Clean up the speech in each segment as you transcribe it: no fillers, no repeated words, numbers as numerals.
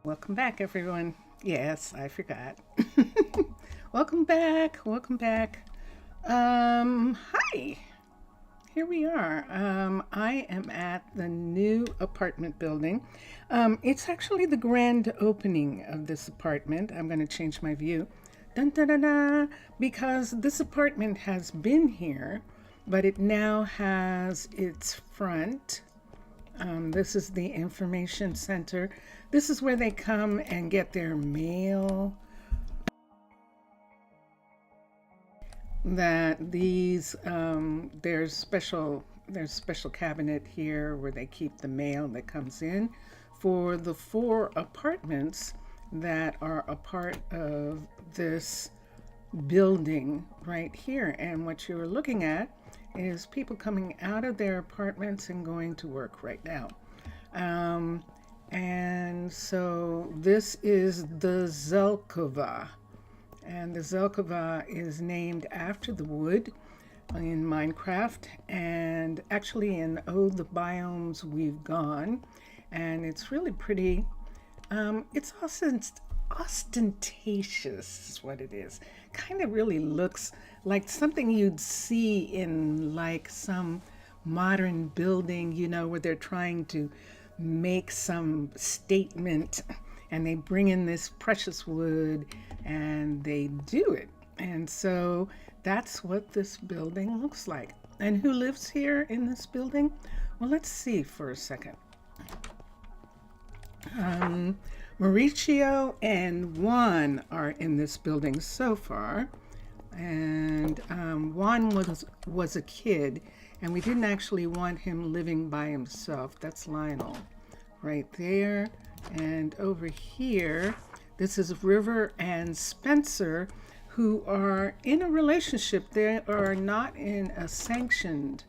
Welcome back, everyone. Yes, I forgot. Welcome back. Welcome back. Hi. Here we are. I am at the new apartment building. It's actually the grand opening of this apartment. I'm going to change my view. Dun, dun, dun, dun, because this apartment has been here, but it now has its front. This is the information center. This is where they come and get their mail. That these there's special cabinet here where they keep the mail that comes in for the 4 apartments that are a part of this building right here. And what you're looking at is people coming out of their apartments and going to work right now. And so this is the Zelkova. And the Zelkova is named after the wood in Minecraft and actually in Oh the Biomes We've Gone. And it's really pretty. It's also ostentatious is what it is. Kind of really looks like something you'd see in like some modern building, where they're trying to make some statement and they bring in this precious wood and they do it. And so that's what this building looks like. And who lives here in this building? Well, let's see for a second. Mauricio and Juan are in this building so far. And Juan was a kid, and we didn't actually want him living by himself. That's Lionel right there. And over here, this is River and Spencer, who are in a relationship. They are not in a sanctioned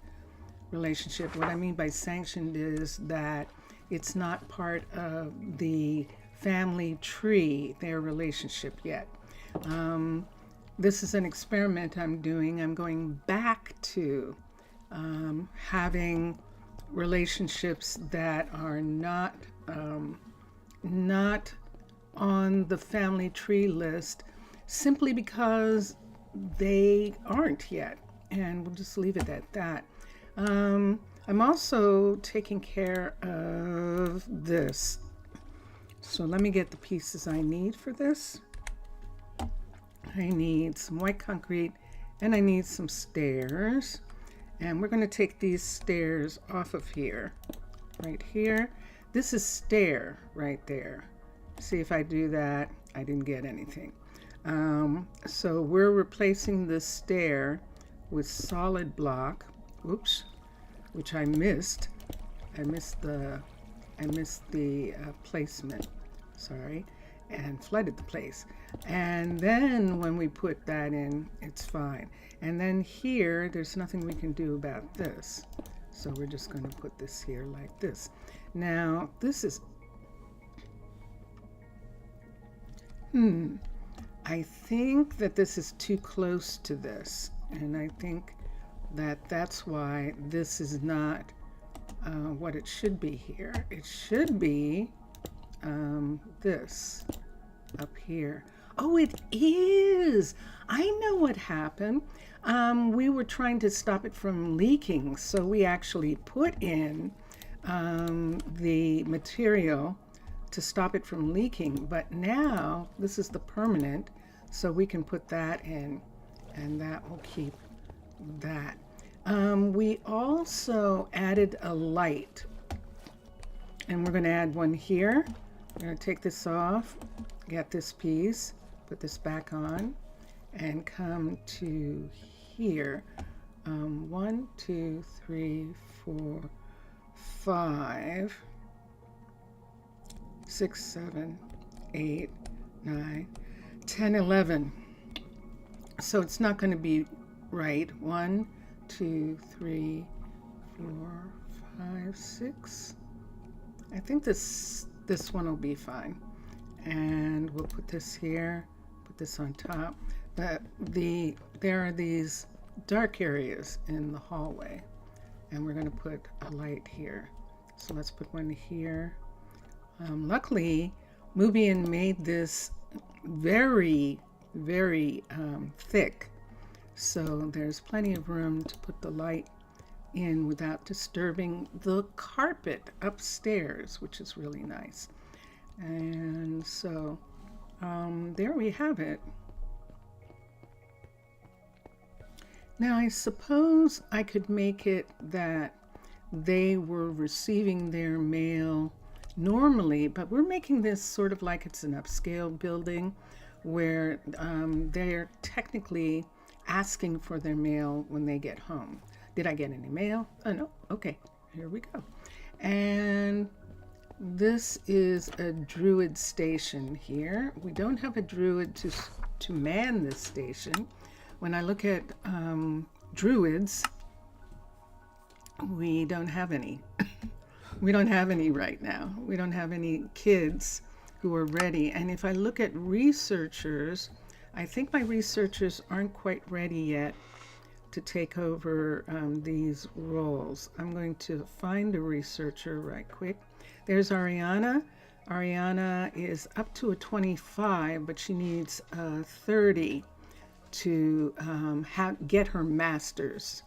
relationship. What I mean by sanctioned is that it's not part of the family tree, their relationship yet. This is an experiment I'm doing. I'm going back to having relationships that are not on the family tree list simply because they aren't yet. And we'll just leave it at that. I'm also taking care of this. So let me get the pieces I need for this. I need some white concrete and I need some stairs. And we're going to take these stairs off of here, right here. This is stair right there. See, if I do that, I didn't get anything. So we're replacing the stair with solid block. Oops, which I missed. I missed the placement. Sorry, and flooded the place. And then when we put that in, it's fine. And then here, there's nothing we can do about this. So we're just going to put this here like this. Now, this is, I think that this is too close to this. And I think that that's why this is not what it should be here. It should be this up here. Oh, it is. I know what happened. We were trying to stop it from leaking, so we actually put in the material to stop it from leaking. But now this is the permanent, so we can put that in, and that will keep that. We also added a light, and we're going to add one here. I'm going to take this off, get this piece, put this back on, and come to here. 1, 2, 3, 4, 5, 6, 7, 8, 9, 10, 11. So it's not going to be right. 1, 2, 3, 4, 5, 6. I think this one will be fine. And we'll put this here, put this on top. But there are these dark areas in the hallway, and we're going to put a light here. So let's put one here. Luckily, Mubian made this very, very thick. So there's plenty of room to put the light in without disturbing the carpet upstairs, which is really nice. And so there we have it. Now I suppose I could make it that they were receiving their mail normally, but we're making this sort of like it's an upscale building where they're technically asking for their mail when they get home. Did I get any mail? Oh, no. Okay, here we go. And this is a druid station here. We don't have a druid to man this station. When I look at druids, we don't have any. We don't have any right now. We don't have any kids who are ready. And if I look at researchers, I think my researchers aren't quite ready yet to take over these roles. I'm going to find a researcher right quick. There's Ariana. Ariana is up to a 25, but she needs a 30 to get her master's.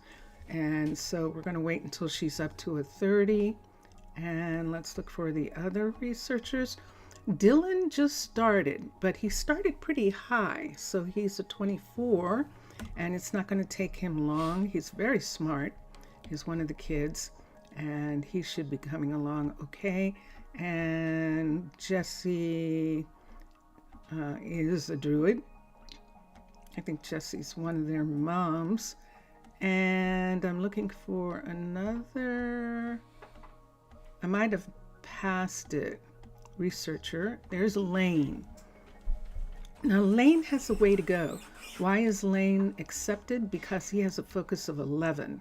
And so we're going to wait until she's up to a 30. And let's look for the other researchers. Dylan just started, but he started pretty high. So he's a 24, and it's not going to take him long. He's very smart. He's one of the kids, and he should be coming along okay. And Jesse is a druid. I think Jesse's one of their moms. And I'm looking for another, I might have passed it, researcher. There's Lane. Now Lane has a way to go. Why is Lane accepted? Because he has a focus of 11.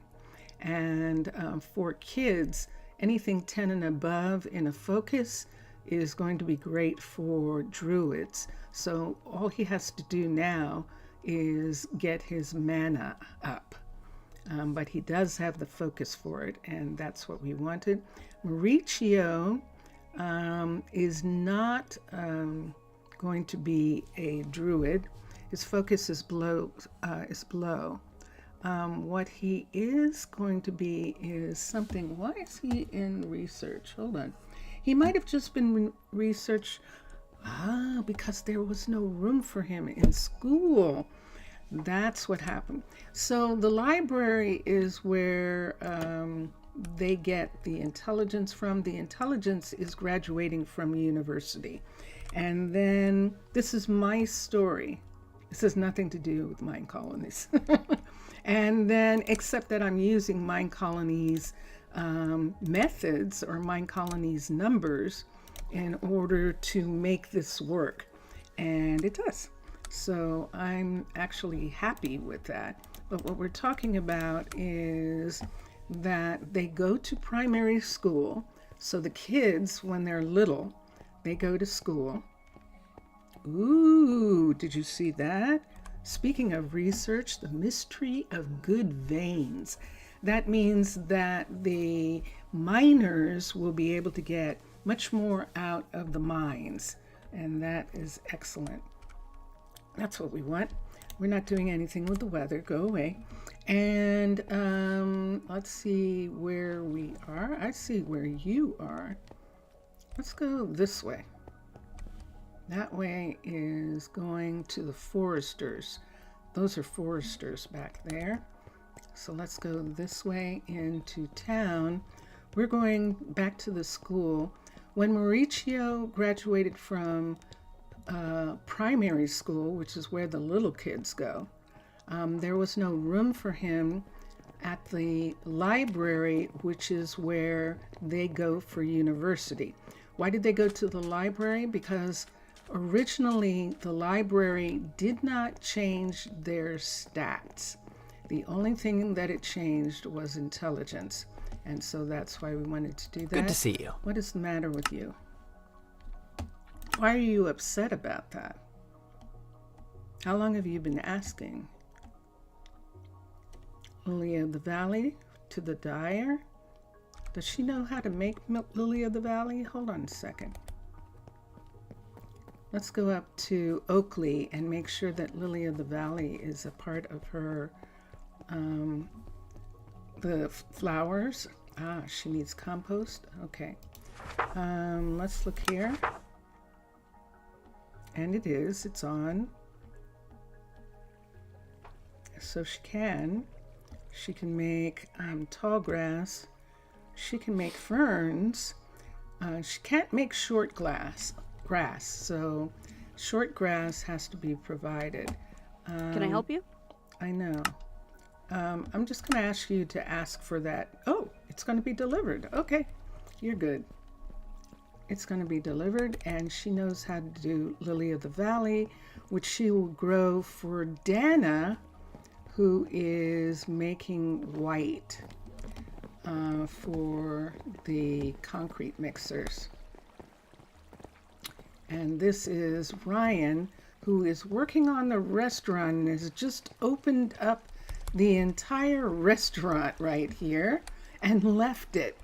And for kids, anything 10 and above in a focus is going to be great for druids. So all he has to do now is get his mana up. But he does have the focus for it, and that's what we wanted. Mauricio is not going to be a druid. His focus is below. What he is going to be is something. Why is he in research? Hold on. He might have just been research. Because there was no room for him in school. That's what happened. So the library is where they get the intelligence from. The intelligence is graduating from university. And then this is my story. This has nothing to do with Minecolonies. And then, except that I'm using Minecolonies methods or Minecolonies numbers in order to make this work. And it does. So I'm actually happy with that. But what we're talking about is that they go to primary school. So the kids, when they're little, they go to school. Ooh, did you see that? Speaking of research, the mystery of good veins. That means that the miners will be able to get much more out of the mines. And that is excellent. That's what we want. We're not doing anything with the weather. Go away. And let's see where we are. I see where you are. Let's go this way. That way is going to the foresters. Those are foresters back there. So let's go this way into town. We're going back to the school. When Mauricio graduated from primary school, which is where the little kids go, there was no room for him at the library, which is where they go for university. Why did they go to the library? Because originally the library did not change their stats. The only thing that it changed was intelligence. And so that's why we wanted to do that. Good to see you. What is the matter with you? Why are you upset about that? How long have you been asking? Lily of the Valley to the dyer? Does she know how to make Lily of the Valley? Hold on a second. Let's go up to Oakley and make sure that Lily of the Valley is a part of her, the flowers. Ah, she needs compost. Okay. Let's look here. And it is. It's on. So she can make tall grass. She can make ferns. She can't make short grass, so short grass has to be provided. Can I help you? I know. I'm just going to ask you to ask for that. Oh, it's going to be delivered. Okay, you're good. It's going to be delivered, and she knows how to do Lily of the Valley, which she will grow for Dana, who is making white for the concrete mixers. And this is Ryan, who is working on the restaurant and has just opened up the entire restaurant right here and left it.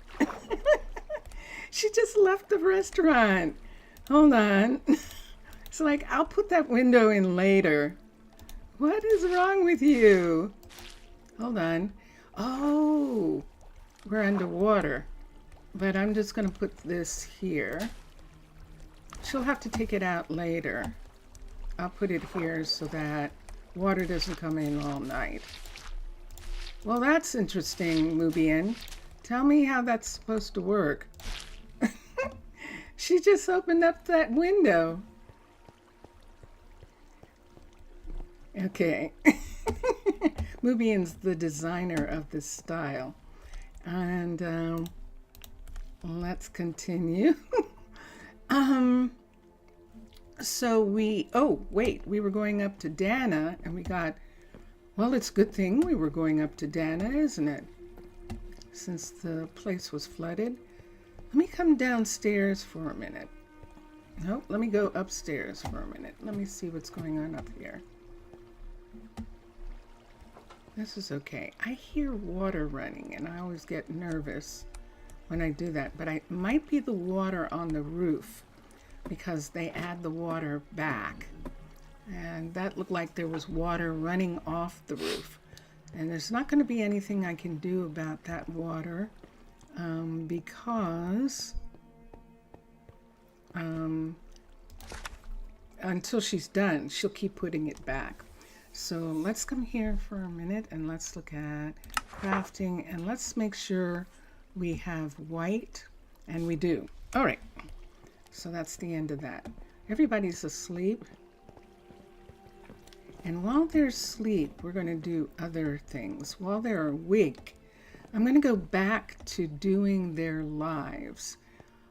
She just left the restaurant. Hold on. It's like, I'll put that window in later. What is wrong with you? Hold on. Oh, we're underwater. But I'm just going to put this here. She'll have to take it out later. I'll put it here so that water doesn't come in all night. Well, that's interesting, Mubian. Tell me how that's supposed to work. She just opened up that window. Okay. Mubian's the designer of this style. And let's continue. So we were going up to Dana and we got, well, it's a good thing we were going up to Dana, isn't it? Since the place was flooded. Let me come downstairs for a minute. Nope, let me go upstairs for a minute. Let me see what's going on up here. This is okay. I hear water running and I always get nervous when I do that, but it might be the water on the roof because they add the water back. And that looked like there was water running off the roof. And there's not going to be anything I can do about that water because until she's done, she'll keep putting it back. So let's come here for a minute and let's look at crafting and let's make sure we have white, and we do. All right, so that's the end of that. Everybody's asleep. And while they're asleep, we're going to do other things. While they're awake, I'm going to go back to doing their lives.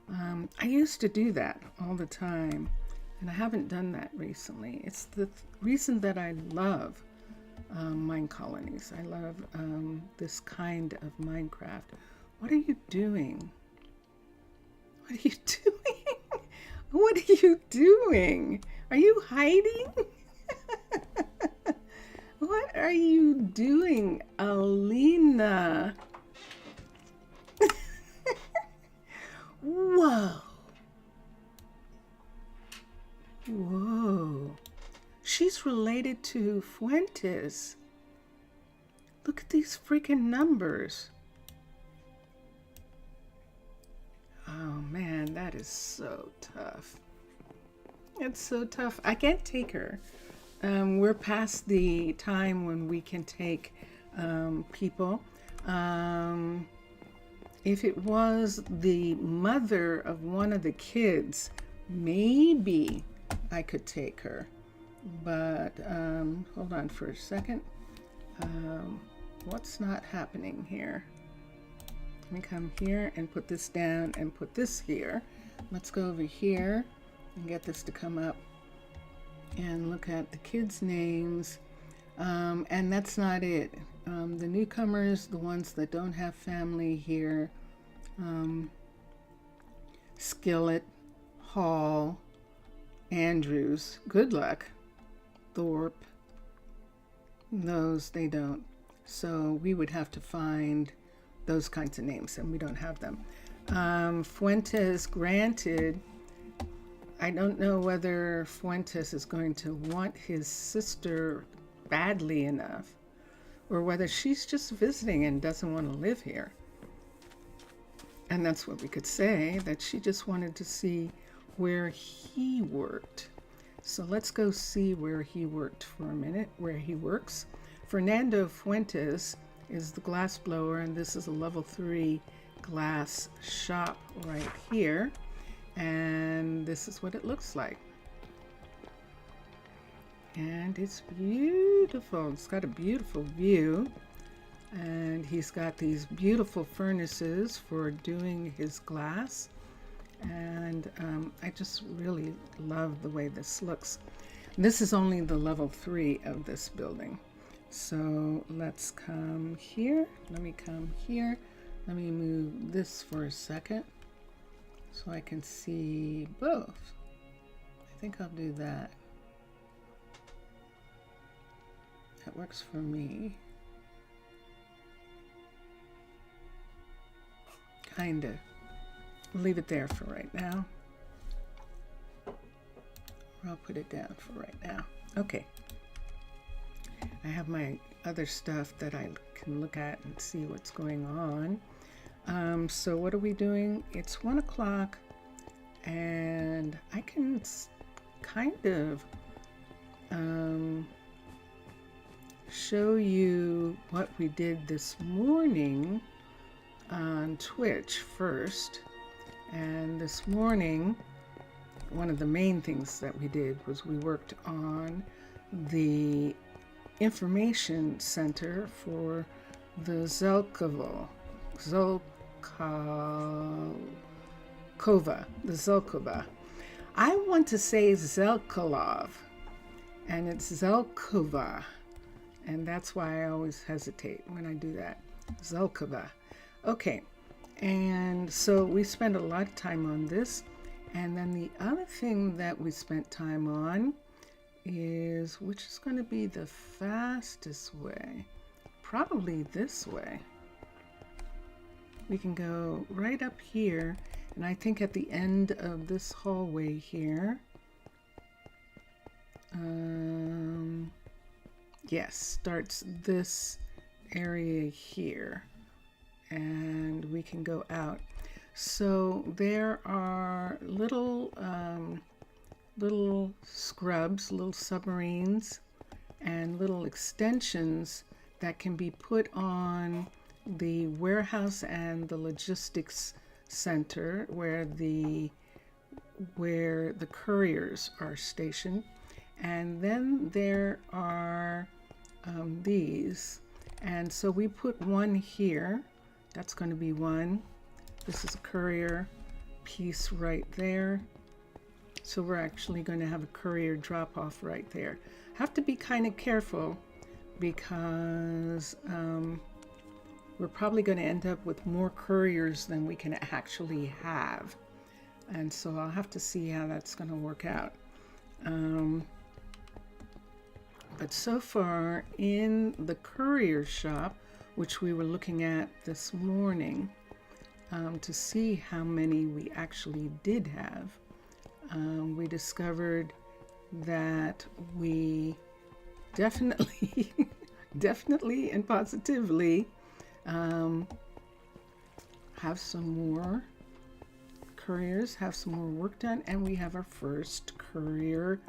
I used to do that all the time, and I haven't done that recently. It's the reason that I love Minecolonies. I love this kind of Minecraft. What are you doing? What are you doing? What are you doing? Are you hiding? What are you doing, Alina? Whoa. Whoa. She's related to Fuentes. Look at these freaking numbers. Oh man, that is so tough. It's so tough. I can't take her. We're past the time when we can take people. If it was the mother of one of the kids, maybe I could take her. But hold on for a second. What's not happening here? Let me come here and put this down and put this here. Let's go over here and get this to come up and look at the kids' names. And that's not it. The newcomers, the ones that don't have family here, Skillet, Hall, Andrews, good luck, Thorpe, those they don't. So we would have to find those kinds of names, and we don't have them. Fuentes, granted, I don't know whether Fuentes is going to want his sister badly enough, or whether she's just visiting and doesn't want to live here. And that's what we could say, that she just wanted to see where he worked. So let's go see where he worked for a minute, where he works. Fernando Fuentes is the glass blower, and this is a level 3 glass shop right here. And this is what it looks like. And it's beautiful. It's got a beautiful view. And he's got these beautiful furnaces for doing his glass. And I just really love the way this looks. This is only the level 3 of this building. So let's come here. Let me come here. Let me move this for a second so I can see both. I think I'll do that. That works for me. Kinda. We'll leave it there for right now. I'll put it down for right now. Okay. I have my other stuff that I can look at and see what's going on. So what are we doing? It's 1 o'clock, and I can kind of show you what we did this morning on Twitch first. And this morning, one of the main things that we did was we worked on the information center for the Zelkova, the Zelkova. I want to say Zelkolov, and it's Zelkova, and that's why I always hesitate when I do that. Zelkova. Okay, and so we spent a lot of time on this, and then the other thing that we spent time on is, which is going to be the fastest way, probably this way. We can go right up here, and I think at the end of this hallway here, yes, starts this area here, and we can go out. So there are little scrubs, little submarines, and little extensions that can be put on the warehouse and the logistics center where the couriers are stationed. And then there are these, and so we put one here. That's going to be one. This is a courier piece right there. So we're actually going to have a courier drop off right there. Have to be kind of careful because we're probably going to end up with more couriers than we can actually have. And so I'll have to see how that's going to work out. But so far in the courier shop, which we were looking at this morning, to see how many we actually did have, we discovered that we definitely, definitely and positively have some more couriers, have some more work done, and we have our first courier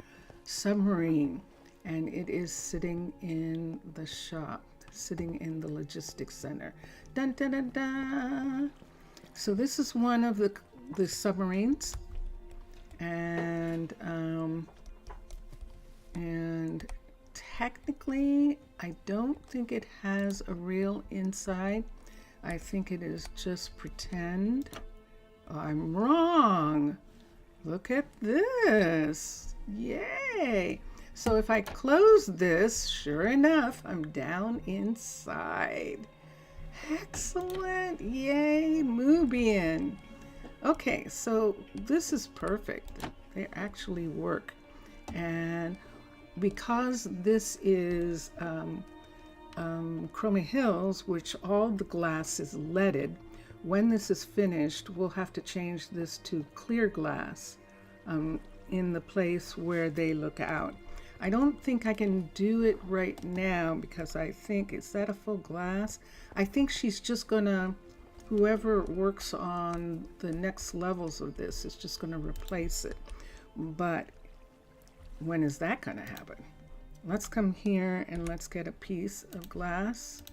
submarine, and it is sitting in the shop, sitting in the logistics center. Dun, dun, dun, dun. So this is one of the submarines, and technically I don't think it has a real inside. I think it is just pretend. I'm wrong. Look at this. Yay. So if I close this, sure enough, I'm down inside. Excellent. Yay, Mubian. Okay, so this is perfect. They actually work. And because this is Chroma Hills, which all the glass is leaded, when this is finished, we'll have to change this to clear glass. in the place where they look out. I don't think I can do it right now because I think, is that a full glass? I think she's just gonna, whoever works on the next levels of this is just gonna replace it. But when is that gonna happen? Let's come here and let's get a piece of glass.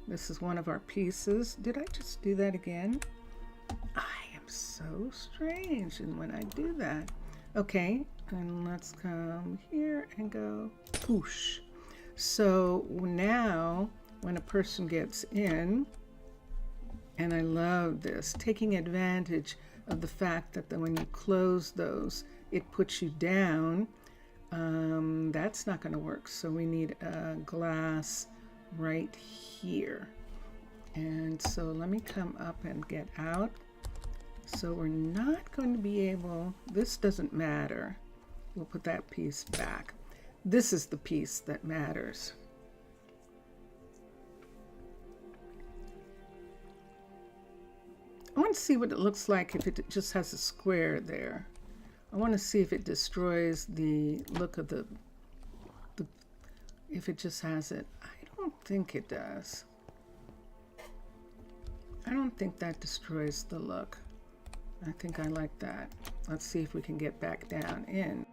This is one of our pieces. Did I just do that again? I am so strange and when I do that. Okay, and let's come here and go whoosh. So now when a person gets in, and I love this, taking advantage of the fact that when you close those, it puts you down. That's not going to work. So we need a glass right here. And so let me come up and get out. So we're not going to be able, this doesn't matter. We'll put that piece back. This is the piece that matters. I want to see what it looks like if it just has a square there. I want to see if it destroys the look of the if it just has it. I don't think it does. I don't think that destroys the look. I think I like that. Let's see if we can get back down in.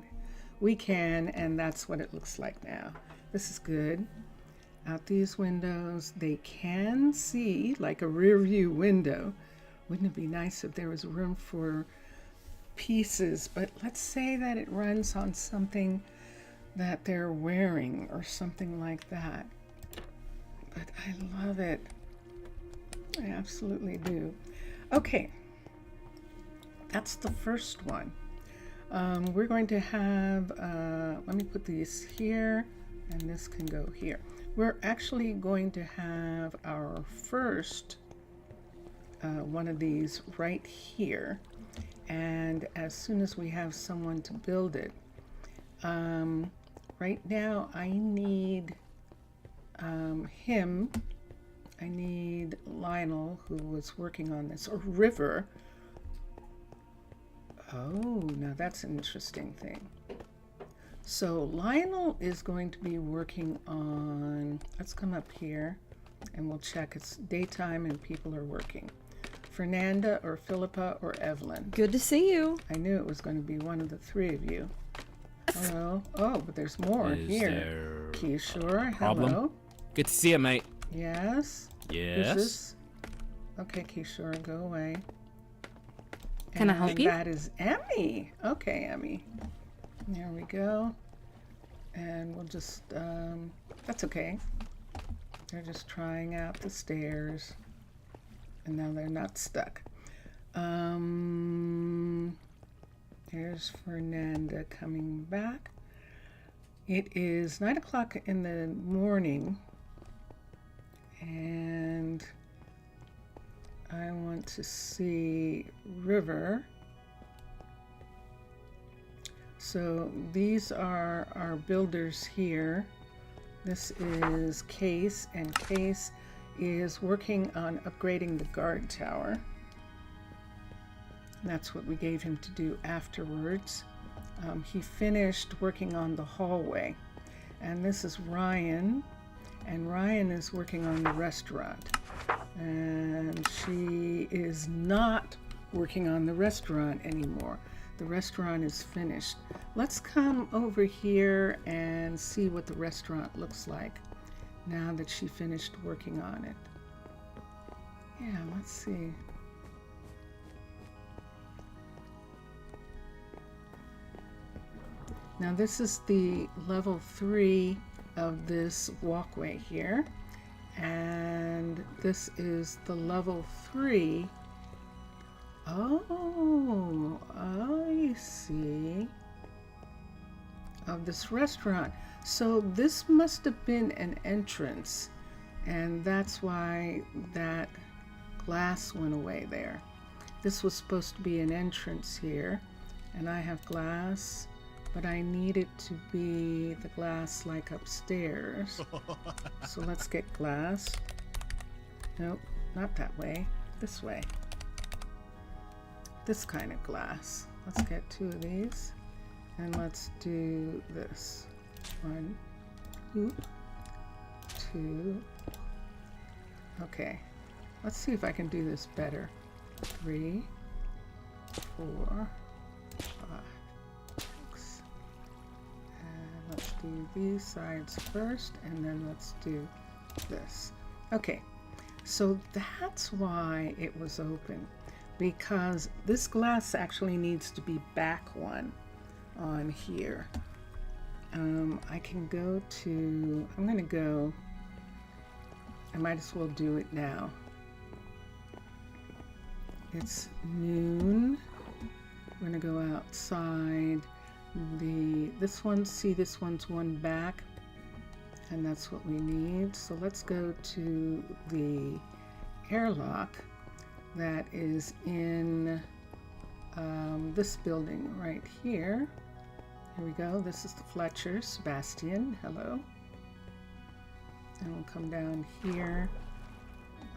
We can, and that's what it looks like now. This is good. Out these windows, they can see like a rear view window. Wouldn't it be nice if there was room for pieces? But let's say that it runs on something that they're wearing or something like that. But I love it. I absolutely do. Okay, that's the first one. We're going to have, let me put these here, and this can go here. We're actually going to have our first one of these right here. And as soon as we have someone to build it, right now I need him. I need Lionel, who was working on this, or River. Oh, now that's an interesting thing. So Lionel is going to be working on, let's come up here and we'll check. It's daytime and people are working. Fernanda or Philippa or Evelyn. Good to see you. I knew it was going to be one of the three of you. Hello. Oh, but there's more Is here. there Kishore, problem? hello. Good to see you, mate. Yes. Yes. Who's this? Okay, Kishore, go away. Can I help And you? that is Emmy. Okay, Emmy. There we go. And we'll just, that's okay. They're just trying out the stairs. And now they're not stuck. There's Fernanda coming back. It is 9 o'clock in the morning. And I want to see River. So these are our builders here. This is Case, and Case is working on upgrading the guard tower. That's what we gave him to do afterwards. He finished working on the hallway. And this is Ryan, and Ryan is working on the restaurant. And she is not working on the restaurant anymore. The restaurant is finished. Let's come over here and see what the restaurant looks like now that she finished working on it. Yeah, let's see. Now this is the level 3 of this walkway here. And this is the level 3. Oh, I see. Of this restaurant. So this must have been an entrance, and that's why that glass went away there. This was supposed to be an entrance here, and I have glass, but I need it to be the glass like upstairs. So let's get glass. Nope, not that way. This way. This kind of glass. Let's get 2 of these. And let's do this. 1, oop, 2. Okay, let's see if I can do this better. 3, 4, 5, 6. And let's do these sides first, and then let's do this. Okay, so that's why it was open, because this glass actually needs to be back one on here. I can go to, I'm going to go, I might as well do it now. It's noon. We're going to go outside. This one, see, this one's one back, and that's what we need. So let's go to the airlock that is in this building right here. Here we go. This is the Fletcher. Sebastian, hello. And we'll come down here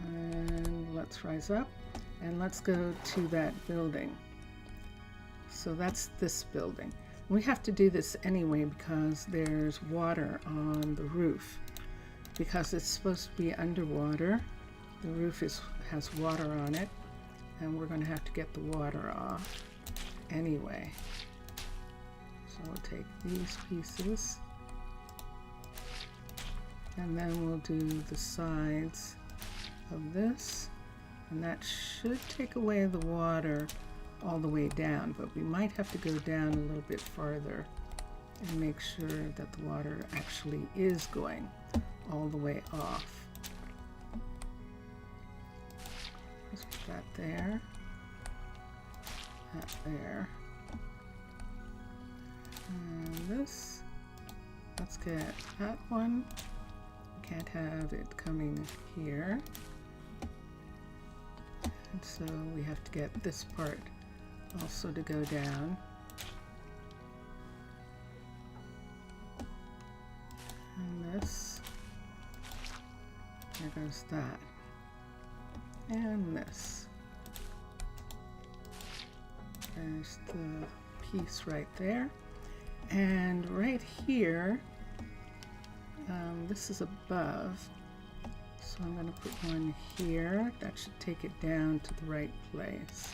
and let's rise up and let's go to that building. So that's this building. We have to do this anyway because there's water on the roof. Because it's supposed to be underwater, the roof has water on it, and we're going to have to get the water off anyway. So we'll take these pieces, and then we'll do the sides of this, and that should take away the water all the way down, but we might have to go down a little bit farther and make sure that the water actually is going all the way off. Let's put that there, that there, and this. Let's get that one. We can't have it coming here, and so we have to get this part also to go down. And this, there goes that, and this. There's the piece right there, and right here, this is above, so I'm going to put one here. That should take it down to the right place.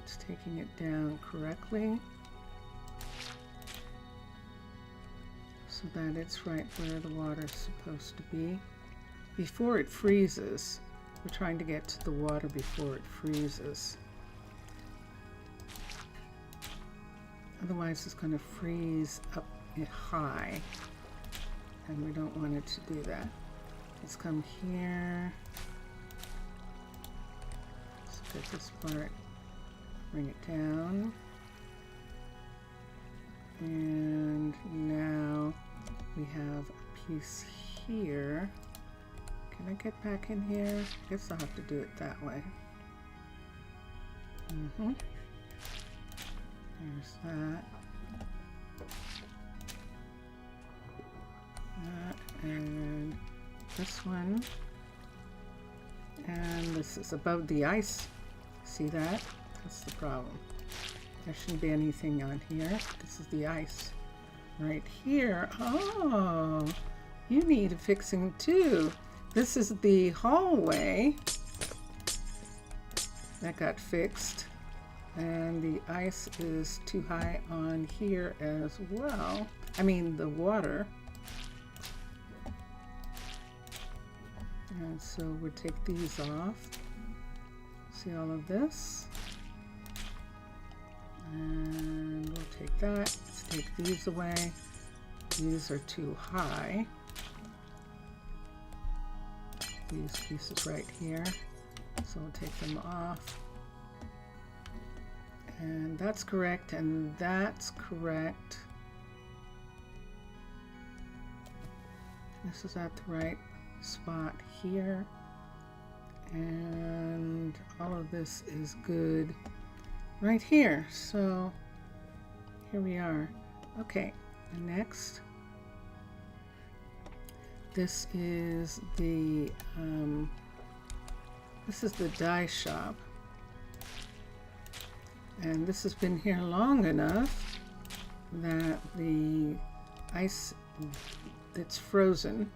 It's taking it down correctly, so that it's right where the water's supposed to be. Before it freezes, we're trying to get to the water before it freezes. Otherwise it's going to freeze up high, and we don't want it to do that. Let's come here. Let's get this part, bring it down. And now we have a piece here. Can I get back in here? I guess I'll have to do it that way. There's that. That and this one. And this is above the ice. See that? That's the problem. There shouldn't be anything on here. This is the ice. Right here. Oh, you need fixing too. This is the hallway that got fixed. And the ice is too high on here as well. I mean, the water. And so we'll take these off. See all of this? And we'll take that. Let's take these away. These are too high. These pieces right here. So we'll take them off. And that's correct, and that's correct. This is at the right spot here. And all of this is good right here. So here we are. Okay, and next. This is the dye shop. And this has been here long enough that the ice that's frozen,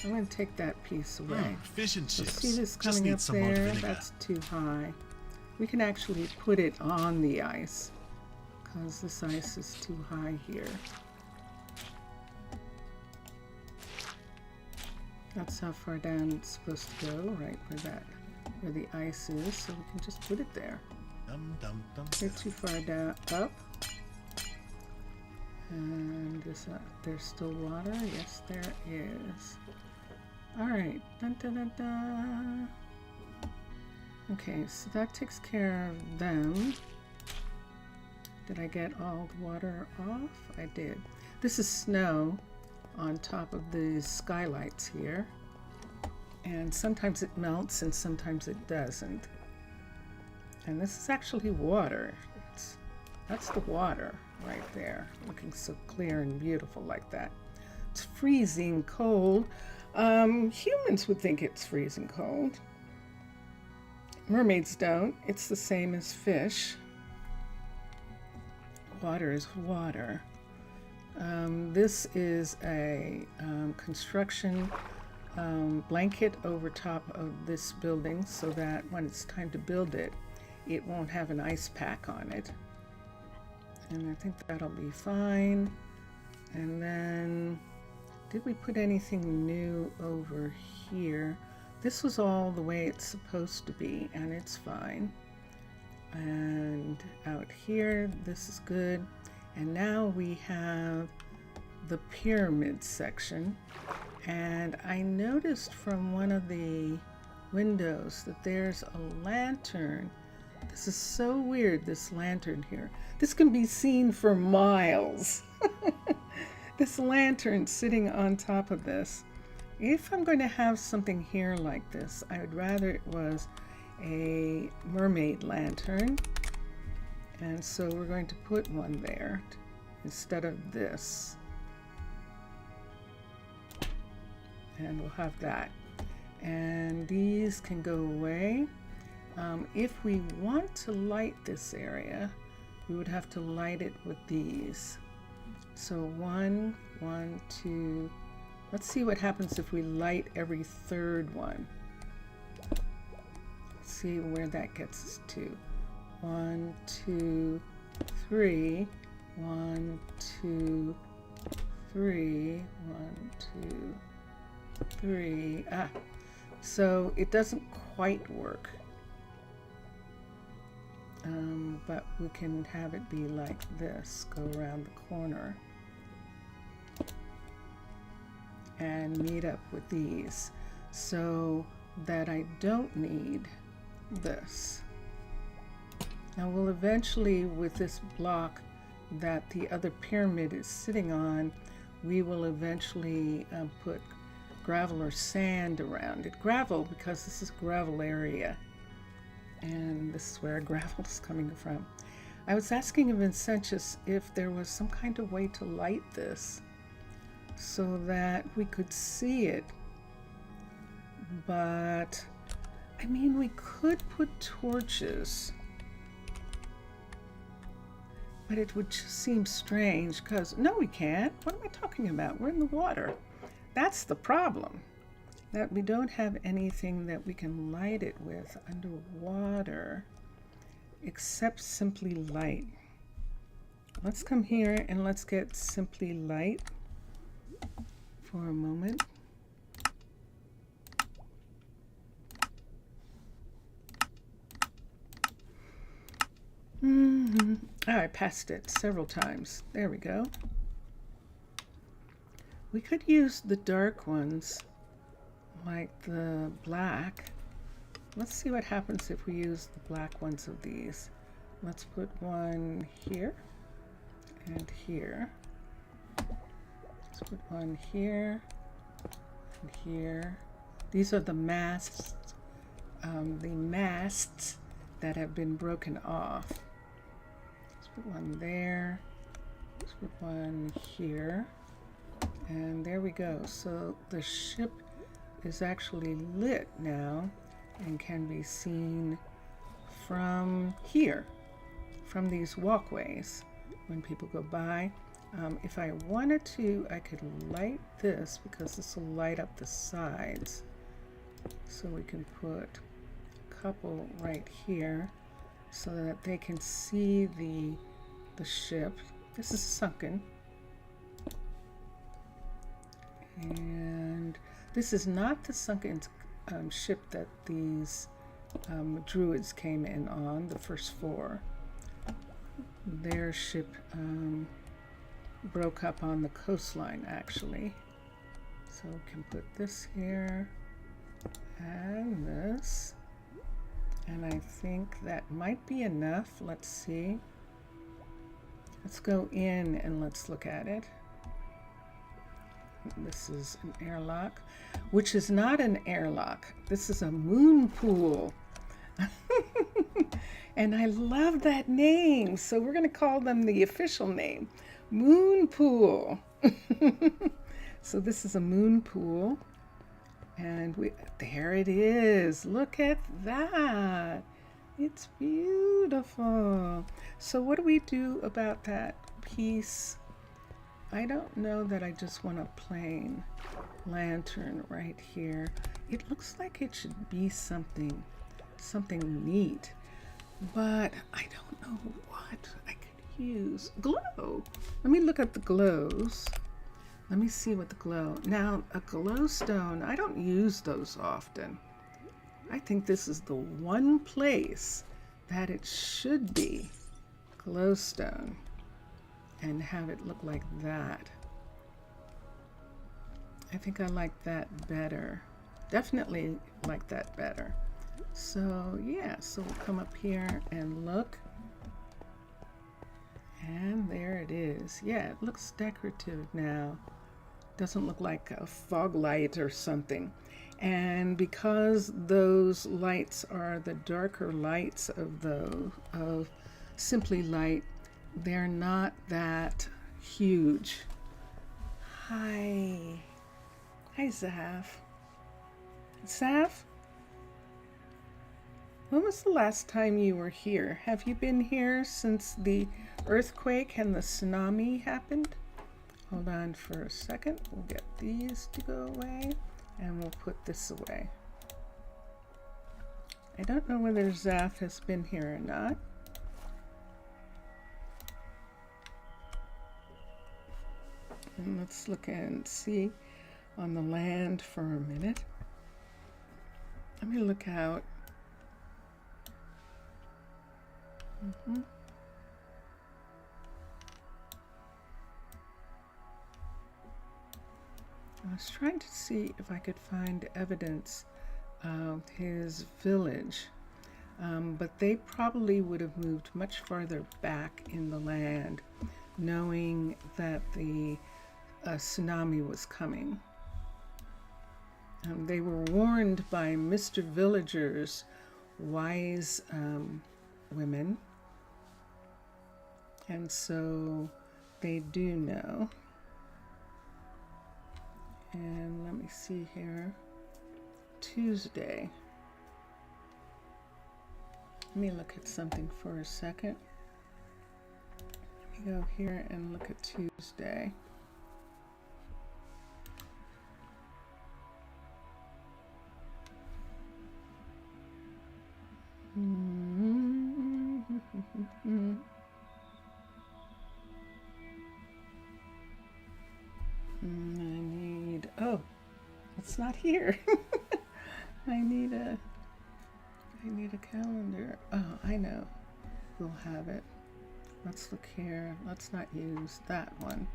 I'm going to take that piece away. Fish and So chips. see this Just coming need up some more there? vinegar. That's too high. We can actually put it on the ice because this ice is too high here. That's how far down it's supposed to go, right where the ice is, so we can just put it there. Dum, dum, dum, They're dum. too far down up. And there's still water? Yes, there is. Alright. Dun, dun, dun, dun. Okay, so that takes care of them. Did I get all the water off? I did. This is snow on top of the skylights here. And sometimes it melts and sometimes it doesn't. And this is actually water. That's the water right there, looking so clear and beautiful like that. It's freezing cold. Humans would think it's freezing cold. Mermaids don't. It's the same as fish. Water is water. This is a construction blanket over top of this building so that when it's time to build it, it won't have an ice pack on it. And I think that'll be fine. And then, did we put anything new over here? This was all the way it's supposed to be, and it's fine. And out here, this is good. And now we have the pyramid section. And I noticed from one of the windows that there's a lantern. This is so weird, this lantern here. This can be seen for miles. This lantern sitting on top of this. If I'm going to have something here like this, I would rather it was a mermaid lantern. And so we're going to put one there instead of this. And we'll have that. And these can go away. If we want to light this area, we would have to light it with these. So 1, 1, 2. Let's see what happens if we light every third one. See where that gets us to. 1, 2, 3. 1, 2, 3. 1, 2, 3. So it doesn't quite work. But we can have it be like this, go around the corner and meet up with these so that I don't need this. Now we'll eventually, with this block that the other pyramid is sitting on, we will eventually put gravel or sand around it. Gravel, because this is a gravel area. And this is where gravel is coming from. I was asking Vincentius if there was some kind of way to light this so that we could see it. But, I mean, we could put torches. But it would just seem strange because, no, we can't. What am I talking about? We're in the water. That's the problem. That we don't have anything that we can light it with underwater except simply light. Let's come here and let's get simply light for a moment. I passed it several times. There we go. We could use the dark ones like the black. Let's see what happens if we use the black ones of these. Let's put one here and here. Let's put one here and here. These are the masts that have been broken off. Let's put one there. Let's put one here. And there we go. So the ship is actually lit now and can be seen from here, from these walkways. when people go by. If I wanted to, I could light this because this will light up the sides. So we can put a couple right here so that they can see the ship. This is sunken. And this is not the sunken ship that these druids came in on, the first four. Their ship broke up on the coastline, actually. So we can put this here and this. And I think that might be enough. Let's see. Let's go in and let's look at it. This is an airlock, which is not an airlock. This is a moon pool. And I love that name. So we're going to call them the official name, Moon Pool. So this is a moon pool. And there it is. Look at that. It's beautiful. So what do we do about that piece? I don't know that I just want a plain lantern right here. It looks like it should be something neat, but I don't know what I could use. Glow. Let me look at the glows. Let me see what the glow. Now, a glowstone, I don't use those often. I think this is the one place that it should be glowstone and have it look like that. I think I like that better. Definitely like that better. So yeah, so we'll come up here and look. And there it is. Yeah, it looks decorative now. Doesn't look like a fog light or something. And because those lights are the darker lights of Simply Light, they're not that huge. Hi. Hi, Zaph. Zaph? When was the last time you were here? Have you been here since the earthquake and the tsunami happened? Hold on for a second. We'll get these to go away and we'll put this away. I don't know whether Zaph has been here or not. And let's look and see on the land for a minute. Let me look out. I was trying to see if I could find evidence of his village, but they probably would have moved much farther back in the land, knowing that the tsunami was coming. They were warned by Mr. Villager's wise women, and so they do know. And let me see here. Tuesday. Let me look at something for a second. Let me go here and look at Tuesday. Oh, it's not here. I need a calendar. Oh, I know. We'll have it. Let's look here. Let's not use that one.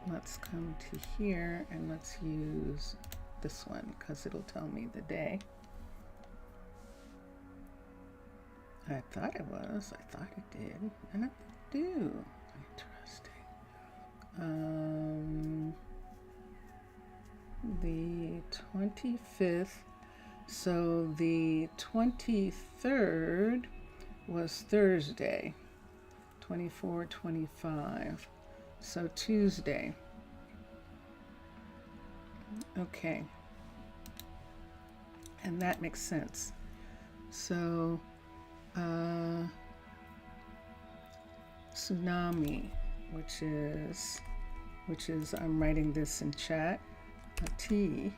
Let's come to here and let's use this one because it'll tell me the day. I thought it was. I thought it did. And it do. Interesting. The 25th. So the 23rd was Thursday. 24, 25. So Tuesday. Okay. And that makes sense. So tsunami. which is I'm writing this in chat, tsunami,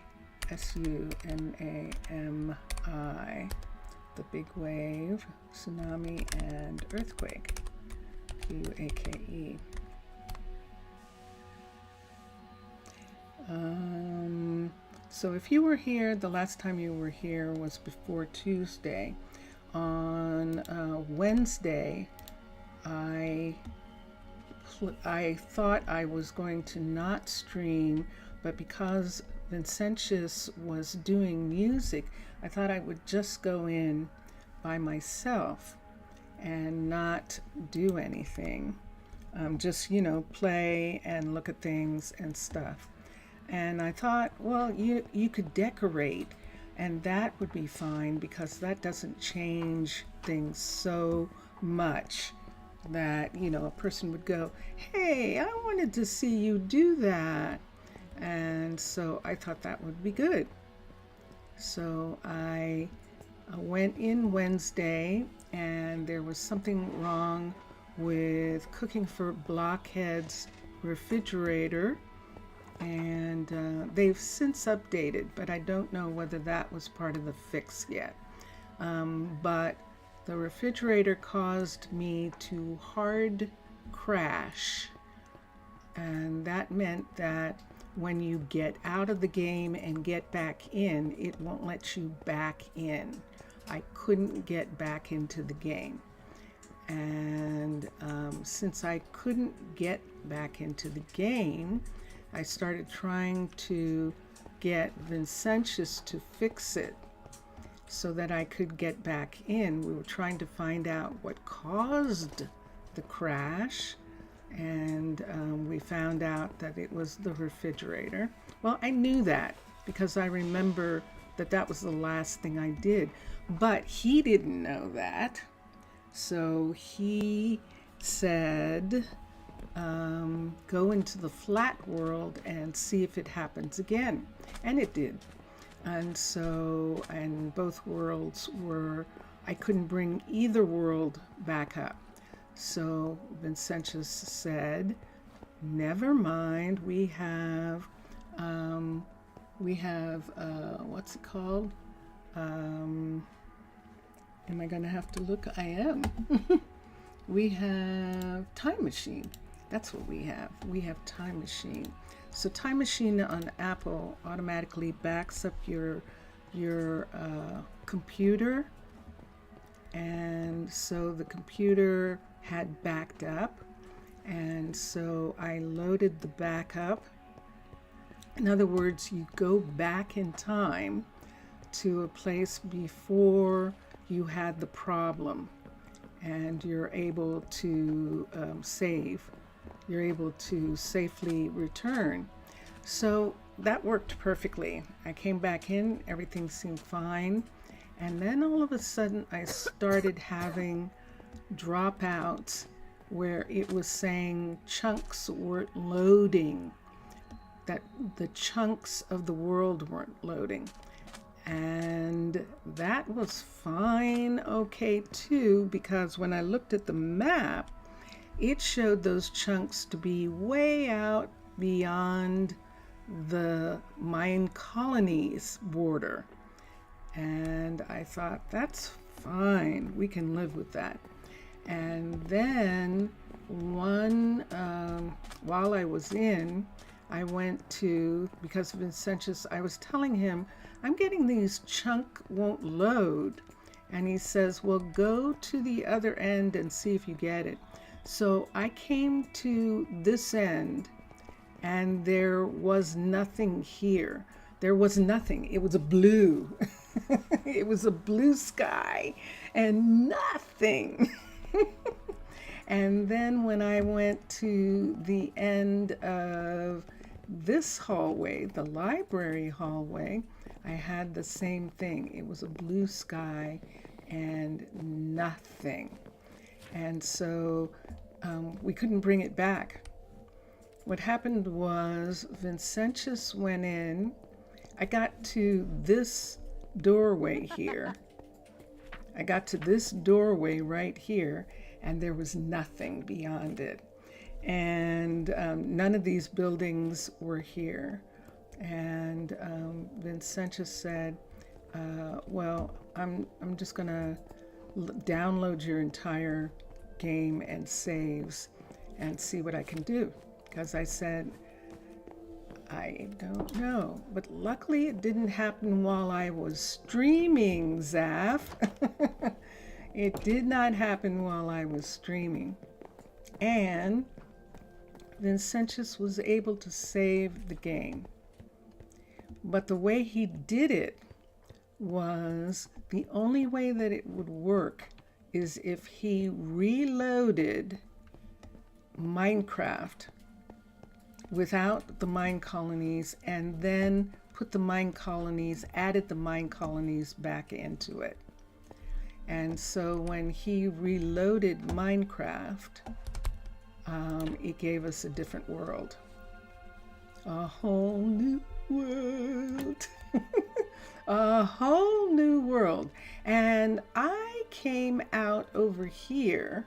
the big wave, tsunami, and earthquake, quake. So if you were here, the last time you were here was before Tuesday. On Wednesday, I thought I was going to not stream, but because Vincentius was doing music, I thought I would just go in by myself and not do anything. Just, play and look at things and stuff. And I thought, well, you could decorate, and that would be fine because that doesn't change things so much that, a person would go, hey, I wanted to see you do that. And so I thought that would be good. So I went in Wednesday, and there was something wrong with Cooking for Blockhead's refrigerator. And they've since updated, but I don't know whether that was part of the fix yet. But the refrigerator caused me to hard crash, and that meant that when you get out of the game and get back in, it won't let you back in. I couldn't get back into the game. And since I couldn't get back into the game, I started trying to get Vincentius to fix it so that I could get back in. We were trying to find out what caused the crash, and we found out that it was the refrigerator. Well, I knew that because I remember that was the last thing I did, but he didn't know that. So he said, go into the flat world and see if it happens again. And it did. And so, and both worlds I couldn't bring either world back up. So Vincentius said, never mind, we have what's it called? Am I going to have to look? I am. We have Time Machine. That's what we have. We have Time Machine. So Time Machine on Apple automatically backs up your computer. And so the computer had backed up. And so I loaded the backup. In other words, you go back in time to a place before you had the problem, and you're able to save. You're able to safely return. So that worked perfectly. I came back in, everything seemed fine, and then all of a sudden I started having dropouts where it was saying chunks weren't loading, that the chunks of the world weren't loading. And that was fine, okay too, because when I looked at the map, it showed those chunks to be way out beyond the Minecolonies border. And I thought, that's fine, we can live with that. And then while I was in, I went to, because of Vincentius, I was telling him, I'm getting these chunk won't load. And he says, well, go to the other end and see if you get it. So I came to this end, and there was nothing here. There was nothing. It was a blue. It was a blue sky and nothing. And then when I went to the end of this hallway, the library hallway, I had the same thing. It was a blue sky and nothing. And so we couldn't bring it back. What happened was Vincentius went in. I got to this doorway here. I got to this doorway right here, and there was nothing beyond it. And none of these buildings were here. And Vincentius said, well, I'm just going to download your entire game and saves and see what I can do. Because I said, I don't know. But luckily it didn't happen while I was streaming, Zaph. It did not happen while I was streaming. And Vincentius was able to save the game. But the way he did it was the only way that it would work is if he reloaded Minecraft without the mine colonies and then put the mine colonies, added the mine colonies back into it. And so when he reloaded Minecraft, it gave us a different world. A whole new world. A whole new world. And I came out over here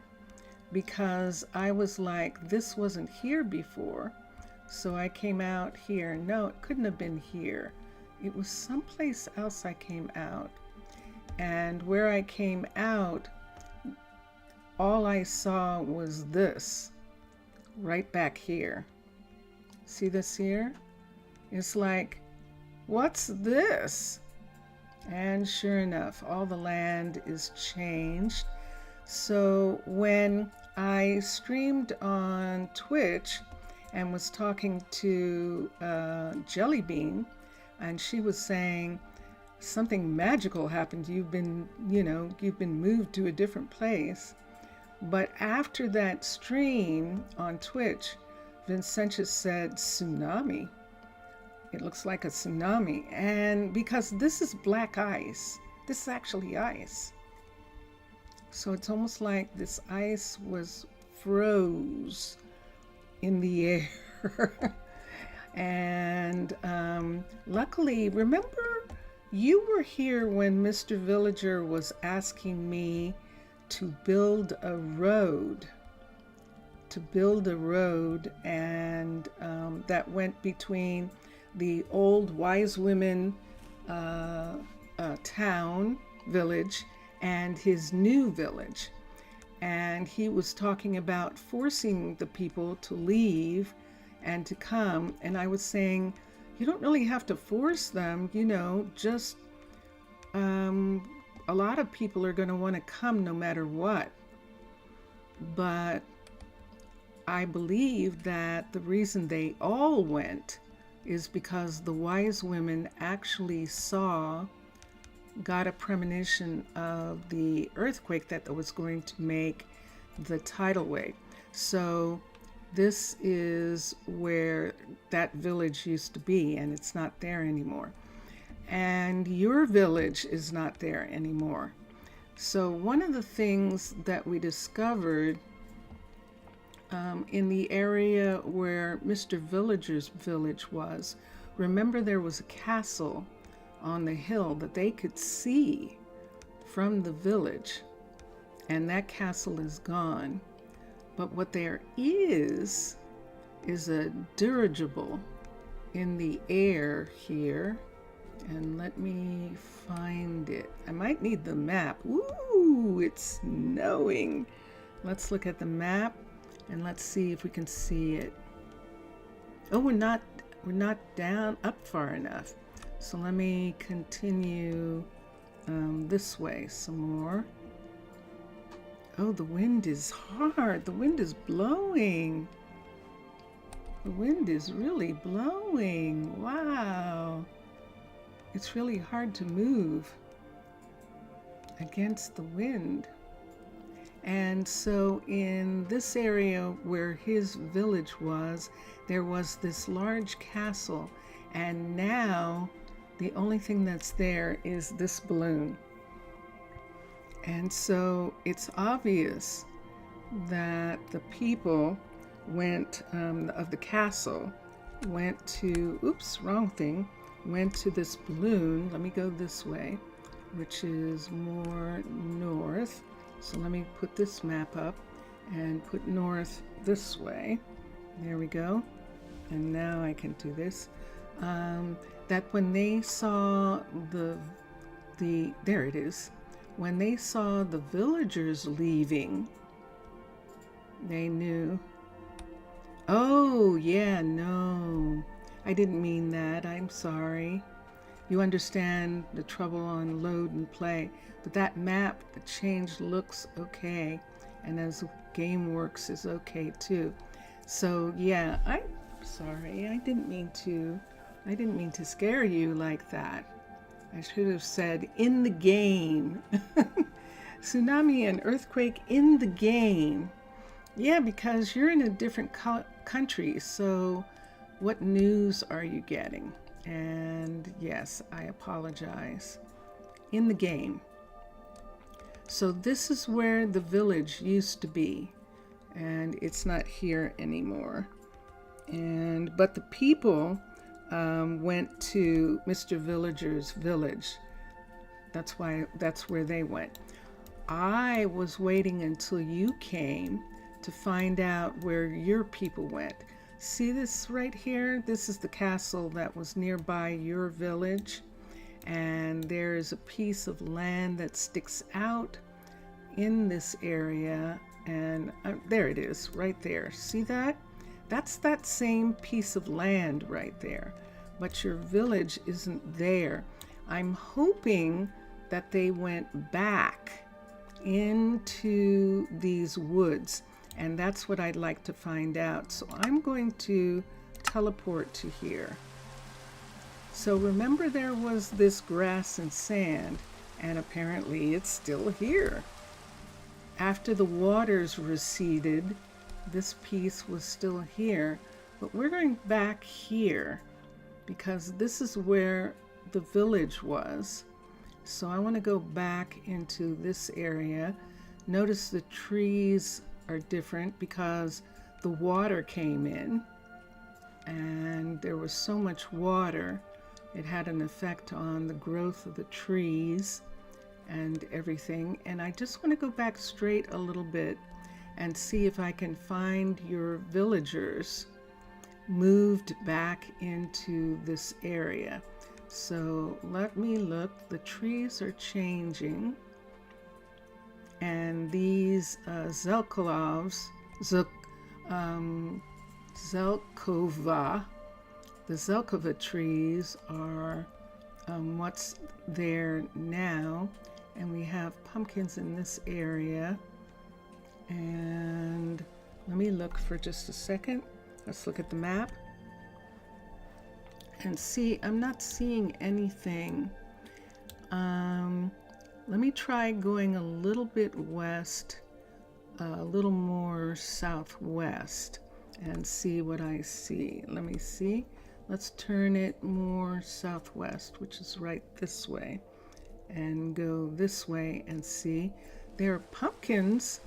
because I was like, this wasn't here before. So I came out here. No, it couldn't have been here. It was someplace else I came out. And where I came out, all I saw was this right back here. See this here? It's like, what's this? And sure enough, all the land is changed. So when I streamed on Twitch and was talking to Jelly Bean, and she was saying something magical happened. You've been moved to a different place. But after that stream on Twitch, Vincentius said tsunami. It looks like a tsunami. And because this is black ice, this is actually ice. So it's almost like this ice was froze in the air. And luckily, remember, you were here when Mr. Villager was asking me to build a road. And that went between the old wise women town, village, and his new village. And he was talking about forcing the people to leave and to come. And I was saying, you don't really have to force them, just a lot of people are going to want to come no matter what. But I believe that the reason they all went is because the wise women actually got a premonition of the earthquake that was going to make the tidal wave. So this is where that village used to be, and it's not there anymore. And your village is not there anymore. So one of the things that we discovered in the area where Mr. Villager's village was, remember there was a castle on the hill that they could see from the village, and that castle is gone. But what there is a dirigible in the air here, and let me find it. I might need the map. Ooh, it's snowing. Let's look at the map and let's see if we can see it. Oh, we're not down up far enough. So let me continue this way some more. Oh, the wind is hard. The wind is blowing. The wind is really blowing. Wow. It's really hard to move against the wind. And so in this area where his village was, there was this large castle. And now the only thing that's there is this balloon. And so it's obvious that the people of the castle went to, went to this balloon. Let me go this way, which is more north. So let me put this map up. and put north this way. There we go. And now I can do this. That when they saw there it is. When they saw the villagers leaving, they knew. Oh, yeah, no. I didn't mean that. I'm sorry. You understand the trouble on load and play. But that map, the change looks okay. And as the game works is okay too. So yeah, I'm sorry. I didn't mean to scare you like that. I should have said in the game. Tsunami and earthquake in the game. Yeah, because you're in a different country. So what news are you getting? And yes, I apologize. In the game. So this is where the village used to be, and it's not here anymore. But the people went to Mr. Villager's village. That's where they went. I was waiting until you came to find out where your people went. See this right here? This is the castle that was nearby your village. And there is a piece of land that sticks out in this area. And there it is, right there. See that? That's that same piece of land right there. But your village isn't there. I'm hoping that they went back into these woods. And that's what I'd like to find out. So I'm going to teleport to here. So remember there was this grass and sand, and apparently it's still here. After the waters receded, this piece was still here, but we're going back here because this is where the village was. So I want to go back into this area. Notice the trees are different because the water came in and there was so much water. It had an effect on the growth of the trees and everything. And I just want to go back straight a little bit and see if I can find your villagers moved back into this area. So let me look. The trees are changing. And these Zelkovs, Zelkova, the Zelkova trees are what's there now. And we have pumpkins in this area. And let me look for just a second. Let's look at the map. And see, I'm not seeing anything. Let me try going a little bit west, a little more southwest, and see what I see. Let me see. Let's turn it more southwest, which is right this way, and go this way and see. There are pumpkins,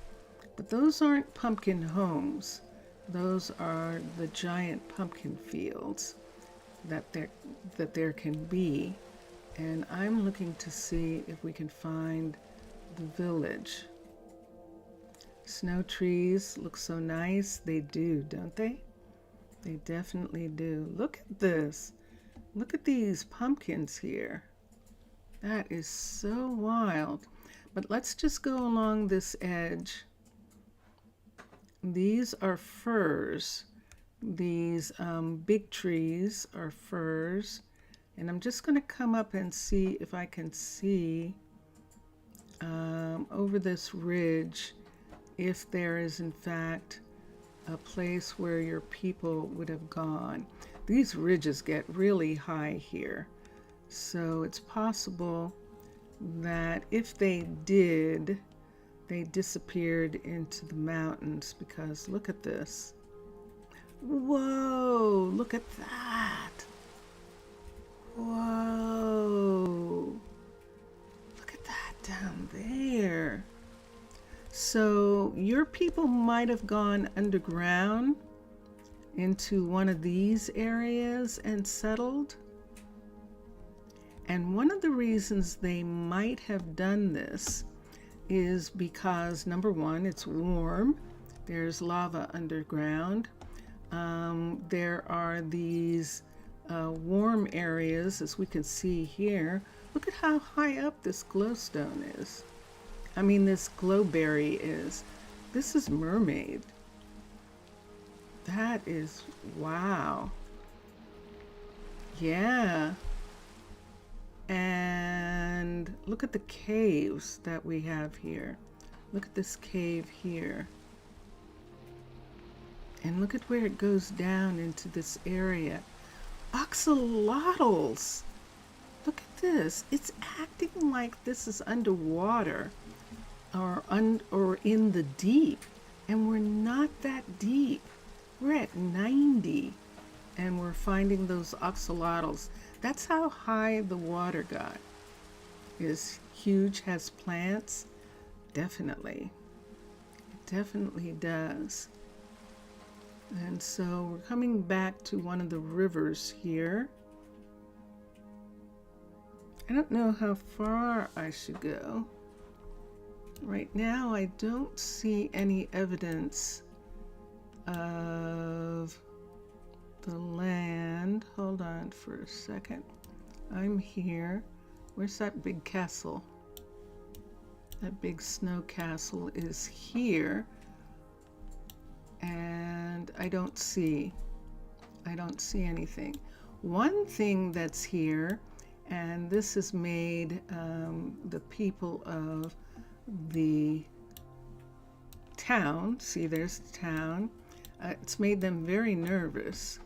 but those aren't pumpkin homes. Those are the giant pumpkin fields that there can be. And I'm looking to see if we can find the village. Snow trees look so nice. They do, don't they? They definitely do. Look at this. Look at these pumpkins here. That is so wild. But let's just go along this edge. These are firs. These big trees are firs. And I'm just going to come up and see if I can see over this ridge if there is in fact a place where your people would have gone. These ridges get really high here. So it's possible that if they did, they disappeared into the mountains because look at this. Whoa, look at that. Whoa, look at that down there. So your people might have gone underground into one of these areas and settled. And one of the reasons they might have done this is because, number one, it's warm. There's lava underground. There are these warm areas, as we can see here. Look at how high up this glowstone is. I mean, this glowberry is. This is mermaid. That is, wow. Yeah. And look at the caves that we have here. Look at this cave here. And look at where it goes down into this area. Axolotls. Look at this. It's acting like this is underwater or in the deep. And we're not that deep. We're at 90. And we're finding those axolotls. That's how high the water got. Is huge, has plants. Definitely. It definitely does. And so we're coming back to one of the rivers here. I don't know how far I should go. Right now I don't see any evidence of the land. Hold on for a second. I'm here. Where's that big castle? That big snow castle is here. And I don't see anything. One thing that's here, and this has made the people of the town, see there's the town, it's made them very nervous,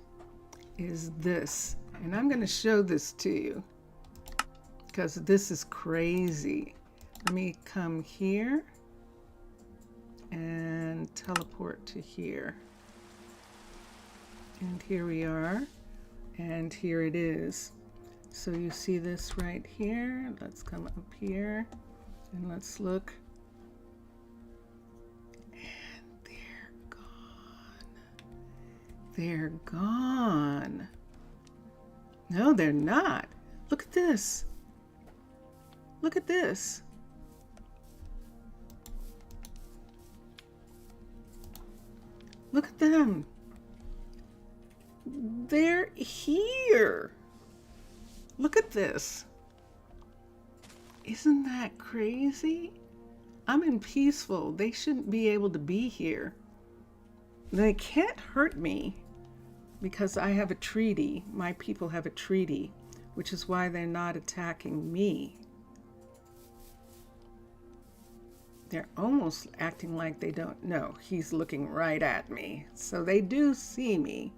is this. And I'm going to show this to you because this is crazy. Let me come here and teleport to here. And here we are. And here it is. So you see this right here. Let's come up here and let's look. And they're gone. They're gone. No, they're not. Look at this. Look at this. Look at them. They're here. Look at this. Isn't that crazy? I'm in peaceful. They shouldn't be able to be here. They can't hurt me because I have a treaty. My people have a treaty, which is why they're not attacking me. They're almost acting like they don't know. He's looking right at me. So they do see me.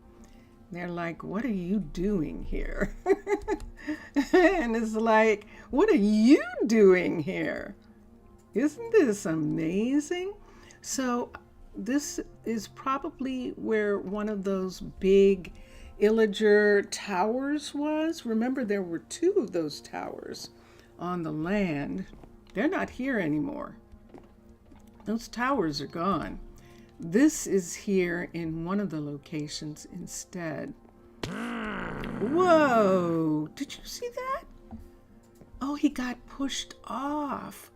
They're like, what are you doing here? And it's like, what are you doing here? Isn't this amazing? So this is probably where one of those big Illager towers was. Remember, there were two of those towers on the land. They're not here anymore. Those towers are gone. This is here in one of the locations instead. Whoa! Did you see that? Oh, he got pushed off.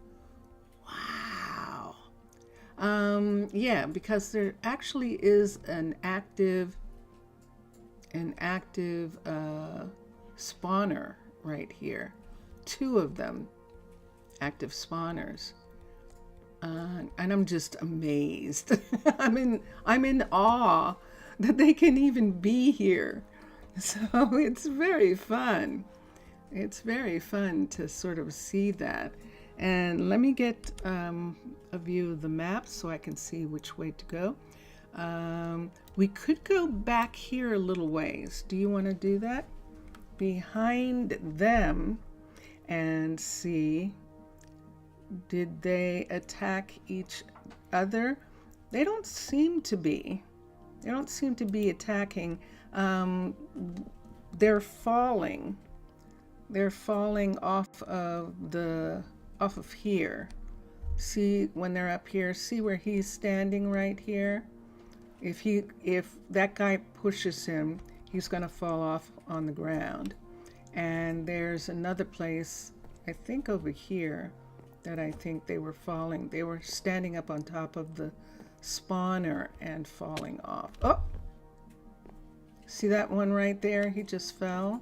Wow. Yeah, because there actually is an active spawner right here. Two of them, active spawners. And I'm just amazed. I'm in awe that they can even be here. So it's very fun. It's very fun to sort of see that. And let me get a view of the map so I can see which way to go. We could go back here a little ways. Do you want to do that? Behind them and see. Did they attack each other? They don't seem to be. They don't seem to be attacking. They're falling. They're falling off of here. See when they're up here. See where he's standing right here. If that guy pushes him, he's going to fall off on the ground. And there's another place, I think over here, that I think they were falling. They were standing up on top of the spawner and falling off. Oh, see that one right there? He just fell.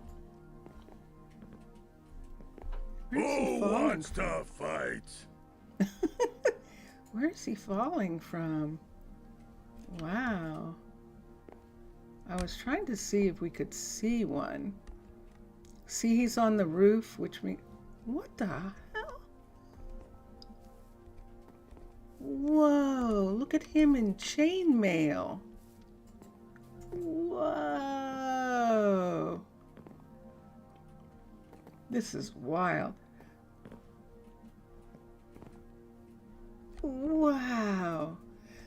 Where's he Who falling wants to fight? Where's he falling from? Wow. I was trying to see if we could see one. See, he's on the roof, which means... What the hell? Whoa, look at him in chainmail. Whoa. This is wild. Wow.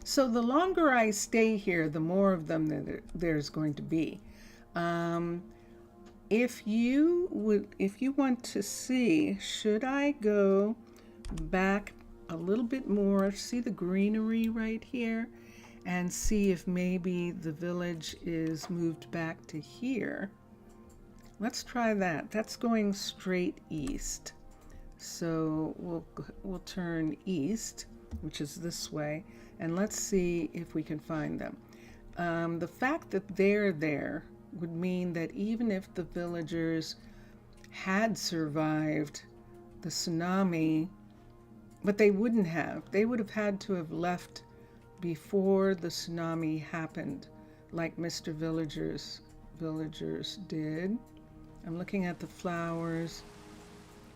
So the longer I stay here, the more of them that there's going to be. If you want to see, should I go back a little bit more, see the greenery right here, and see if maybe the village is moved back to here? Let's try that. That's going straight east. So we'll turn east, which is this way, and let's see if we can find them. The fact that they're there would mean that even if the villagers had survived the tsunami, but they wouldn't have. They would have had to have left before the tsunami happened, like Mr. Villagers did. I'm looking at the flowers.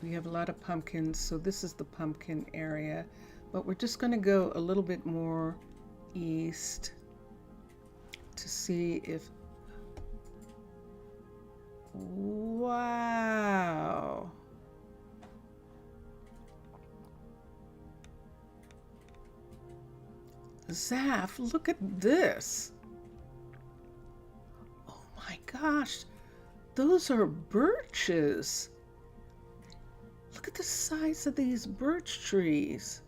We have a lot of pumpkins, so this is the pumpkin area. But we're just going to go a little bit more east to see if... Wow. Zaph, look at this. Oh my gosh, those are birches. Look at the size of these birch trees.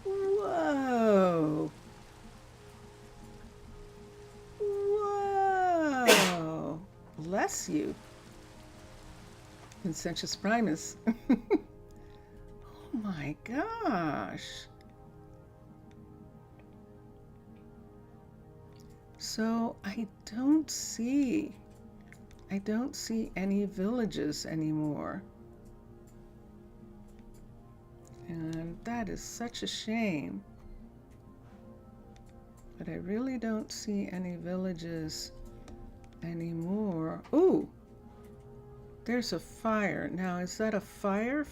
Whoa. Whoa. Bless you. Vincentius Primus. Oh my gosh. So I don't see any villages anymore. And that is such a shame. But I really don't see any villages anymore. Ooh, there's a fire. Now, is that a fire?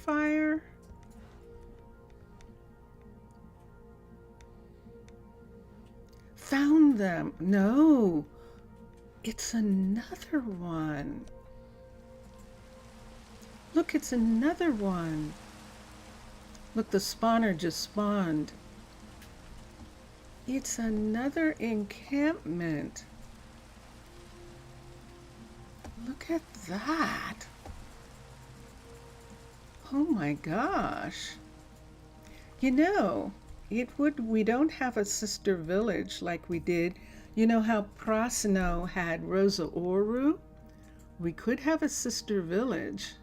Found them. No, it's another one. Look, it's another one. Look, the spawner just spawned. It's another encampment. Look at that. Oh my gosh. You know, we don't have a sister village like we did. You know how Prosino had Rosa Oru? We could have a sister village.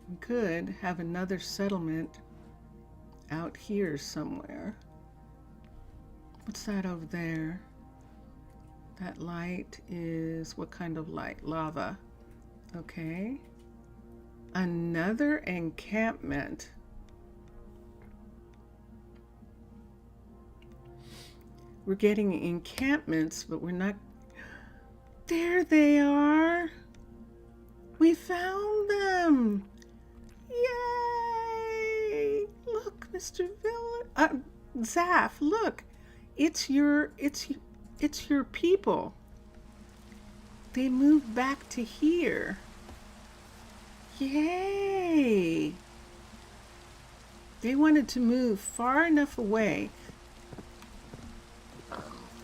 We could have another settlement out here somewhere. What's that over there? That light is, what kind of light? Lava. Okay. Another encampment. We're getting encampments, but we're not... There they are! We found them! Yay! Look, Mr. Villa... Zaph, look! It's your people. They moved back to here. Yay! They wanted to move far enough away.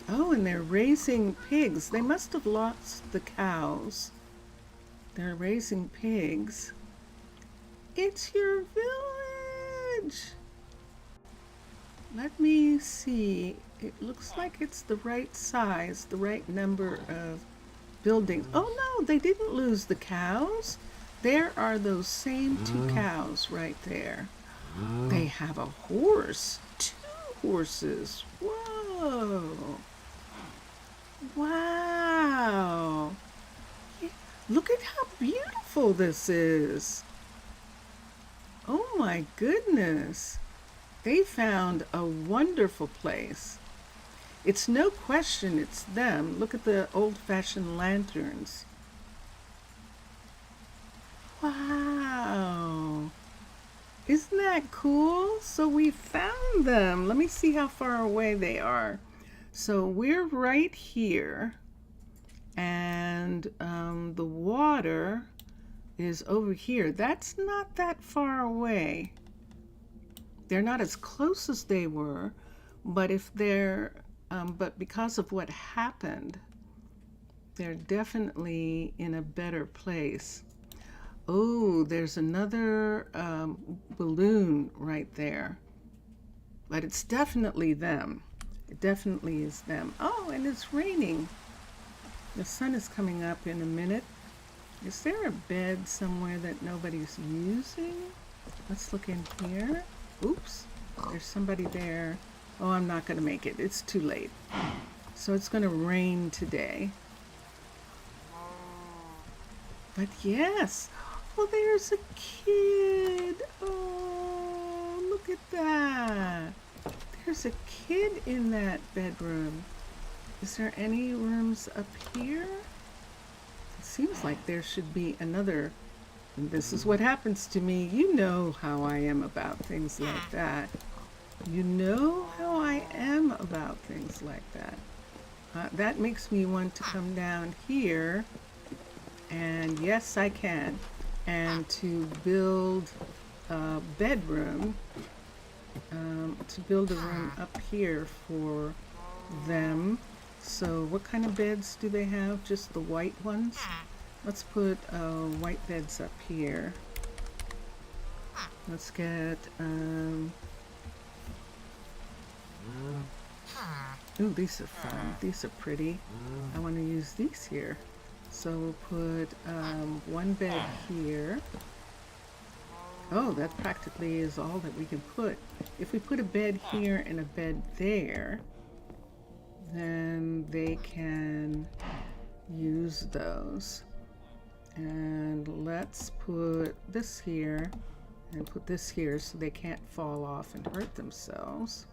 Oh, and they're raising pigs. They must have lost the cows. They're raising pigs. It's your village. Let me see. It looks like it's the right size, the right number of buildings. Oh no, they didn't lose the cows. There are those same two cows right there. They have a horse. 2 horses. Whoa. Wow. Yeah, look at how beautiful this is. Oh my goodness. They found a wonderful place. It's no question it's them. Look at the old-fashioned lanterns. Wow. Isn't that cool? So we found them. Let me see how far away they are. So we're right here, and the water is over here. That's not that far away. They're not as close as they were, but if they're, but because of what happened, they're definitely in a better place. Oh, there's another balloon right there, but it's definitely them. It definitely is them. Oh, and it's raining. The sun is coming up in a minute. Is there a bed somewhere that nobody's using? Let's look in here. Oops, there's somebody there. Oh, I'm not gonna make it. It's too late. So it's gonna rain today. But yes, oh, there's a kid. Oh, look at that. There's a kid in that bedroom. Is there any rooms up here? It seems like there should be another. And this is what happens to me. You know how I am about things like that. You know how I am about things like that. That makes me want to come down here, and yes, I can, and to build a bedroom, to build a room up here for them. So what kind of beds do they have? Just the white ones? Let's put white beds up here. Let's get, ooh, these are fun. These are pretty. I want to use these here. So we'll put one bed here. Oh, that practically is all that we can put. If we put a bed here and a bed there, then they can use those. And let's put this here and put this here so they can't fall off and hurt themselves.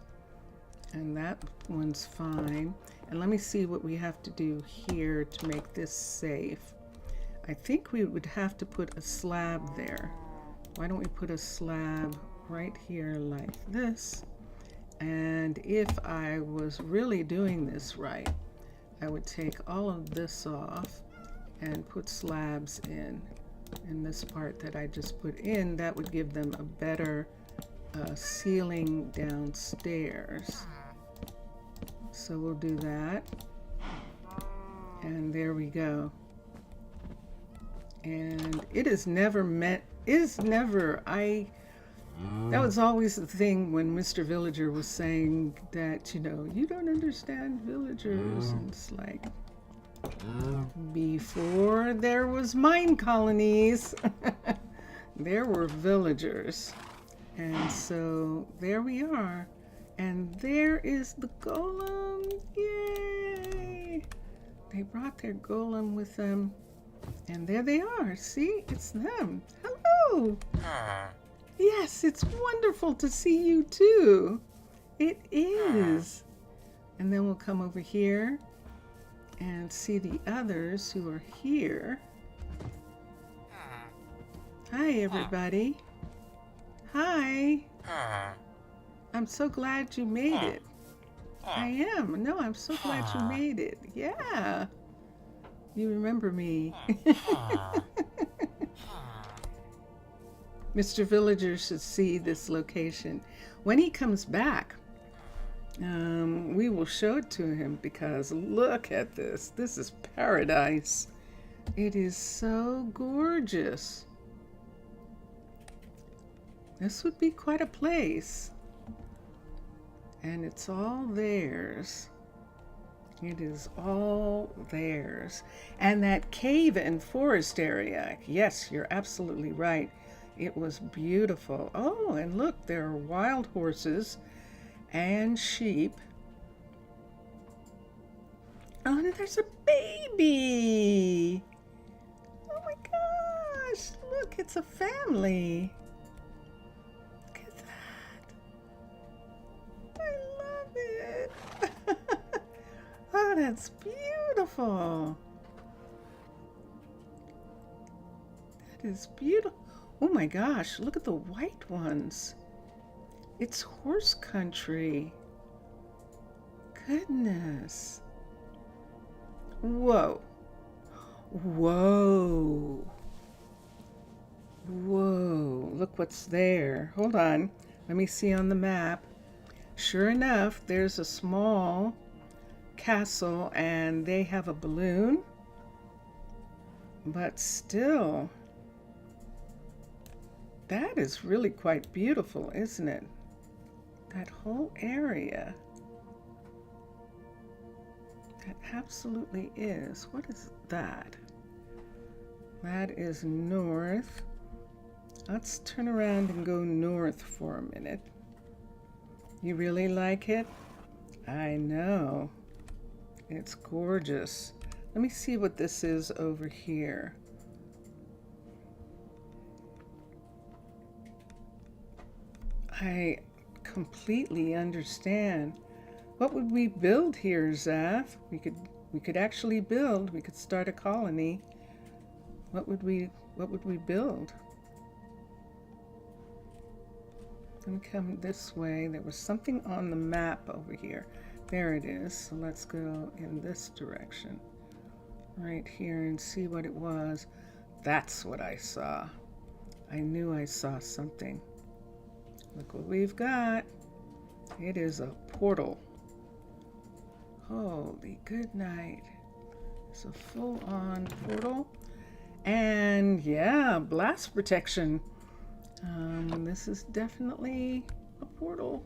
And that one's fine. And let me see what we have to do here to make this safe. I think we would have to put a slab there. Why don't we put a slab right here like this? And if I was really doing this right, I would take all of this off and put slabs in this part that I just put in. That would give them a better ceiling downstairs. So we'll do that, and there we go. And it is never meant, that was always the thing when Mr. Villager was saying that, you know, you don't understand villagers. And it's like, before there was Minecolonies, there were villagers. And so there we are. And there is the golem. Yay! They brought their golem with them. And there they are. See? It's them. Hello! Yes, it's wonderful to see you too. It is. And then we'll come over here and see the others who are here. Hi, everybody. Hi. I'm so glad you made it. I am. No, I'm so glad you made it. Yeah. You remember me. Mr. Villager should see this location. When he comes back, we will show it to him, because look at this. This is paradise. It is so gorgeous. This would be quite a place. And it's all theirs. It is all theirs. And that cave and forest area, yes, you're absolutely right. It was beautiful. Oh, and look, there are wild horses and sheep. Oh, and there's a baby. Oh my gosh, look, it's a family. Look at that. I love it. Oh, that's beautiful. That is beautiful. Oh my gosh, look at the white ones. It's horse country. Goodness. Whoa. Whoa. Whoa. Look what's there. Hold on. Let me see on the map. Sure enough, there's a small castle and they have a balloon. But still, that is really quite beautiful, isn't it? That whole area. That absolutely is. What is that? That is north. Let's turn around and go north for a minute. You really like it? I know. It's gorgeous. Let me see what this is over here. I completely understand. What would we build here, Zaph? We could actually build. We could start a colony. What would we build? Let me come this way. There was something on the map over here. There it is. So let's go in this direction. Right here and see what it was. That's what I saw. I knew I saw something. Look what we've got. It is a portal. Holy good night. It's a full-on portal. And yeah, blast protection. This is definitely a portal.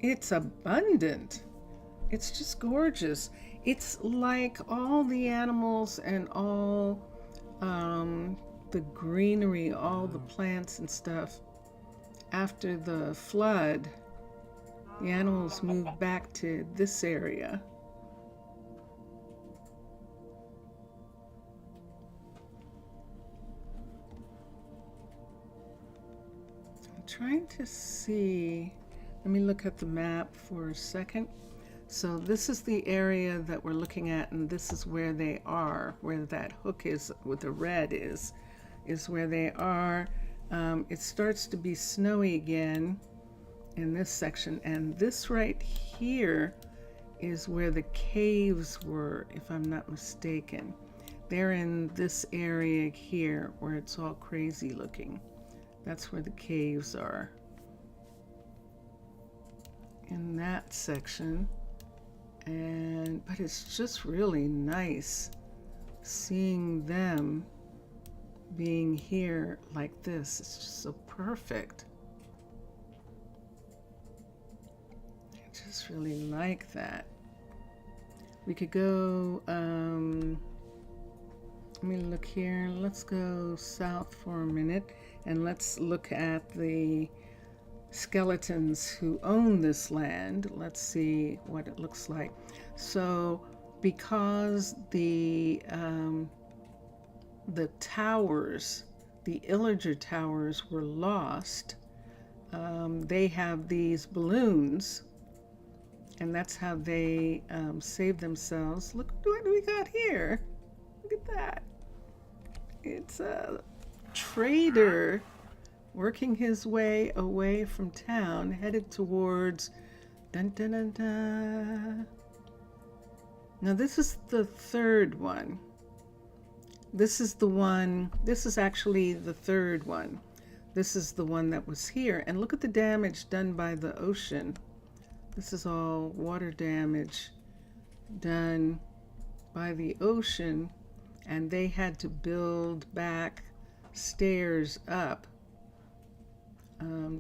It's abundant. It's just gorgeous. It's like all the animals and all the greenery, all the plants and stuff. After the flood, the animals moved back to this area. I'm trying to see. Let me look at the map for a second. So this is the area that we're looking at, and this is where they are, where that hook is, with the red is where they are. It starts to be snowy again in this section, and this right here is where the caves were, if I'm not mistaken. They're in this area here where it's all crazy looking. That's where the caves are. In that section. But it's just really nice seeing them being here like this. It's just so perfect. I just really like that. We could go, let me look here. Let's go south for a minute and let's look at the skeletons who own this land. Let's see what it looks like. So because the towers, the Illager towers were lost, they have these balloons, and that's how they save themselves. Look what we got here. Look at that. It's a trader working his way away from town, headed towards dun, dun, dun, dun. Now this is the third one. This is the one, this is actually the third one. This is the one that was here. And look at the damage done by the ocean. This is all water damage done by the ocean, and they had to build back stairs up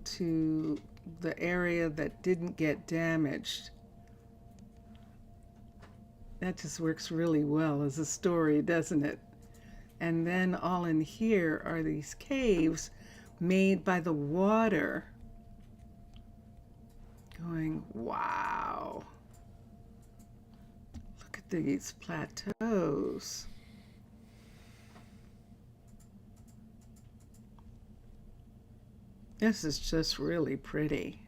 to the area that didn't get damaged. That just works really well as a story, doesn't it? And then all in here are these caves made by the water. Going, wow. Look at these plateaus. This is just really pretty.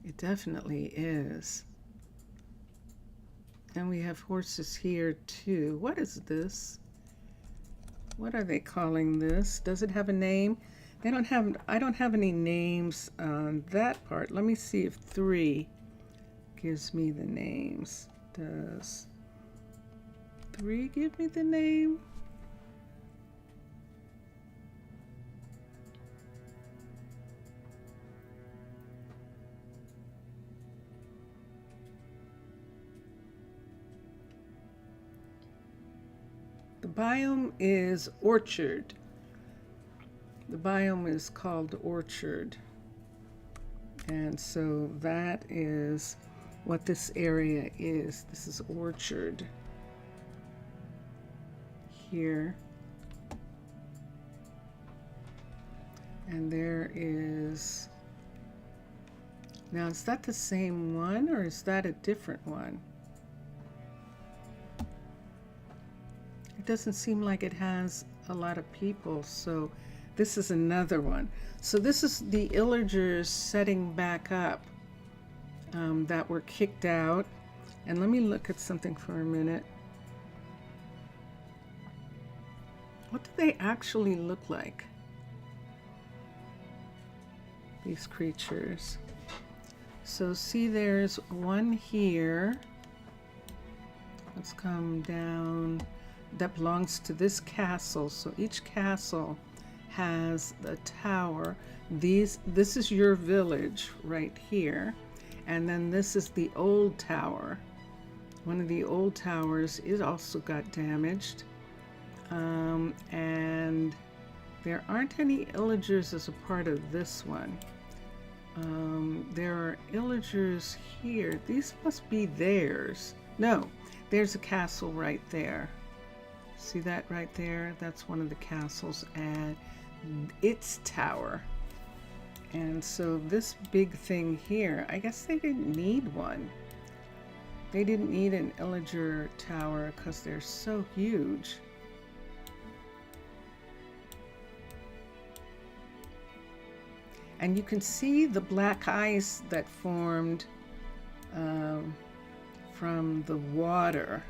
It definitely is. And we have horses here too. What is this? What are they calling this? Does it have a name? I don't have any names on that part. Let me see if 3 gives me the names. Does 3 give me the name? The biome is orchard. The biome is called orchard. And so that is what this area is. This is orchard here. And there is, now is that the same one or is that a different one? It doesn't seem like it has a lot of people, so this is another one. So this is the illagers setting back up that were kicked out. And let me look at something for a minute. What do they actually look like? These creatures. So see, there's one here. Let's come down. That belongs to this castle. So each castle has a tower. This is your village right here. And then this is the old tower. One of the old towers is also got damaged. And there aren't any illagers as a part of this one. There are illagers here. These must be theirs. No, there's a castle right there. See that right there? That's one of the castles and its tower. And so this big thing here, I guess they didn't need one. They didn't need an illager tower because they're so huge. And you can see the black ice that formed from the water.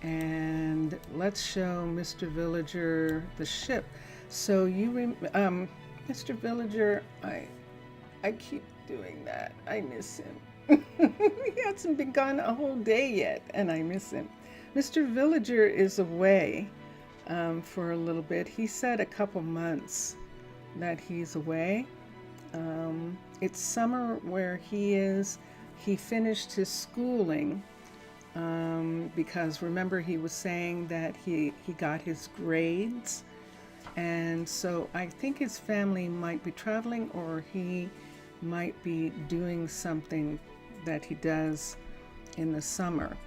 And let's show Mr. Villager the ship. So you, Mr. Villager, I keep doing that. I miss him. He hasn't been gone a whole day yet, and I miss him. Mr. Villager is away for a little bit. He said a couple months that he's away. It's summer where he is. He finished his schooling. Because remember he was saying that he got his grades, and so I think his family might be traveling or he might be doing something that he does in the summer.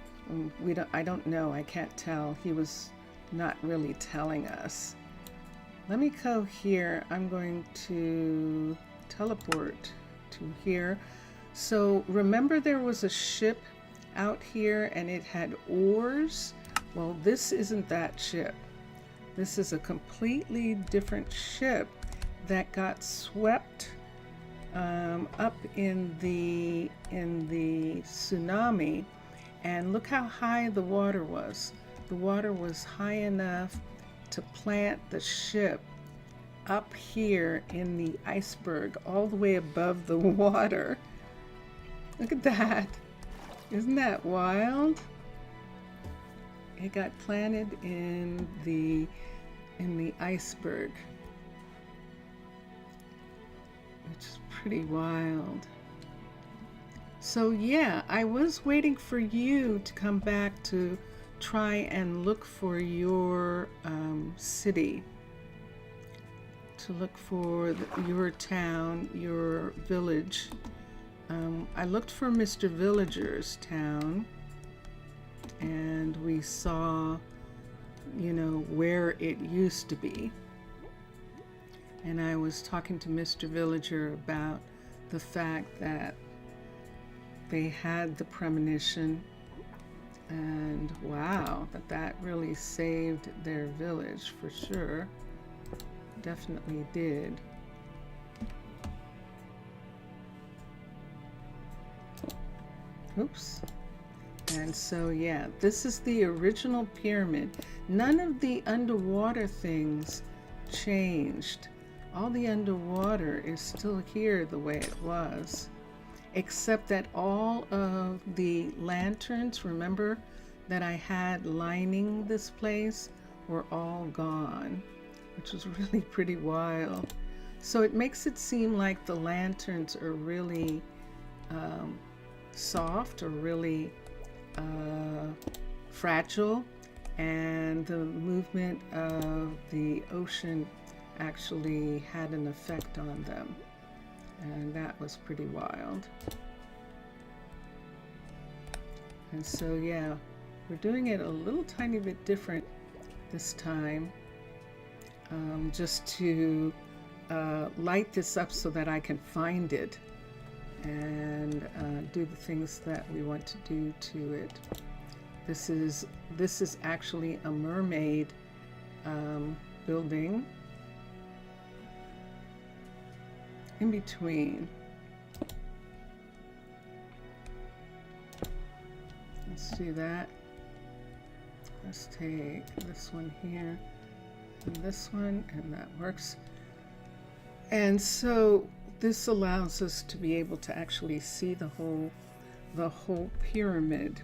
I don't know, I can't tell. He was not really telling us. Let me go here. I'm going to teleport to here. So remember there was a ship out here and it had oars. Well, this isn't that ship. This is a completely different ship that got swept up in the tsunami. And look how high the water was. The water was high enough to plant the ship up here in the iceberg, all the way above the water. Look at that. Isn't that wild? It got planted in the iceberg, which is pretty wild. So yeah, I was waiting for you to come back to try and look for your city, to look for your town, your village. I looked for Mr. Villager's town, and we saw you know, where it used to be. And I was talking to Mr. Villager about the fact that they had the premonition, and wow, that really saved their village for sure. Definitely did. Oops. And so yeah, this is the original pyramid. None of the underwater things changed. All the underwater is still here the way it was, except that all of the lanterns, remember, that I had lining this place, were all gone, which was really pretty wild. So it makes it seem like the lanterns are really soft or really fragile, and the movement of the ocean actually had an effect on them, and that was pretty wild. And so yeah, we're doing it a little tiny bit different this time, just to light this up so that I can find it and do the things that we want to do to it. This is actually a mermaid building in between. Let's do that. Let's take this one here and this one, and that works. And so this allows us to be able to actually see the whole pyramid.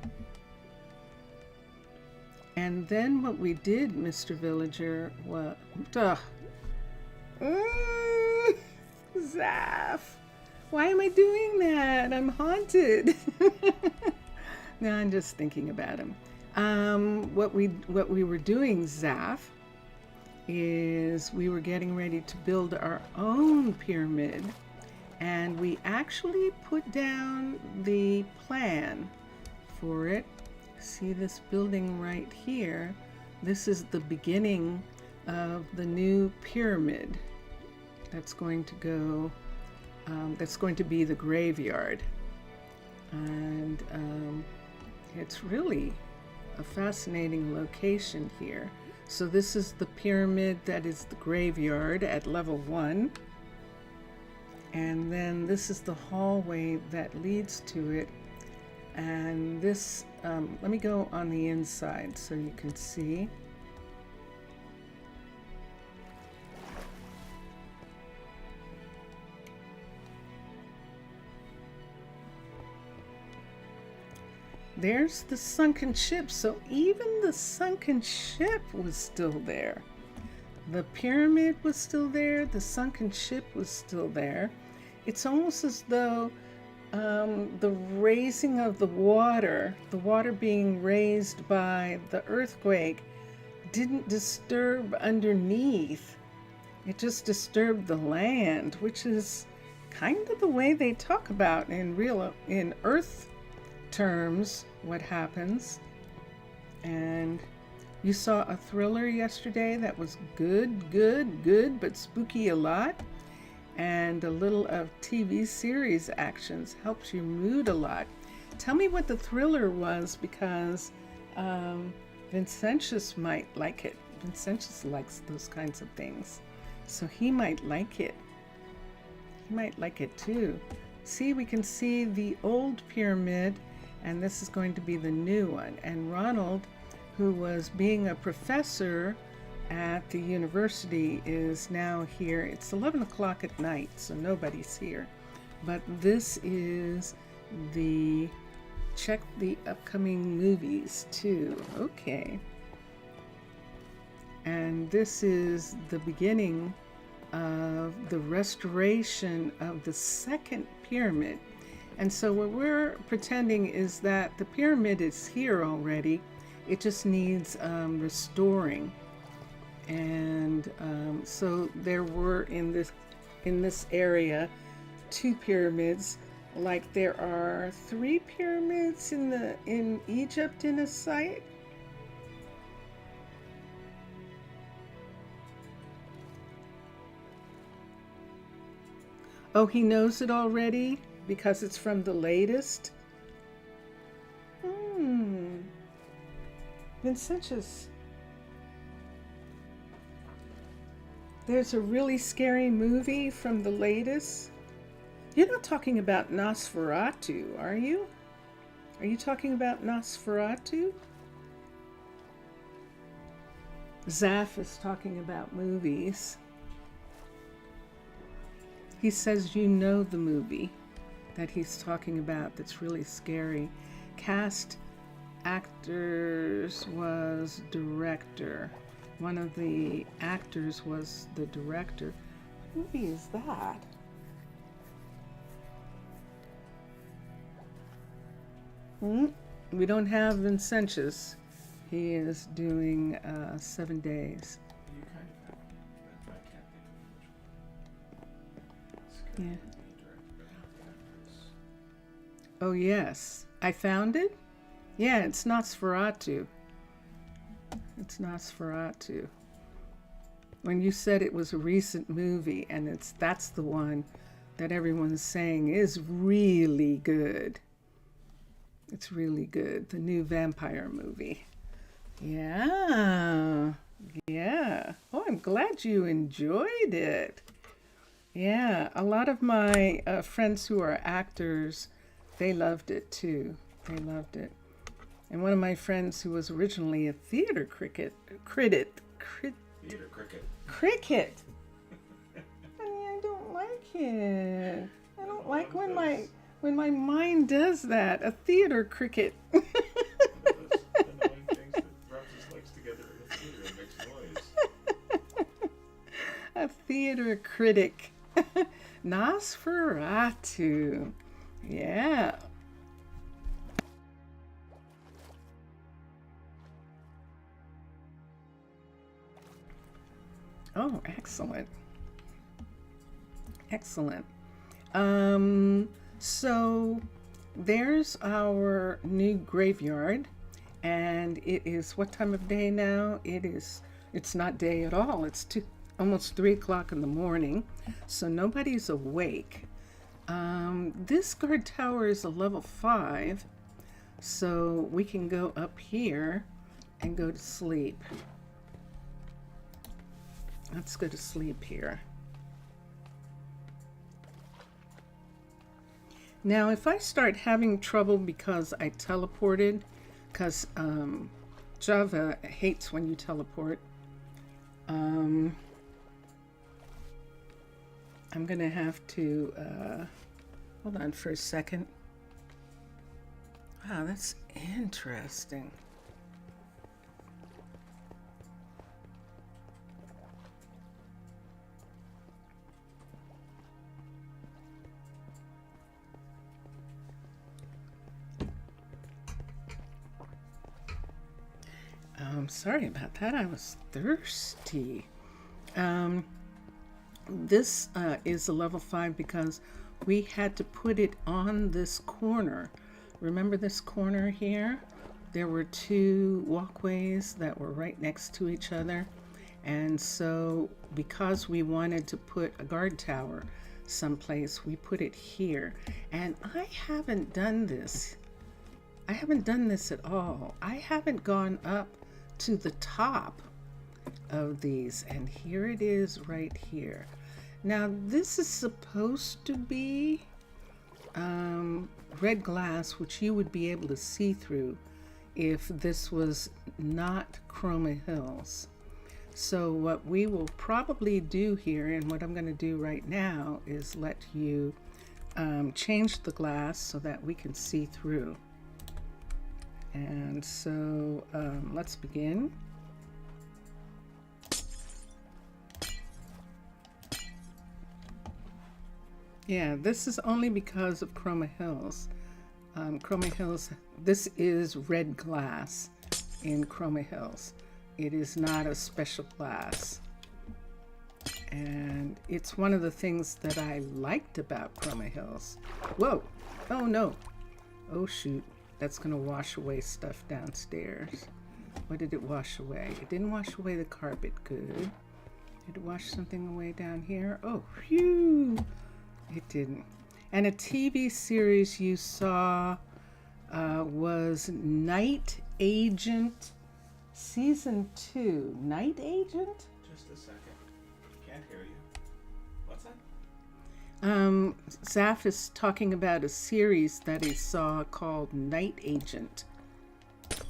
And then what we did, Mr. Villager, was Zaph, why am I doing that? I'm haunted. No, I'm just thinking about him. What we were doing, Zaph, is we were getting ready to build our own pyramid, and we actually put down the plan for it. See this building right here? This is the beginning of the new pyramid that's going to go, that's going to be the graveyard. And it's really a fascinating location here. So this is the pyramid that is the graveyard at level 1. And then this is the hallway that leads to it. And this, let me go on the inside so you can see. There's the sunken ship. So even the sunken ship was still there. The pyramid was still there. The sunken ship was still there. It's almost as though the raising of the water being raised by the earthquake, didn't disturb underneath. It just disturbed the land, which is kind of the way they talk about in Earth terms what happens. And you saw a thriller yesterday that was good, but spooky a lot. And a little of TV series actions helps your mood a lot. Tell me what the thriller was, because Vincentius might like it. Vincentius likes those kinds of things, so he might like it. He might like it too. See, we can see the old pyramid, and this is going to be the new one. And Ronald, who was being a professor at the university, is now here. It's 11 o'clock at night, so nobody's here. But this is the check the upcoming movies too. Okay. And this is the beginning of the restoration of the second pyramid. And so what we're pretending is that the pyramid is here already. It just needs restoring. And so there were in this area 2 pyramids, like there are 3 pyramids in Egypt in a site. Oh, he knows it already because it's from the latest? Vincentius. There's a really scary movie from the latest. You're not talking about Nosferatu, are you? Are you talking about Nosferatu? Zaph is talking about movies. He says you know the movie that he's talking about that's really scary. Cast, actors, was director. One of the actors was the director. What movie is that? We don't have Vincentius. He is doing 7 days. You kind of have, but I can't think of which one. Yeah. It's Oh, yes. I found it? Yeah, it's Nosferatu. It's Nosferatu. When you said it was a recent movie, and that's the one that everyone's saying is really good. It's really good. The new vampire movie. Yeah. Yeah. Oh, I'm glad you enjoyed it. Yeah. A lot of my friends who are actors, they loved it too. They loved it. And one of my friends who was originally a theater cricket. Theater cricket. Honey, I don't like it. I don't like when my mind does that. A theater cricket. One of those annoying things that rubs his legs together in the theater and makes noise. A theater critic. Nosferatu. Yeah. Oh, excellent. Excellent. So there's our new graveyard, and it is what time of day now? It's not day at all. It's almost 3 o'clock in the morning, so nobody's awake. This guard tower is a level 5, so we can go up here and go to sleep. Let's go to sleep here. Now, if I start having trouble because I teleported, because Java hates when you teleport, I'm going to have to, hold on for a second. Wow, that's interesting. Sorry about that. I was thirsty. This is a level 5 because we had to put it on this corner. Remember this corner here? There were 2 walkways that were right next to each other. And so because we wanted to put a guard tower someplace, we put it here. And I haven't done this. I haven't done this at all. I haven't gone up to the top of these, and here it is right here. Now this is supposed to be red glass, which you would be able to see through if this was not Chroma Hills. So what we will probably do here, and what I'm going to do right now, is let you change the glass so that we can see through. And so let's begin. Yeah, this is only because of Chroma Hills. Chroma Hills, this is red glass in Chroma Hills. It is not a special glass. And it's one of the things that I liked about Chroma Hills. Whoa, oh no, oh shoot. That's going to wash away stuff downstairs. What did it wash away? It didn't wash away the carpet. Good. Did it wash something away down here? Oh, phew. it didn't. And a TV series you saw was Night Agent Season 2. Night Agent? Just a second. Can't hear you. What's that? Zaph is talking about a series that he saw called Night Agent.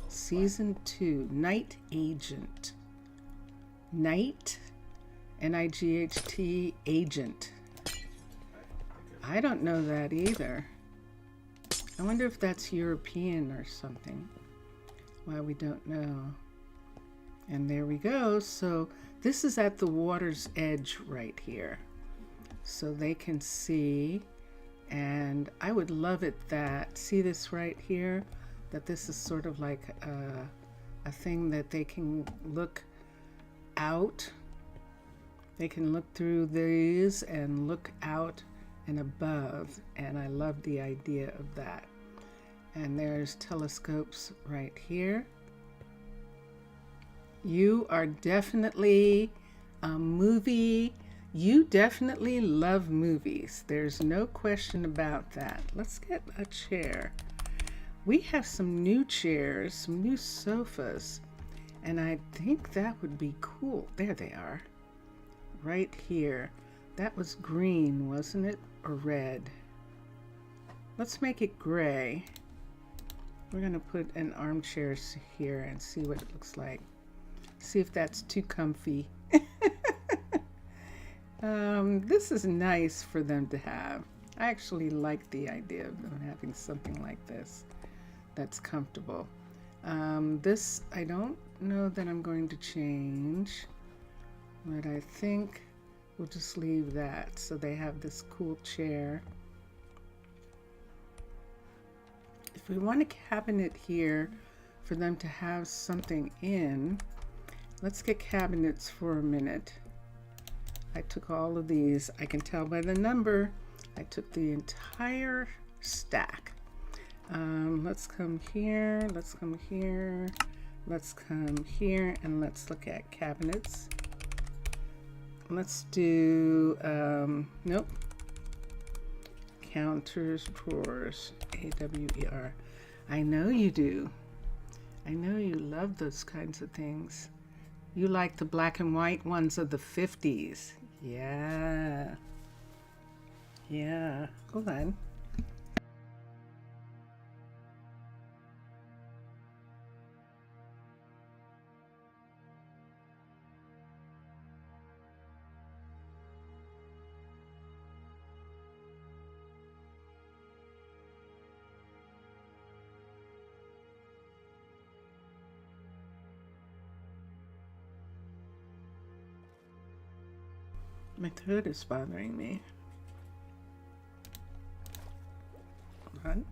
Season 2. Night Agent. Night, Night, Agent. I don't know that either. I wonder if that's European or something. Well, we don't know. And there we go. So this is at the water's edge right here. So they can see. And I would love it that, see this right here? That this is sort of like a thing that they can look out. They can look through these and look out and above, and I love the idea of that. And there's telescopes right here. You are definitely a movie. You definitely love movies. There's no question about that. Let's get a chair. We have some new chairs, some new sofas, and I think that would be cool. There they are, right here. That was green, wasn't it? Or red? Let's make it gray. We're gonna put an armchair here and see what it looks like. See if that's too comfy. This is nice for them to have. I actually like the idea of them having something like this that's comfortable. This, I don't know that I'm going to change, but I think we'll just leave that. So they have this cool chair. If we want a cabinet here for them to have something in, let's get cabinets for a minute. I took all of these. I can tell by the number. I took the entire stack. Let's come here. Let's come here. Let's come here, and let's look at cabinets. Let's do, nope. Counters, drawers, AWER. I know you do. I know you love those kinds of things. You like the black and white ones of the 50s. Yeah. Yeah. Hold on. My throat is bothering me. Hold on.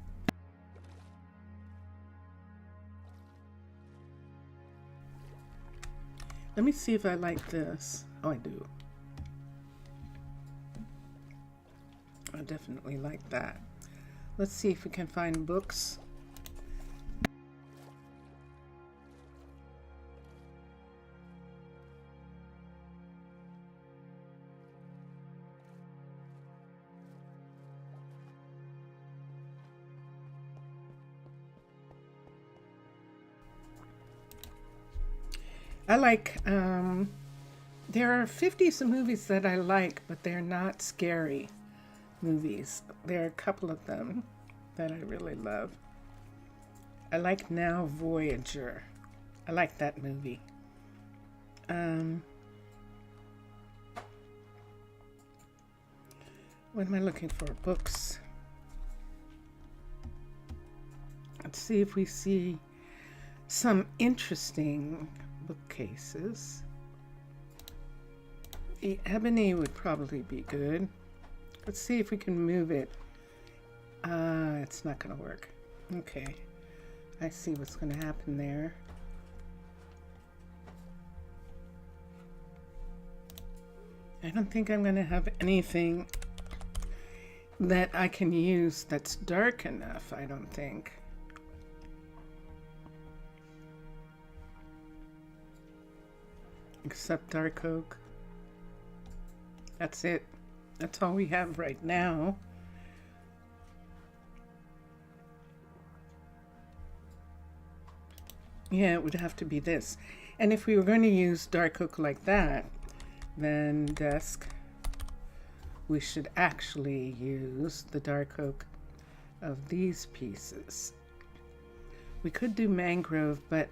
Let me see if I like this. Oh, I do. I definitely like that. Let's see if we can find books. I like, there are 50s movies that I like, but they're not scary movies. There are a couple of them that I really love. I like Now Voyager. I like that movie. What am I looking for? Books. Let's see if we see some interesting bookcases. The ebony would probably be good. Let's see if we can move it. It's not gonna work. Okay, I see what's gonna happen there. I don't think I'm gonna have anything that I can use that's dark enough, I don't think. Except dark oak. That's it. That's all we have right now. Yeah, it would have to be this. And if we were going to use dark oak like that, then desk, we should actually use the dark oak of these pieces. We could do mangrove, but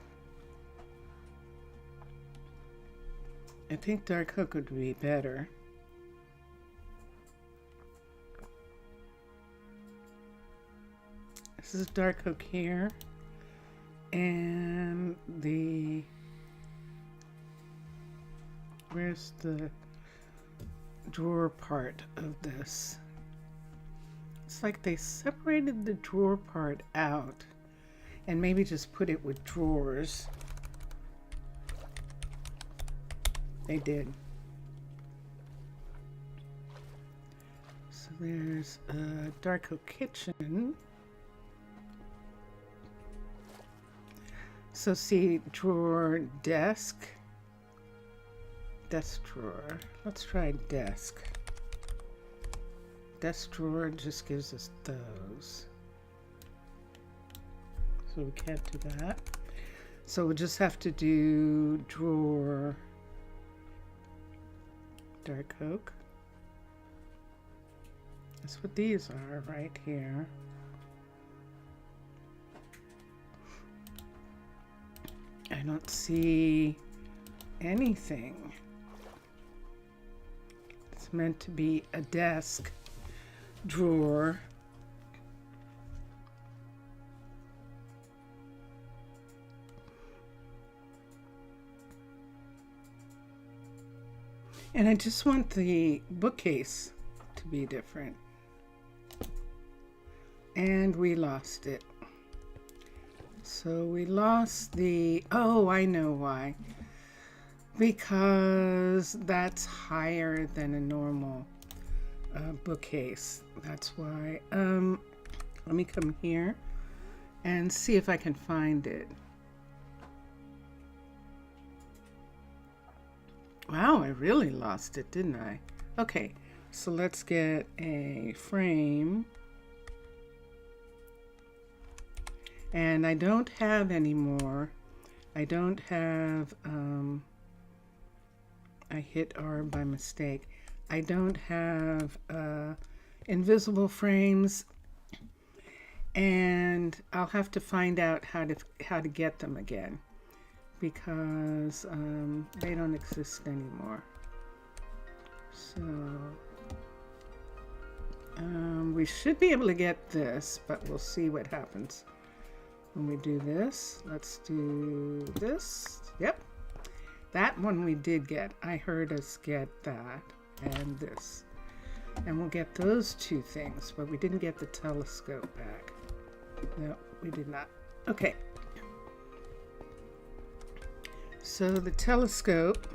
I think dark oak would be better. This is dark oak here, and where's the drawer part of this? It's like they separated the drawer part out and maybe just put it with drawers. They did. So there's a dark oak kitchen. So see, drawer, desk drawer. Let's try desk. Desk drawer just gives us those. So we can't do that. So we'll just have to do drawer, dark oak. That's what these are right here. I don't see anything. It's meant to be a desk drawer. And I just want the bookcase to be different. And we lost it. So we lost the, oh, I know why. Because that's higher than a normal bookcase. That's why. Let me come here and see if I can find it. Wow, I really lost it, didn't I? Okay, so let's get a frame. And I don't have any more. I don't have, I hit R by mistake. I don't have invisible frames, and I'll have to find out how to get them again, because they don't exist anymore. So we should be able to get this, but we'll see what happens when we do this. Let's do this. Yep, that one we did get. I heard us get that and this, and we'll get those two things, but we didn't get the telescope back. No, we did not. Okay, so the telescope,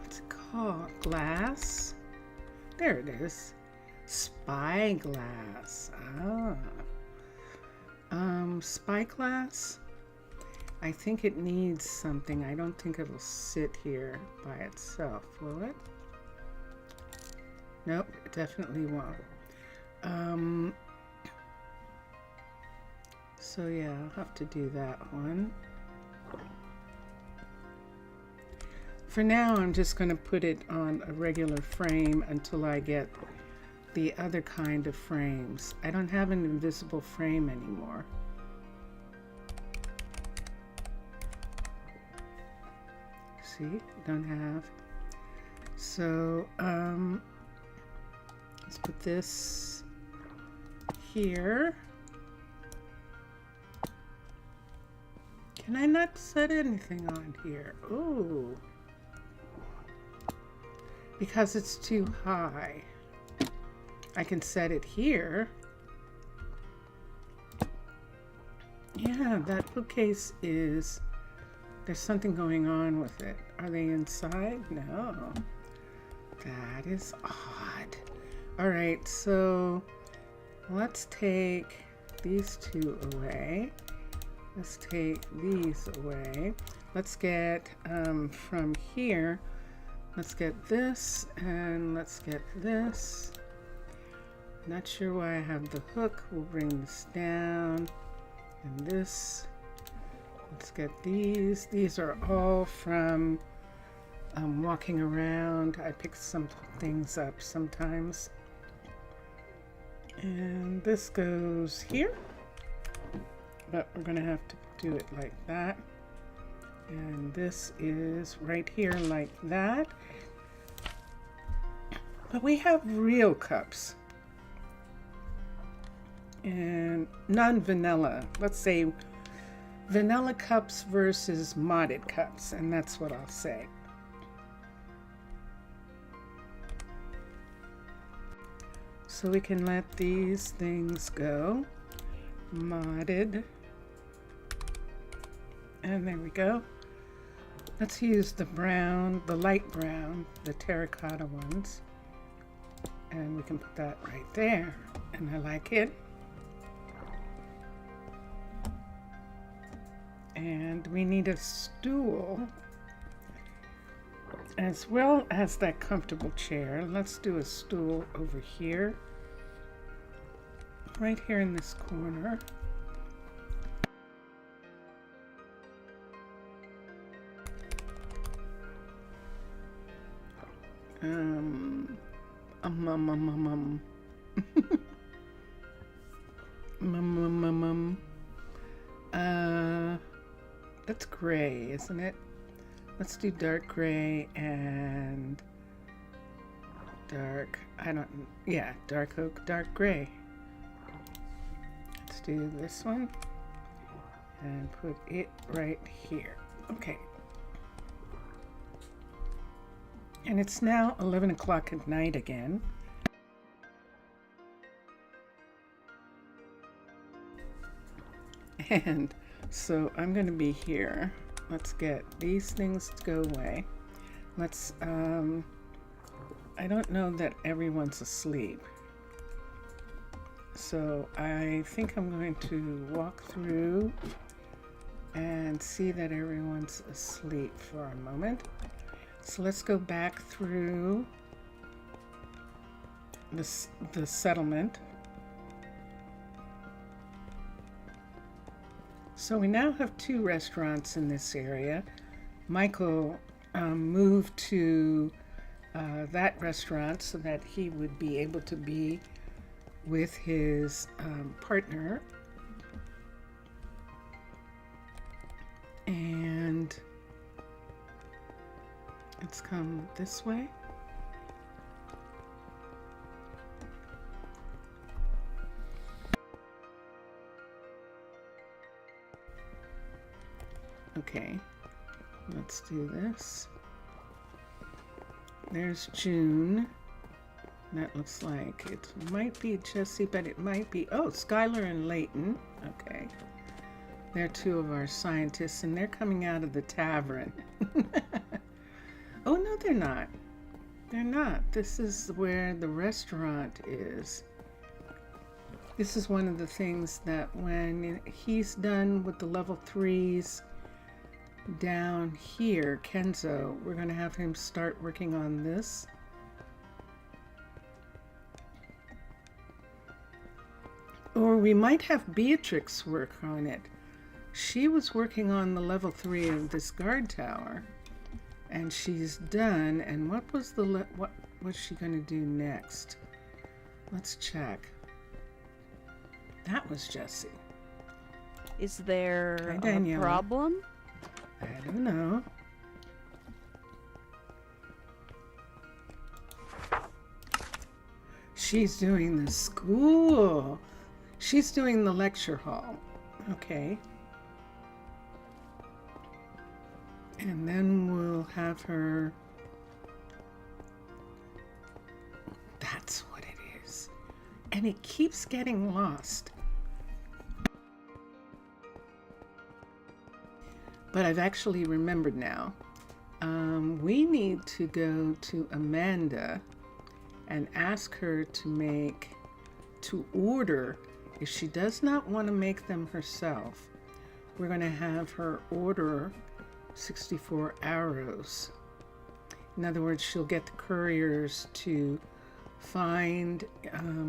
what's it called? Glass? There it is. Spyglass. Spyglass. I think it needs something. I don't think it'll sit here by itself, will it? Nope, it definitely won't. So yeah, I'll have to do that one. For now, I'm just going to put it on a regular frame until I get the other kind of frames. I don't have an invisible frame anymore. See, don't have. So let's put this here. Can I not set anything on here? Ooh. Because it's too high. I can set it here. Yeah, that bookcase is, there's something going on with it. Are they inside? No. That is odd. All right, so let's take these two away. Let's take these away. Let's get from here, let's get this and let's get this. Not sure why I have the hook. We'll bring this down and this. Let's get these. These are all from walking around. I pick some things up sometimes. And this goes here, but we're gonna have to do it like that. And this is right here like that. But we have real cups and non-vanilla. Let's say vanilla cups versus modded cups, and that's what I'll say. So we can let these things go. Modded. And there we go. Let's use the brown, the light brown, the terracotta ones. And we can put that right there. And I like it. And we need a stool as well as that comfortable chair. Let's do a stool over here, right here in this corner. That's gray, isn't it? Let's do dark gray and dark, dark oak, dark gray. Let's do this one and put it right here. Okay. And it's now 11 o'clock at night again. And so I'm going to be here. Let's get these things to go away. Let's, I don't know that everyone's asleep. So I think I'm going to walk through and see that everyone's asleep for a moment. So let's go back through the settlement. So we now have 2 restaurants in this area. Michael moved to that restaurant so that he would be able to be with his partner. And let's come this way. Okay, let's do this. There's June. That looks like it might be Jesse, but it might be, oh, Skylar and Layton. Okay. They're 2 of our scientists, and they're coming out of the tavern. Oh, no, they're not. They're not. This is where the restaurant is. This is one of the things that when he's done with the level 3s down here, Kenzo, we're going to have him start working on this. Or we might have Beatrix work on it. She was working on the level 3 of this guard tower, and she's done. And what was what was she going to do next? Let's check. That was Jessie. Is there Hi, a Daniela. problem? I don't know. She's doing the school. She's doing the lecture hall. Okay. And then we'll have her. That's what it is. And it keeps getting lost. But I've actually remembered now. We need to go to Amanda and ask her to order, if she does not want to make them herself, we're going to have her order 64 arrows. In other words, she'll get the couriers to find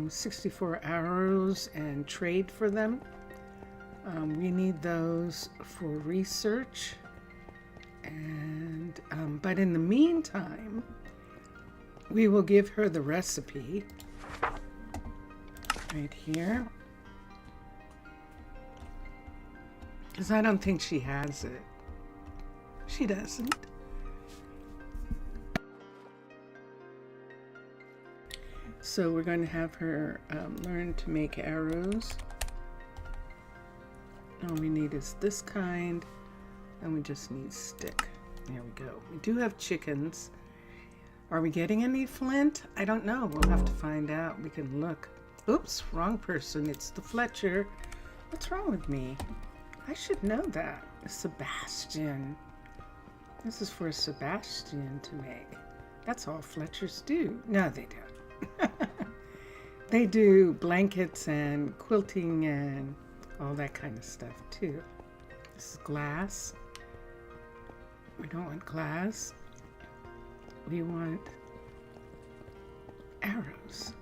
64 arrows and trade for them. We need those for research. And but in the meantime, we will give her the recipe right here, because I don't think she has it. She doesn't. So we're going to have her learn to make arrows. All we need is this kind, and we just need stick. There we go. We do have chickens. Are we getting any flint? I don't know. We'll have to find out. We can look. Oops, wrong person. It's the Fletcher. What's wrong with me? I should know that. Sebastian. This is for Sebastian to make. That's all Fletchers do. No, they don't. They do blankets and quilting and all that kind of stuff too. This is glass. We don't want glass. We want arrows.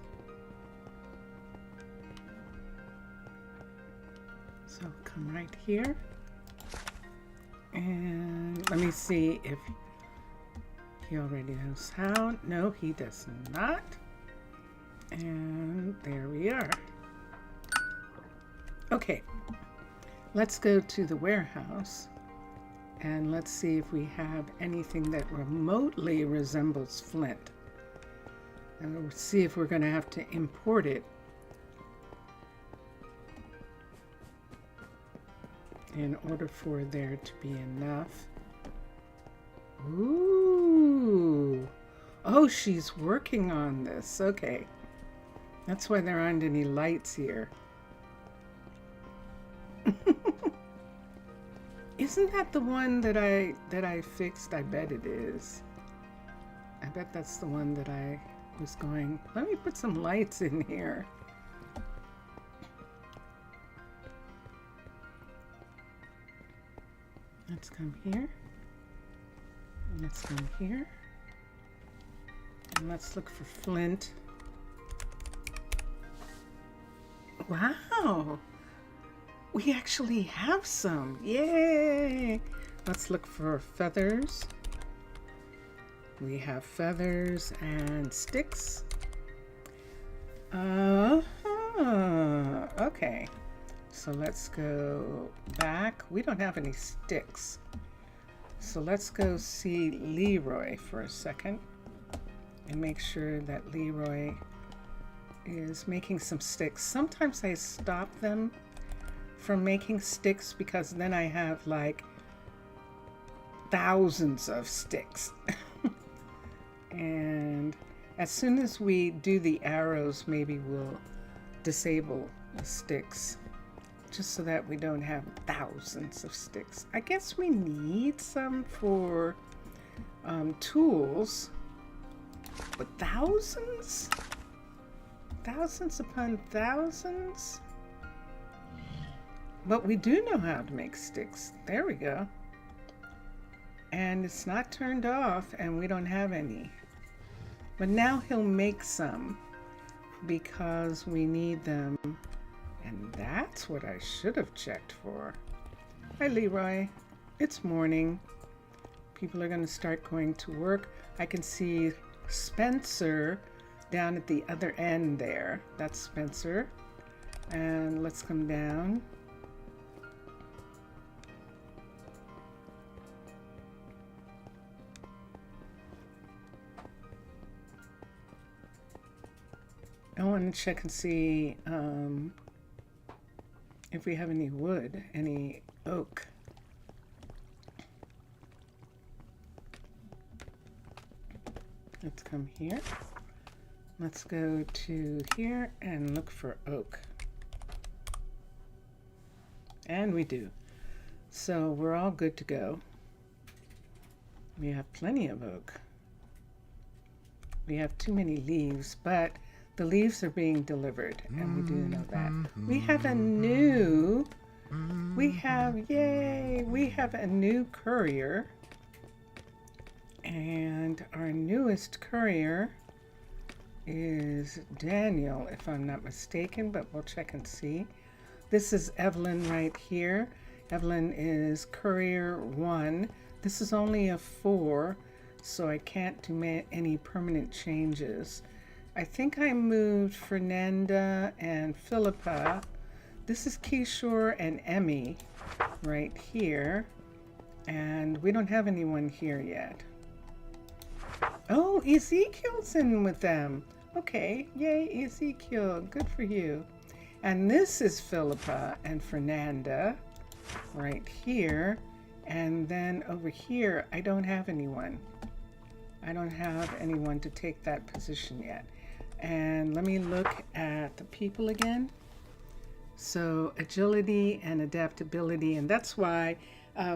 So come right here. And let me see if he already knows how. No, he does not. And there we are. Okay, let's go to the warehouse and let's see if we have anything that remotely resembles flint. And we'll see if we're going to have to import it in order for there to be enough. Ooh. Oh, she's working on this. Okay. That's why there aren't any lights here. Isn't that the one that I fixed? I bet it is. I bet that's the one that I was going, let me put some lights in here. Let's come here. Let's come here. And let's look for flint. Wow! We actually have some. Yay! Let's look for feathers. We have feathers and sticks. Okay. So let's go back. We don't have any sticks. So let's go see Leroy for a second and make sure that Leroy is making some sticks. Sometimes I stop them from making sticks because then I have like thousands of sticks. And as soon as we do the arrows, maybe we'll disable the sticks just so that we don't have thousands of sticks. I guess we need some for tools, but thousands? Thousands upon thousands? But we do know how to make sticks. There we go. And it's not turned off and we don't have any. But now he'll make some because we need them. And that's what I should have checked for. Hi, Leroy. It's morning. People are going to start going to work. I can see Spencer down at the other end there. That's Spencer. And let's come down. I want to check and see if we have any wood, any oak. Let's come here. Let's go to here and look for oak. And we do. So we're all good to go. We have plenty of oak. We have too many leaves, but the leaves are being delivered, and we do know that. We have a new We have, yay, we have a new courier. And our newest courier is Daniel, if I'm not mistaken, but we'll check and see. This is Evelyn right here. Evelyn is courier 1. This is only a 4, so I can't do any permanent changes. I think I moved Fernanda and Philippa. This is Kishore and Emmy right here. And we don't have anyone here yet. Oh, Ezekiel's in with them. Okay, yay, Ezekiel, good for you. And this is Philippa and Fernanda right here. And then over here, I don't have anyone. I don't have anyone to take that position yet. And let me look at the people again. So agility and adaptability, and that's why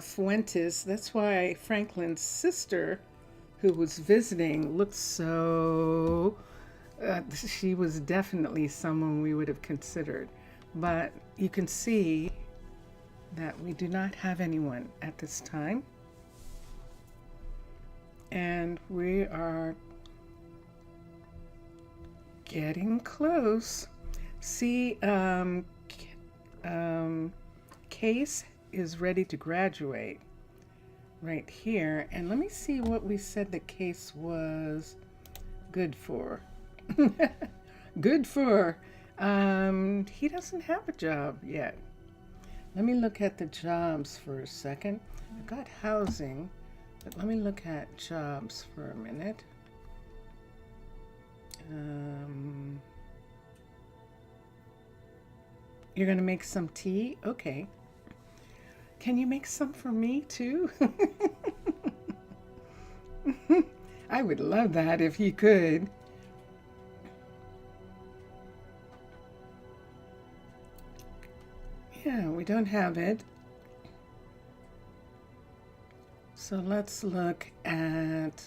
Fuentes, that's why Franklin's sister, who was visiting, looked so, she was definitely someone we would have considered. But you can see that we do not have anyone at this time. And we are getting close. See, Case is ready to graduate right here. And let me see what we said the Case was good for. Good for. He doesn't have a job yet. Let me look at the jobs for a second. I've got housing, but let me look at jobs for a minute. You're gonna make some tea? Okay. Can you make some for me too? I would love that if you could. Yeah, we don't have it. So let's look at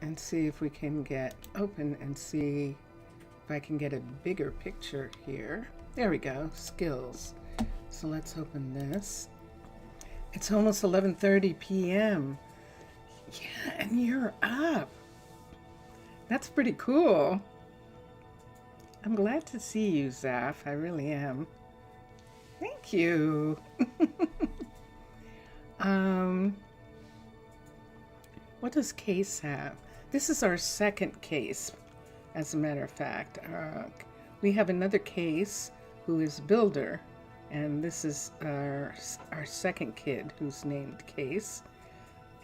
and see if we can get open and see if I can get a bigger picture here. There we go, skills. So let's open this. It's almost 11:30 p.m. Yeah, and you're up. That's pretty cool. I'm glad to see you, Zaph. I really am. Thank you. What does Case have? This is our second Case, as a matter of fact. We have another Case who is Builder, and this is our second kid who's named Case.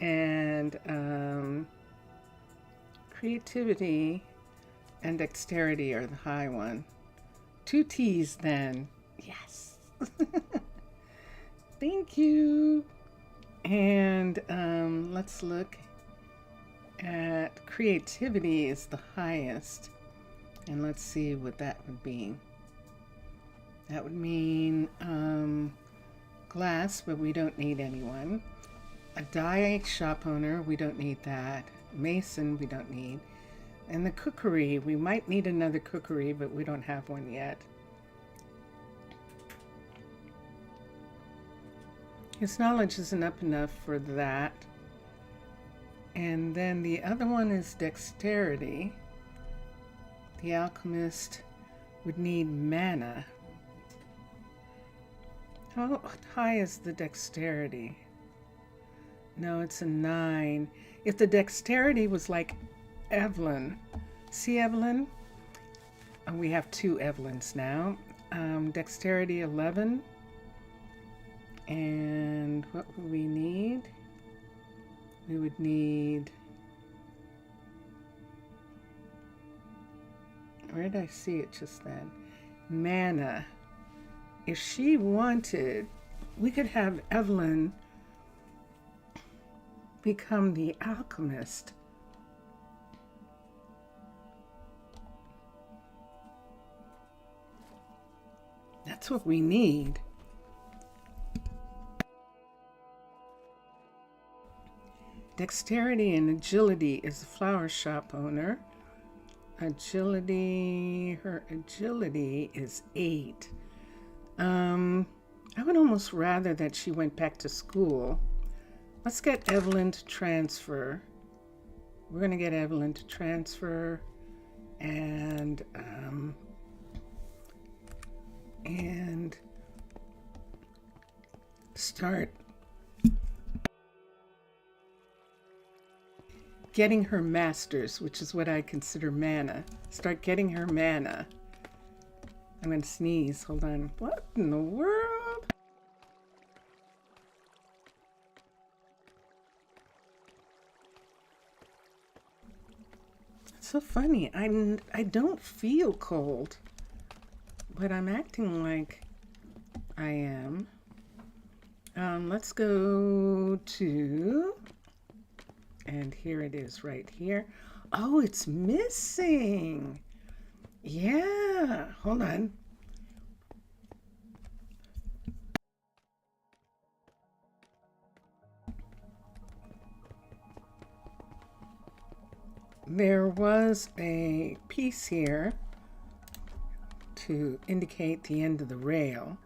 And creativity and dexterity are the high one. 2 T's then. Yes. Thank you. And let's look at creativity is the highest. And let's see what that would mean. That would mean glass, but we don't need anyone. A dye shop owner, we don't need that. Mason, we don't need. And the cookery, we might need another cookery, but we don't have one yet. His knowledge isn't up enough for that. And then the other one is dexterity. The alchemist would need mana. How high is the dexterity? No, it's a 9. If the dexterity was like Evelyn, see Evelyn? We have 2 Evelyns now. Dexterity 11. And what would we need? We would need, where did I see it just then? Mana. If she wanted, we could have Evelyn become the alchemist. That's what we need. Dexterity and agility is the flower shop owner. Agility, her agility is 8. I would almost rather that she went back to school. Let's get Evelyn to transfer. We're going to get Evelyn to transfer and start getting her masters, which is what I consider mana. Start getting her mana. I'm going to sneeze. Hold on. What in the world? It's so funny. I don't feel cold, but I'm acting like I am. Let's go to, and here it is right here. Oh, it's missing. Yeah, hold on. There was a piece here to indicate the end of the rail.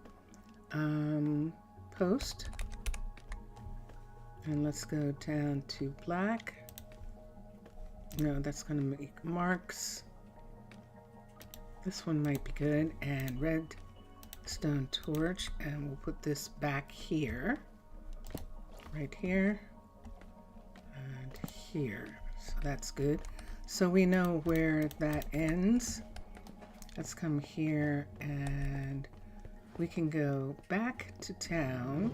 Post. And let's go down to black. No, that's going to make marks. This one might be good. And red stone torch. And we'll put this back here. Right here. And here. So that's good. So we know where that ends. Let's come here and we can go back to town.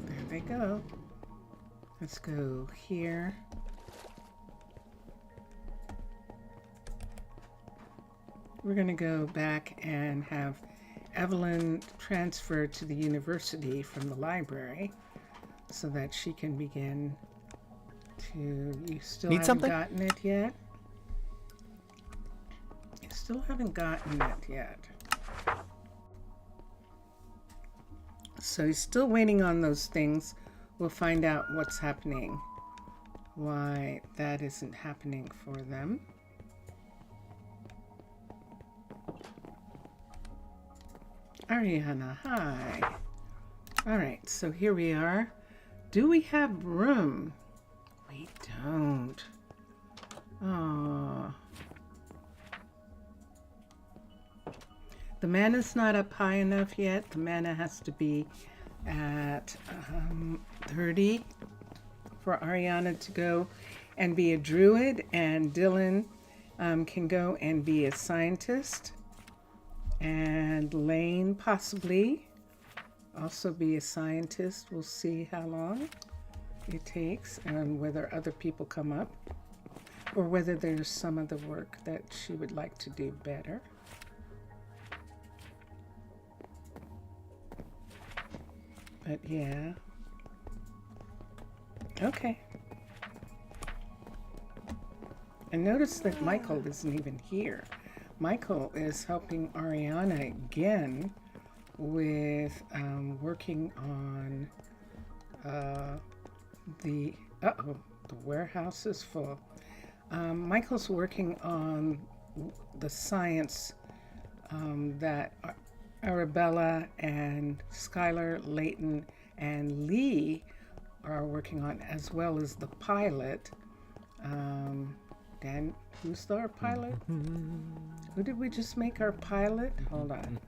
There they go. Let's go here. We're going to go back and have Evelyn transfer to the university from the library so that she can begin to... You still Need haven't something? gotten it yet? You still haven't gotten it yet. So he's still waiting on those things. We'll find out what's happening, why that isn't happening for them. Ariana, hi. All right, so here we are. Do we have room? We don't. Oh. The mana's not up high enough yet. The mana has to be at 30 for Ariana to go and be a druid, and Dylan can go and be a scientist, and Lane possibly also be a scientist. We'll see how long it takes and whether other people come up or whether there's some other work that she would like to do better. But yeah. Okay. And notice that Michael isn't even here. Michael is helping Ariana again with working on the warehouse is full. Michael's working on the science that Arabella and Skylar, Layton, and Lee are working on, as well as the pilot. Dan, who's our pilot? Who did we just make our pilot? Hold on.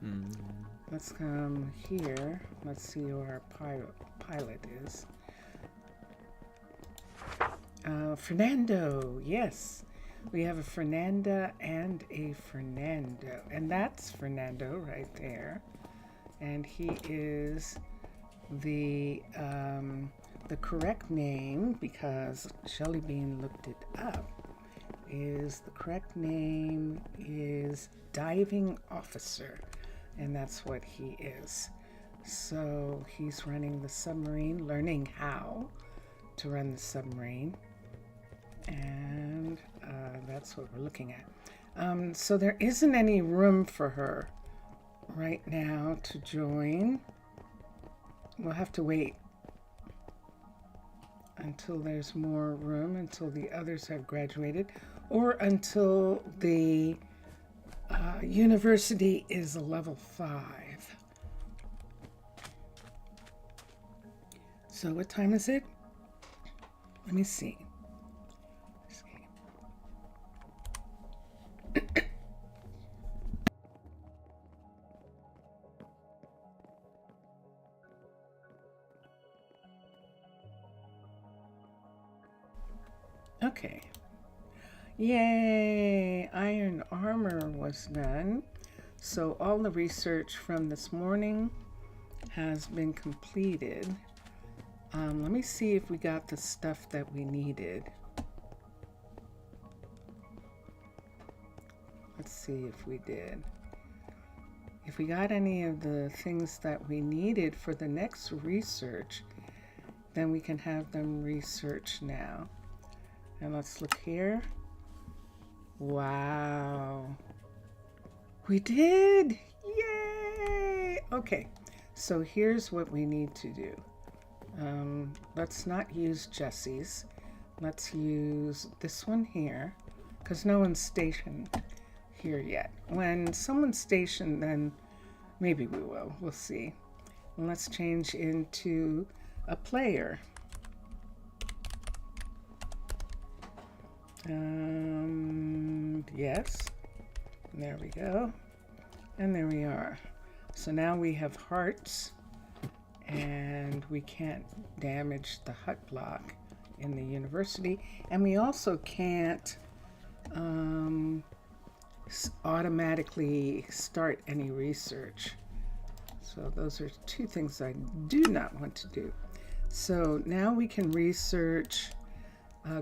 Let's come here. Let's see who our pilot is. Fernando, yes. We have a Fernanda and a Fernando. And that's Fernando right there. And he is the correct name, because Shelly Bean looked it up, is the correct name is diving officer. And that's what he is. So he's running the submarine, learning how to run the submarine. And that's what we're looking at. So there isn't any room for her right now to join. We'll have to wait until there's more room, until the others have graduated, or until the university is a level 5. So what time is it? Let me see. Okay. Yay! Iron armor was done. So all the research from this morning has been completed. Let me see if we got the stuff that we needed. Let's see if we did. If we got any of the things that we needed for the next research, then we can have them research now. And let's look here. Wow. We did! Yay! Okay, so here's what we need to do. Let's not use Jesse's. Let's use this one here, because no one's stationed here yet. When someone's stationed, then maybe we will. We'll see. And let's change into a player. Yes. There we go. And there we are. So now we have hearts, and we can't damage the hut block in the university. And we also can't automatically start any research. So those are two things I do not want to do. So now we can research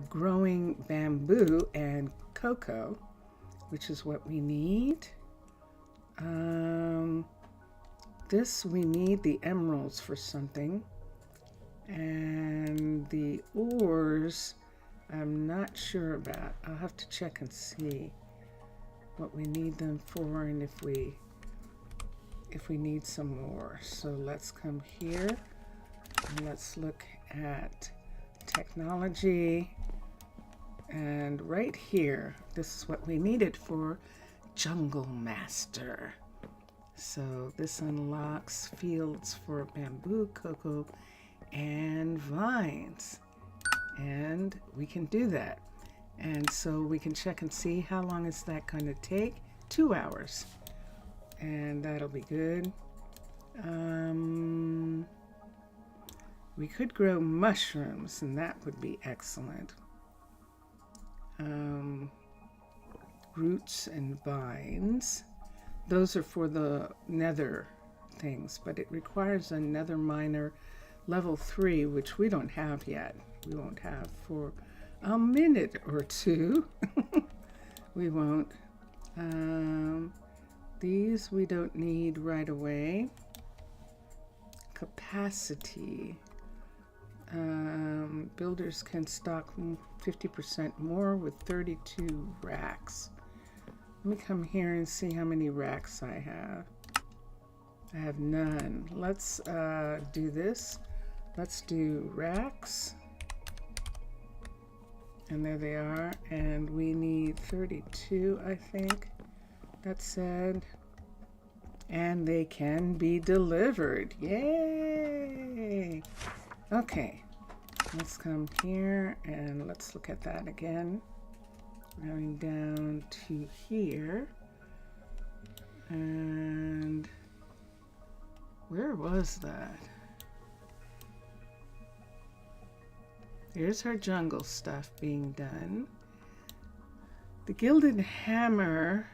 growing bamboo and cocoa, which is what we need. This, we need the emeralds for something. And the ores, I'm not sure about. I'll have to check and see what we need them for, and if we need some more. So let's come here and let's look at technology. And right here, this is what we needed for Jungle Master. So this unlocks fields for bamboo, cocoa, and vines. And we can do that. And so we can check and see how long is that going to take. 2 hours. And that'll be good. We could grow mushrooms, and that would be excellent. Roots and vines. Those are for the nether things, but it requires a nether miner level 3, which we don't have yet. We won't have for a minute or two. We won't. These we don't need right away. Capacity. Builders can stock 50% more with 32 racks. Let me come here and see how many racks I have. I have none. Let's do this. Let's do racks. And there they are. And we need 32, I think. That said. And they can be delivered. Yay! Okay. Let's come here and let's look at that again. Going down to here. And where was that? Here's our jungle stuff being done. The gilded hammer,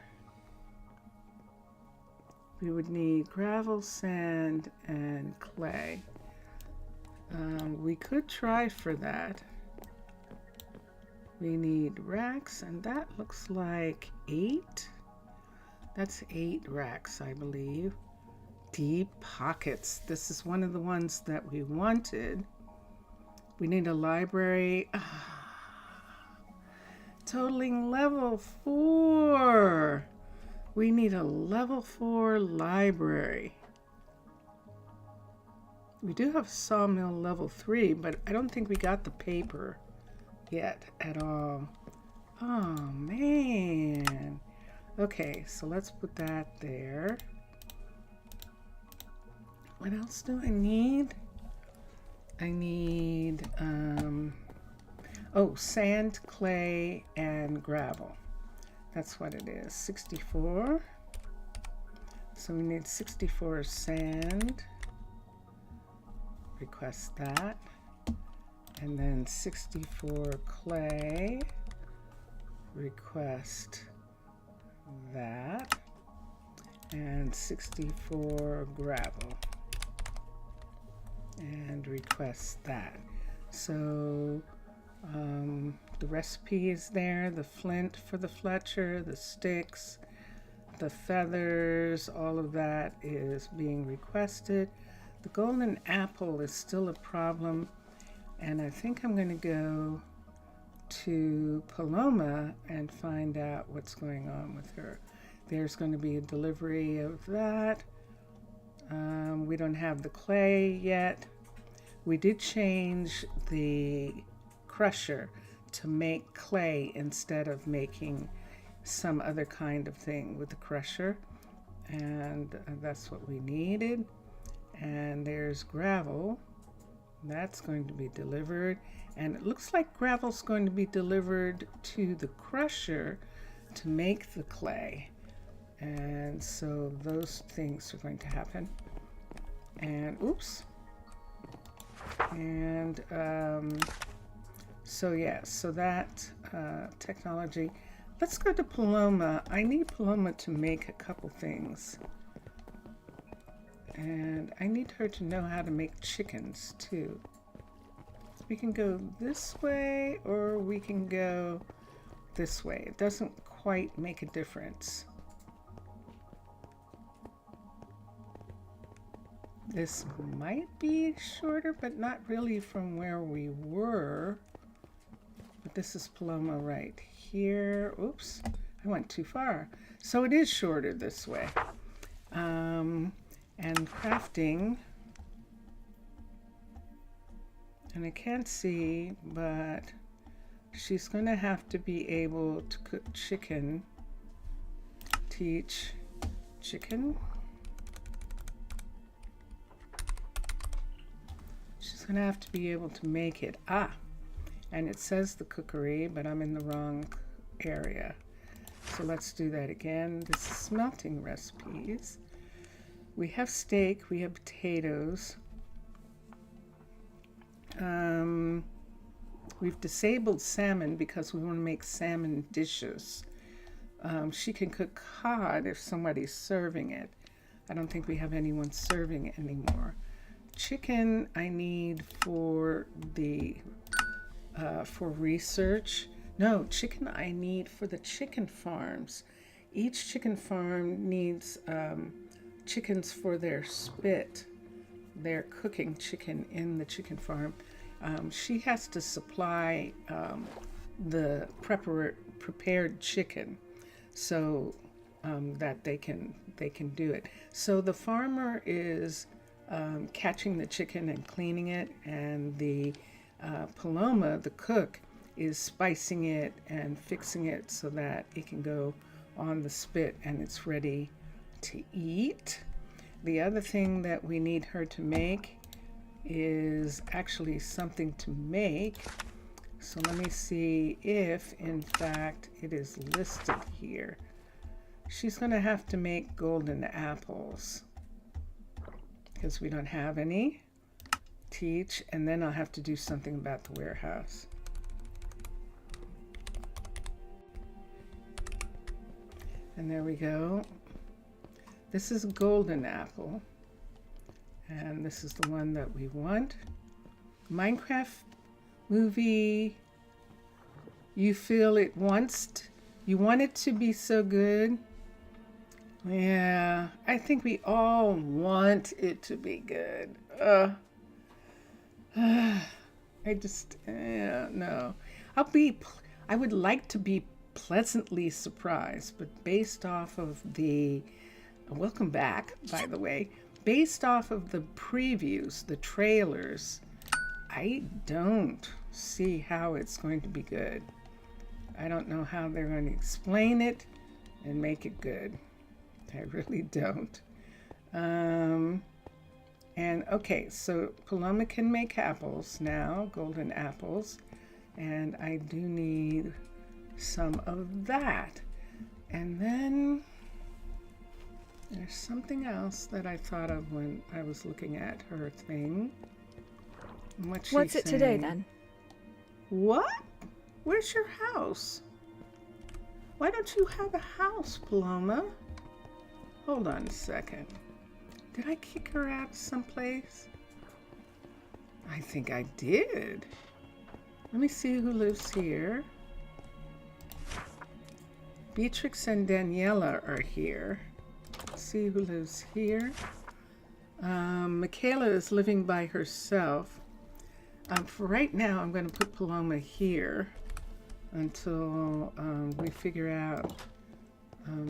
we would need gravel, sand, and clay. We could try for that. We need racks, and that looks like 8. That's 8 racks, I believe. Deep pockets. This is one of the ones that we wanted. We need a library. Totaling level 4. We need a level 4 library. We do have sawmill level 3, but I don't think we got the paper yet at all. Oh man. Okay, so let's put that there. What else do I need? I need, sand, clay, and gravel. That's what it is, 64. So we need 64 sand. Request that. And then 64 clay. Request that. And 64 gravel. And request that. So the recipe is there, the flint for the Fletcher, the sticks, the feathers, all of that is being requested. The golden apple is still a problem, and I think I'm going to go to Paloma and find out what's going on with her. There's going to be a delivery of that. We don't have the clay yet. We did change the crusher to make clay instead of making some other kind of thing with the crusher, and that's what we needed. And there's gravel. That's going to be delivered, and it looks like gravel's going to be delivered to the crusher to make the clay. And so those things are going to happen. And oops. And so that technology. Let's go to Paloma. I need Paloma to make a couple things. And I need her to know how to make chickens too. We can go this way or we can go this way. It doesn't quite make a difference. This might be shorter, but not really from where we were. But this is Paloma right here. Oops, I went too far. So it is shorter this way. And crafting, and I can't see, but she's going to have to be able to cook chicken. Teach chicken. She's going to have to be able to make it. And it says the cookery, but I'm in the wrong area. So let's do that again. This is smelting recipes. We have steak, we have potatoes. We've disabled salmon because we want to make salmon dishes. She can cook cod if somebody's serving it. I don't think we have anyone serving it anymore. Chicken I need for the for research. No, chicken I need for the chicken farms. Each chicken farm needs chickens for their spit. They're cooking chicken in the chicken farm. She has to supply the prepared chicken so that they can do it. So the farmer is catching the chicken and cleaning it, and the Paloma, the cook, is spicing it and fixing it so that it can go on the spit and it's ready to eat. The other thing that we need her to make is actually something to make. So let me see if in fact it is listed here. She's going to have to make golden apples because we don't have any. Teach, and then I'll have to do something about the warehouse. And there we go. This is golden apple, and this is the one that we want. Minecraft movie, you feel it you want it to be so good. Yeah, I think we all want it to be good. I just, no. I would like to be pleasantly surprised, but based off of the, welcome back, by the way, based off of the previews, the trailers, I don't see how it's going to be good. I don't know how they're going to explain it and make it good. I really don't. And okay, so Paloma can make apples now, golden apples. And I do need some of that. And then there's something else that I thought of when I was looking at her thing. What's it today then? What? Where's your house? Why don't you have a house, Paloma? Hold on a second. Did I kick her out someplace? I think I did. Let me see who lives here. Beatrix and Daniela are here. Let's see who lives here. Michaela is living by herself. For right now, I'm going to put Paloma here until we figure out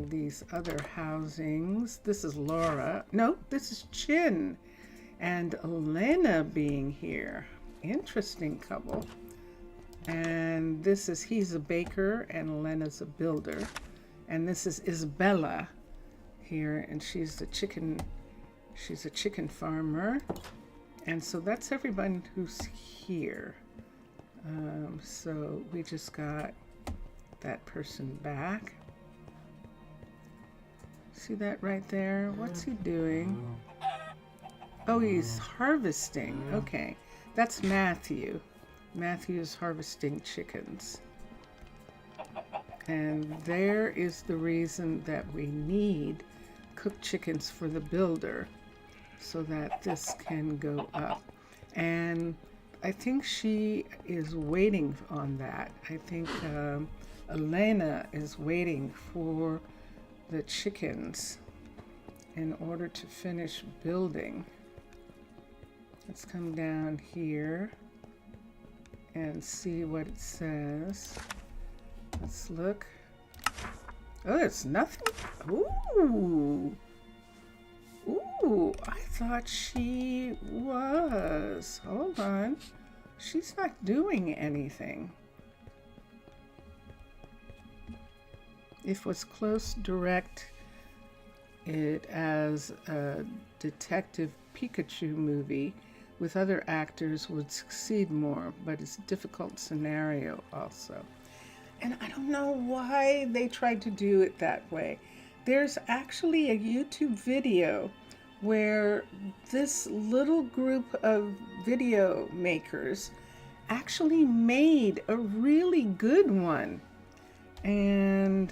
these other housings. This is Laura. No, this is Chin and Elena being here. Interesting couple. And this is, he's a baker and Elena's a builder. And this is Isabella here, and she's a chicken farmer. And so that's everyone who's here. So we just got that person back. See that right there? What's he doing? Oh, he's harvesting. Okay, that's Matthew. Matthew is harvesting chickens. And there is the reason that we need cooked chickens for the builder, so that this can go up. And I think she is waiting on that. I think Elena is waiting for the chickens in order to finish building. Let's come down here and see what it says. Let's look. Oh, it's nothing. Ooh. Ooh, I thought she was. Hold on. She's not doing anything. If was close, direct it as a Detective Pikachu movie with other actors would succeed more, but it's a difficult scenario also. And I don't know why they tried to do it that way. There's actually a YouTube video where this little group of video makers actually made a really good one. And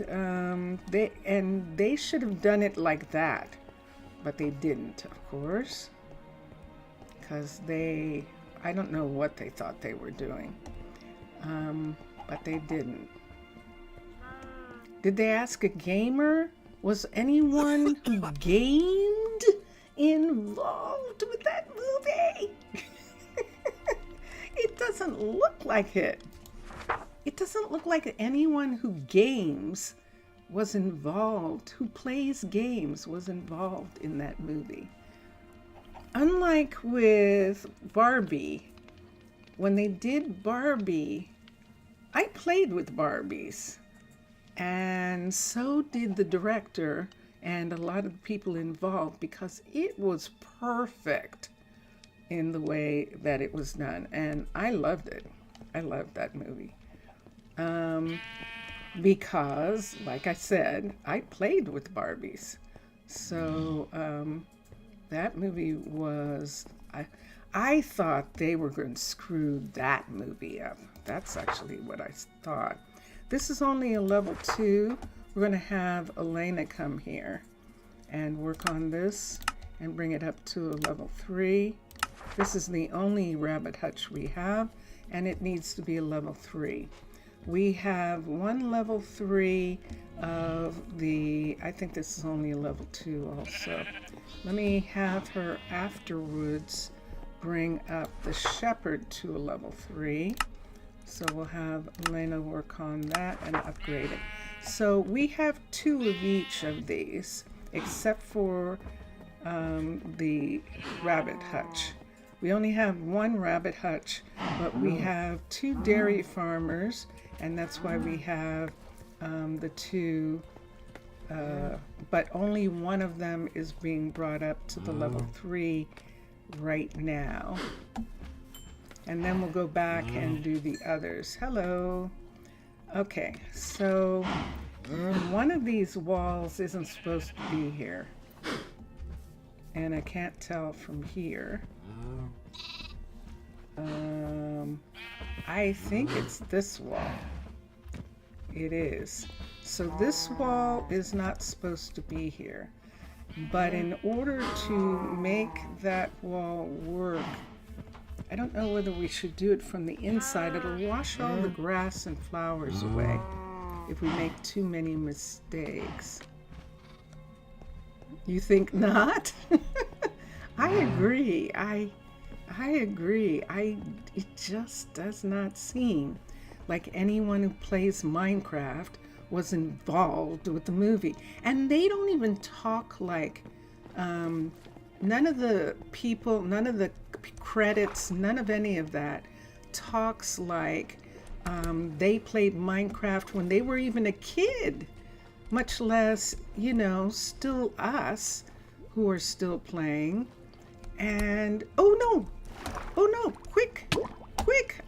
they should have done it like that, but they didn't, of course, because I don't know what they thought they were doing, but they didn't. Did they ask a gamer? Was anyone who gamed involved with that movie? It doesn't look like it. It doesn't look like anyone who games was involved, who plays games was involved in that movie. Unlike with Barbie, when they did Barbie, I played with Barbies, and so did the director and a lot of the people involved, because it was perfect in the way that it was done, and I loved it. I loved that movie. Because, like I said, I played with Barbies. So that movie was, I thought they were going to screw that movie up. That's actually what I thought. This is only a level 2. We're going to have Elena come here and work on this and bring it up to a level 3. This is the only rabbit hutch we have, and it needs to be a level 3. We have one level 3 of the, I think this is only a level 2 also. Let me have her afterwards bring up the shepherd to a level 3. So we'll have Elena work on that and upgrade it. So we have 2 of each of these, except for the rabbit hutch. We only have 1 rabbit hutch, but we have 2 dairy farmers, and that's why we have the 2, but only one of them is being brought up to the level 3 right now. And then we'll go back and do the others. Hello. Okay, so one of these walls isn't supposed to be here. And I can't tell from here. I think it's this wall. It is. So this wall is not supposed to be here. But in order to make that wall work, I don't know whether we should do it from the inside. It'll wash all the grass and flowers away if we make too many mistakes. You think not? I agree. I agree. It just does not seem like anyone who plays Minecraft was involved with the movie. And they don't even talk like, none of the people, none of the credits, none of any of that talks like they played Minecraft when they were even a kid, much less, you know, still us who are still playing. And oh no, quick,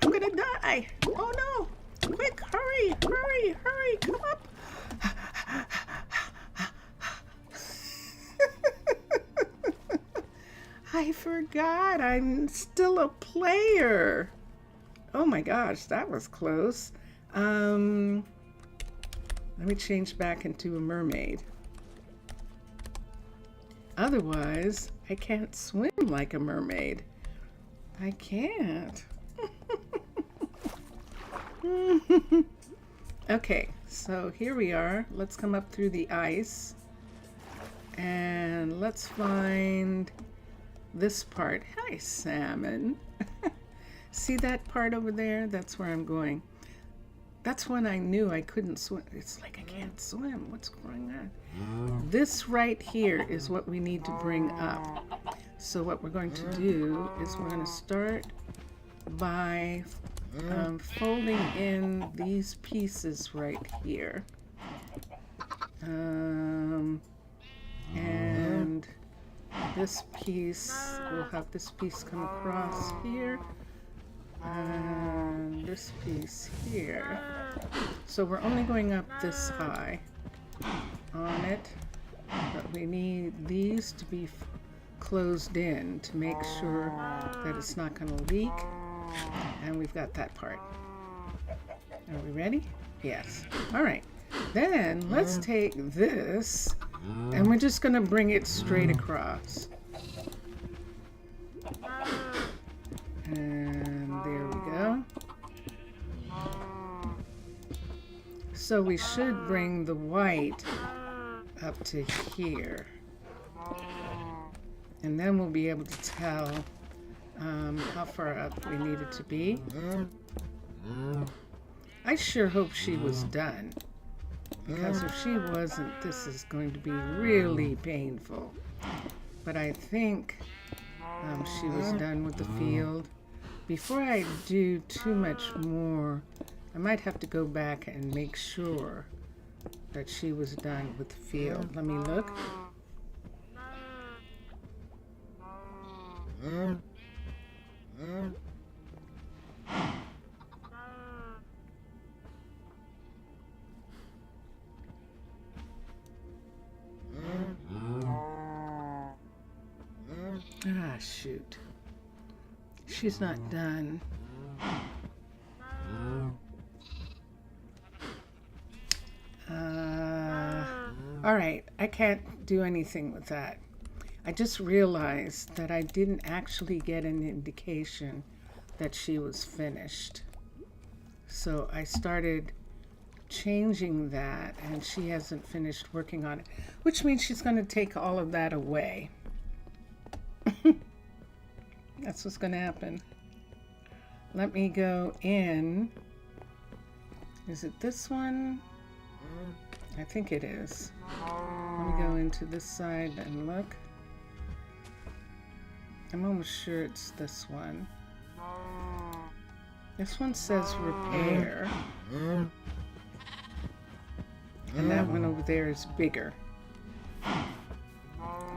I'm gonna die. Oh no, quick, hurry, come up. I forgot I'm still a player. Oh my gosh, that was close. Let me change back into a mermaid. Otherwise, I can't swim like a mermaid. I can't. Okay, so here we are. Let's come up through the ice. And let's find this part. Hi, salmon. See that part over there? That's where I'm going. That's when I knew I couldn't swim. It's like I can't swim. What's going on? This right here is what we need to bring up. So what we're going to do is we're going to start by folding in these pieces right here. And this piece, we'll have this piece come across here. And this piece here. So we're only going up this high on it, but we need these to be closed in to make sure that it's not going to leak. And we've got that part. Are we ready? Yes. All right. Then let's take this and we're just going to bring it straight across. And there we go. So we should bring the white up to here. And then we'll be able to tell how far up we need it to be. I sure hope she was done. Because if she wasn't, this is going to be really painful. But I think she was done with the field. Before I do too much more, I might have to go back and make sure that she was done with the field. Let me look. Ah, shoot. She's not done. All right, I can't do anything with that. I just realized that I didn't actually get an indication that she was finished. So I started changing that, and she hasn't finished working on it, which means she's going to take all of that away. That's what's going to happen. Let me go in. Is it this one? I think it is. Let me go into this side and look. I'm almost sure it's this one. This one says repair. And that one over there is bigger.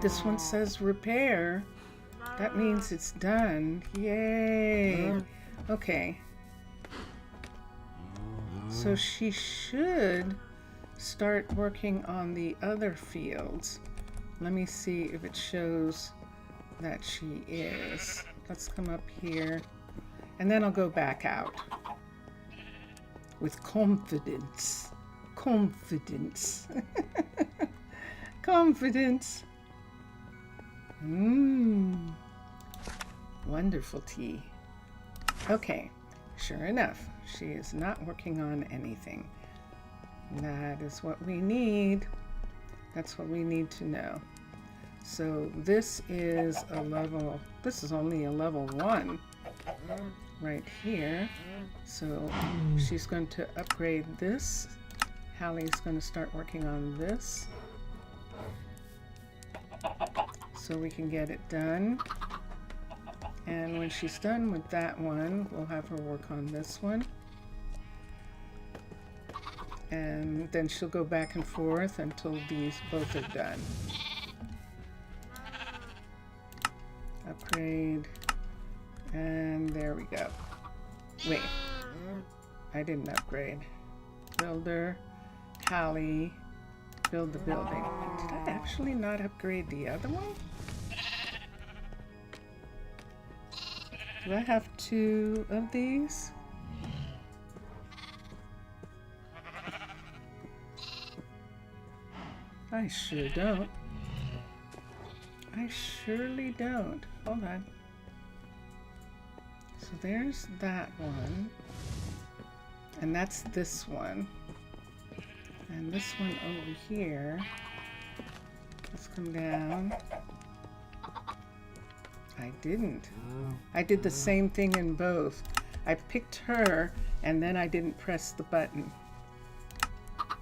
This one says repair. That means it's done. Yay. Okay. So she should start working on the other fields. Let me see if it shows that she is. Let's come up here. And then I'll go back out. With confidence. Confidence. Confidence. Wonderful tea. Okay, sure enough, she is not working on anything. That is what we need. That's what we need to know. So this is only a level 1 right here. So she's going to upgrade this. Hallie's going to start working on this so we can get it done. And when she's done with that one, we'll have her work on this one. And then she'll go back and forth until these both are done. Upgrade. And there we go. Wait. I didn't upgrade. Builder. Hallie. Build the building. Did I actually not upgrade the other one? Do I have 2 of these? I sure don't. I surely don't. Hold on. So there's that one. And that's this one. And this one over here. Let's come down. I didn't. I did the same thing in both. I picked her and then I didn't press the button.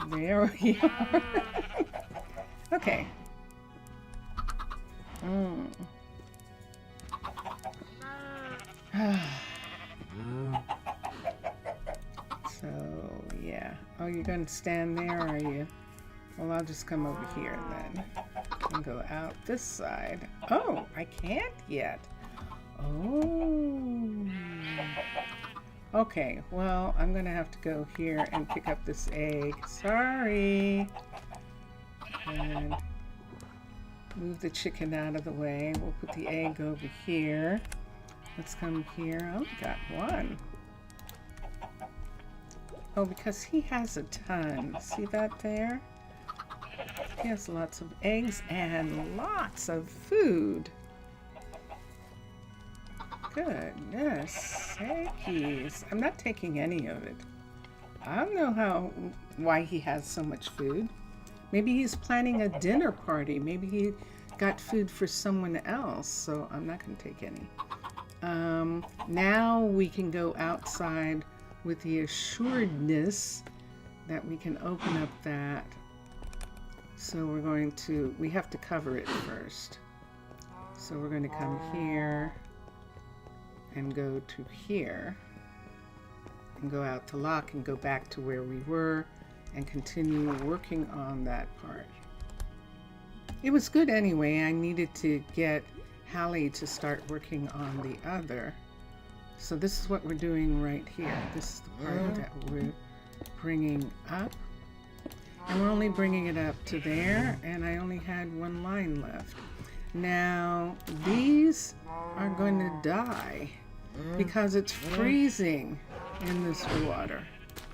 There we are. Okay. So, yeah. Oh, you're going to stand there, are you? Well, I'll just come over here then. And go out this side. Oh, I can't yet. Oh. Okay, well, I'm going to have to go here and pick up this egg. Sorry. And move the chicken out of the way. We'll put the egg over here. Let's come here. Oh, we got one. Oh, because he has a ton. See that there? He has lots of eggs and lots of food. Goodness sakes. I'm not taking any of it. I don't know why he has so much food. Maybe he's planning a dinner party. Maybe he got food for someone else, so I'm not going to take any. Now we can go outside with the assuredness that we can open up that. So we have to cover it first. So we're going to come here and go to here and go out to lock and go back to where we were and continue working on that part. It was good anyway. I needed to get Hallie to start working on the other. So this is what we're doing right here. This is the part that we're bringing up. And we're only bringing it up to there, and I only had one line left. Now, these are going to die because it's freezing in this water.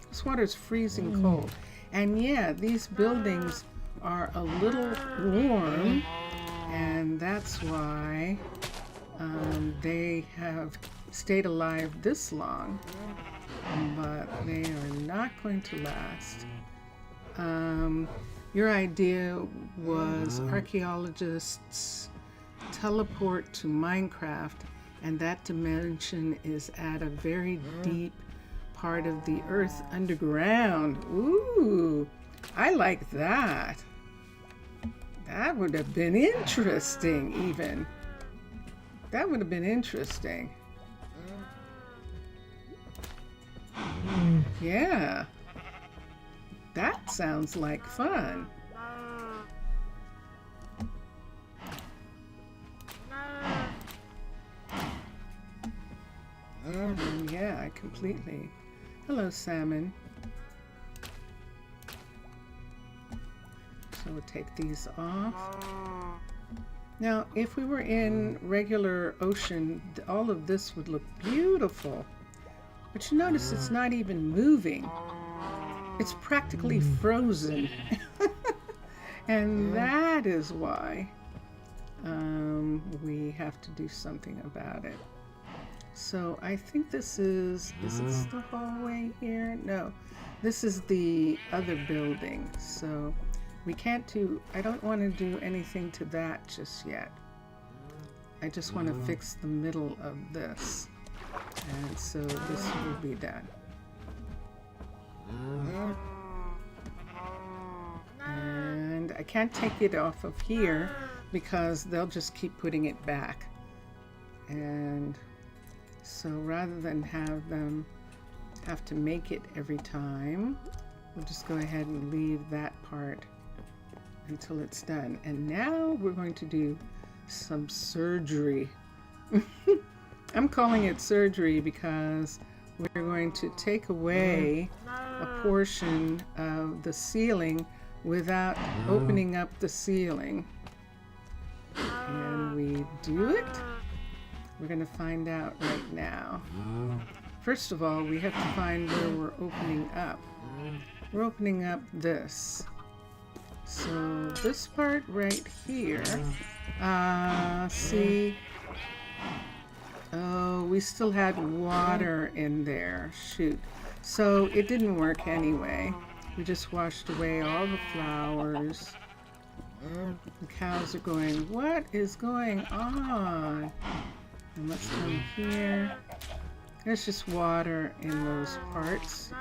This water is freezing cold. And yeah, these buildings are a little warm, and that's why they have stayed alive this long, but they are not going to last. Your idea was archaeologists teleport to Minecraft, and that dimension is at a very deep part of the earth underground. Ooh, I like that. That would have been interesting, even. That would have been interesting. Yeah. That sounds like fun. completely. Hello, salmon. So we'll take these off. Now, if we were in regular ocean, all of this would look beautiful. But you notice it's not even moving. It's practically frozen. And that is why we have to do something about it. So I think this is this the hallway here? No, this is the other building. So we can't do, I don't want to do anything to that just yet. I just want to fix the middle of this. And so this will be done. And I can't take it off of here because they'll just keep putting it back. And so rather than have them have to make it every time, we'll just go ahead and leave that part until it's done. And now we're going to do some surgery. I'm calling it surgery because we're going to take away a portion of the ceiling without opening up the ceiling. Can we do it? We're going to find out right now. First of all, we have to find where we're opening up. We're opening up this. So this part right here, see, oh, we still had water in there, shoot. So it didn't work anyway. We just washed away all the flowers. The cows are going, what is going on? And let's come here. There's just water in those parts.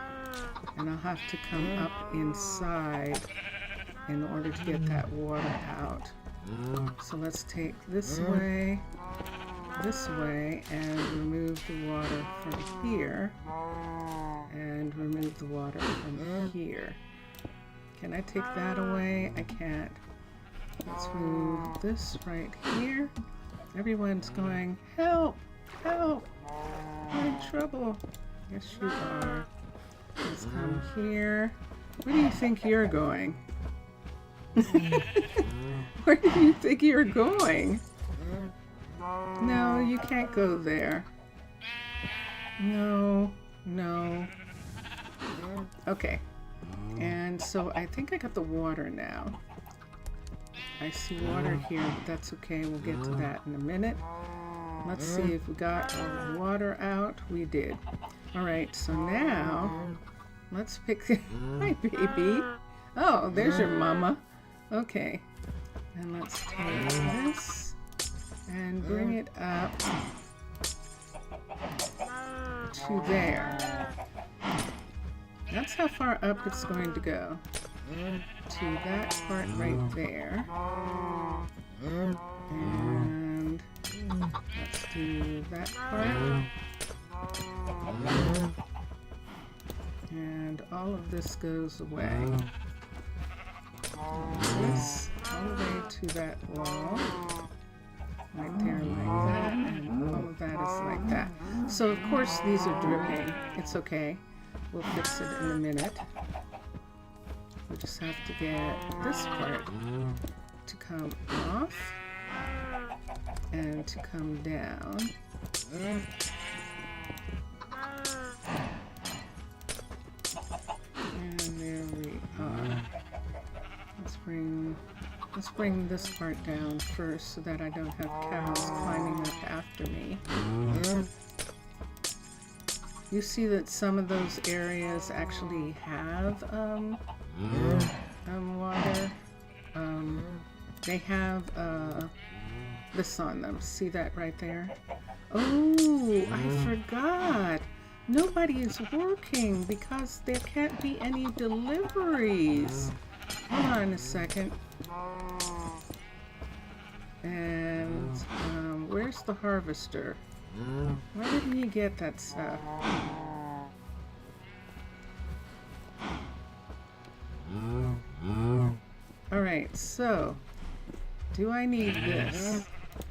And I'll have to come up inside in order to get that water out. So let's take this way, and remove the water from here. And remove the water from here. Can I take that away? I can't. Let's move this right here. Everyone's going, help, help, I'm in trouble. Yes, you are. Let's come here. Where do you think you're going? Where do you think you're going? No, you can't go there. No, no. Okay. And so I think I got the water now. I see water here, but that's okay. We'll get to that in a minute. Let's see if we got all the water out. We did. All right, so now let's pick. Hi, baby. Oh, there's your mama. Okay. And let's take this and bring it up to there. That's how far up it's going to go. To that part right there. And let's do that part. And all of this goes away. This all the way to that wall. Right there like that. And all of that is like that. So of course these are dripping. It's okay. We'll fix it in a minute. We just have to get this part to come off and to come down. And there we are. Let's bring this part down first so that I don't have cows climbing up after me. You see that some of those areas actually have water. They have this on them. See that right there? Oh, I forgot. Nobody is working because there can't be any deliveries. Hold on a second. And where's the harvester? Why didn't he get that stuff? Alright, so do I need this?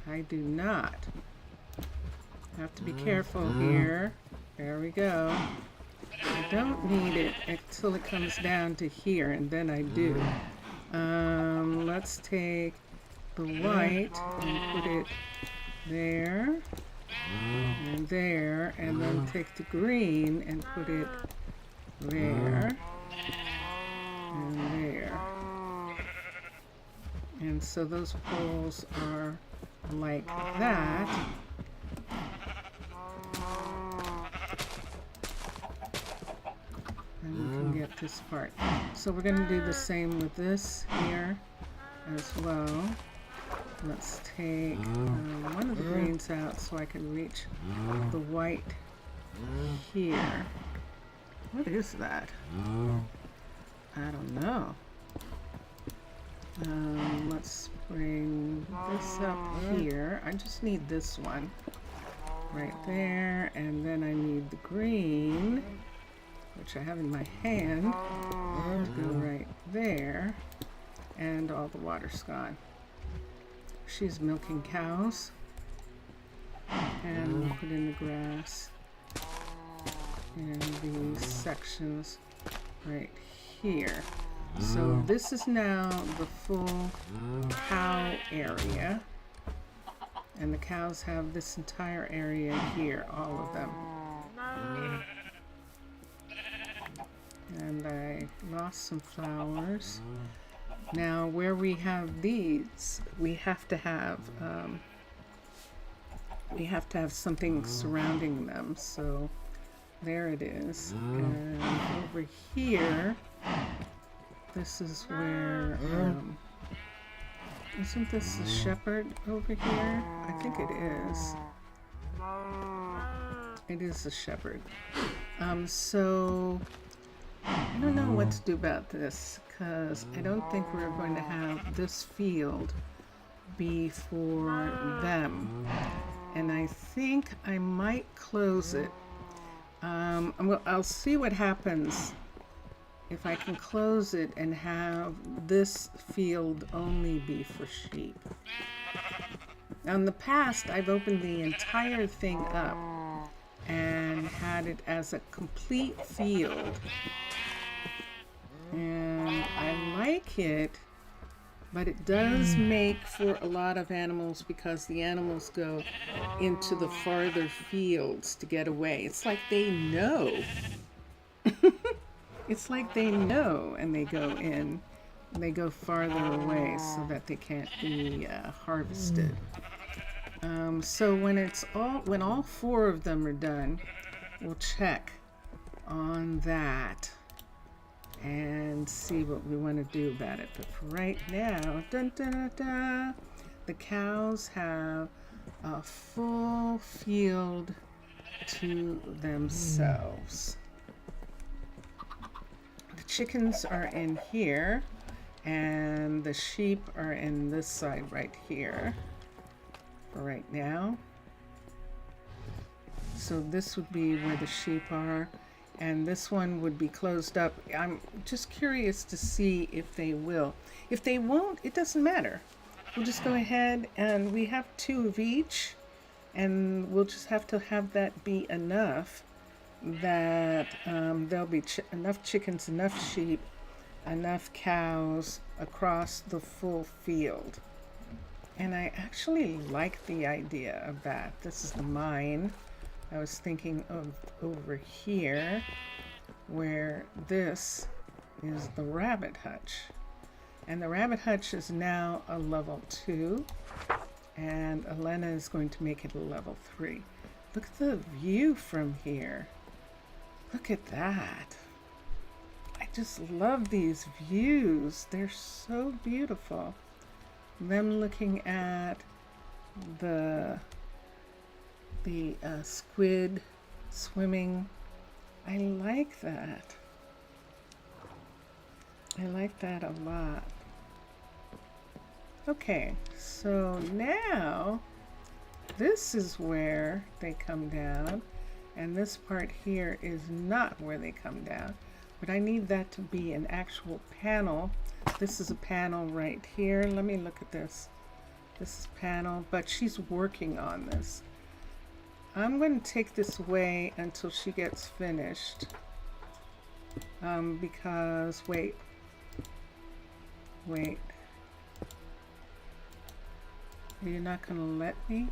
I do not. I have to be careful here. There we go. I don't need it until it comes down to here, and then I do. Let's take the white and put it there and there, and then take the green and put it there and there. And so those poles are like that. And we can get this part. So we're going to do the same with this here as well. Let's take one of the greens out so I can reach the white here. What is that? I don't know. Let's bring this up here. I just need this one right there, and then I need the green, which I have in my hand, to go right there, and all the water's gone. She's milking cows, and we'll put in the grass in these sections right here. So this is now the full cow area, and the cows have this entire area here, all of them. And I lost some flowers. Now where we have these, we have to have something surrounding them. So there it is. And over here, this is where, isn't this the shepherd over here? I think it is. It is the shepherd. So I don't know what to do about this, because I don't think we're going to have this field be for them. And I think I might close it. I'll see what happens if I can close it and have this field only be for sheep. Now in the past, I've opened the entire thing up and had it as a complete field. And I like it, but it does make for a lot of animals because the animals go into the farther fields to get away. It's like they know. It's like they know, and they go in. They go farther away so that they can't be harvested. So when all four of them are done, we'll check on that and see what we want to do about it. But for right now, dun, dun, dun, dun, the cows have a full field to themselves. The chickens are in here, and the sheep are in this side right here for right now. So this would be where the sheep are, and this one would be closed up. I'm just curious to see if they will. If they won't, it doesn't matter. We'll just go ahead, and we have 2 of each, and we'll just have to have that be enough that there'll be enough chickens, enough sheep, enough cows across the full field. And I actually like the idea of that. This is the mine. I was thinking of over here, where this is the rabbit hutch. And the rabbit hutch is now a level 2, and Elena is going to make it a level 3. Look at the view from here. Look at that. I just love these views. They're so beautiful. Them looking at the squid swimming. I like that. I like that a lot. Okay, so now this is where they come down, and this part here is not where they come down, but I need that to be an actual panel. This is a panel right here. Let me look at this. This is panel, but she's working on this. I'm going to take this away until she gets finished. Because, wait. You're not going to let me?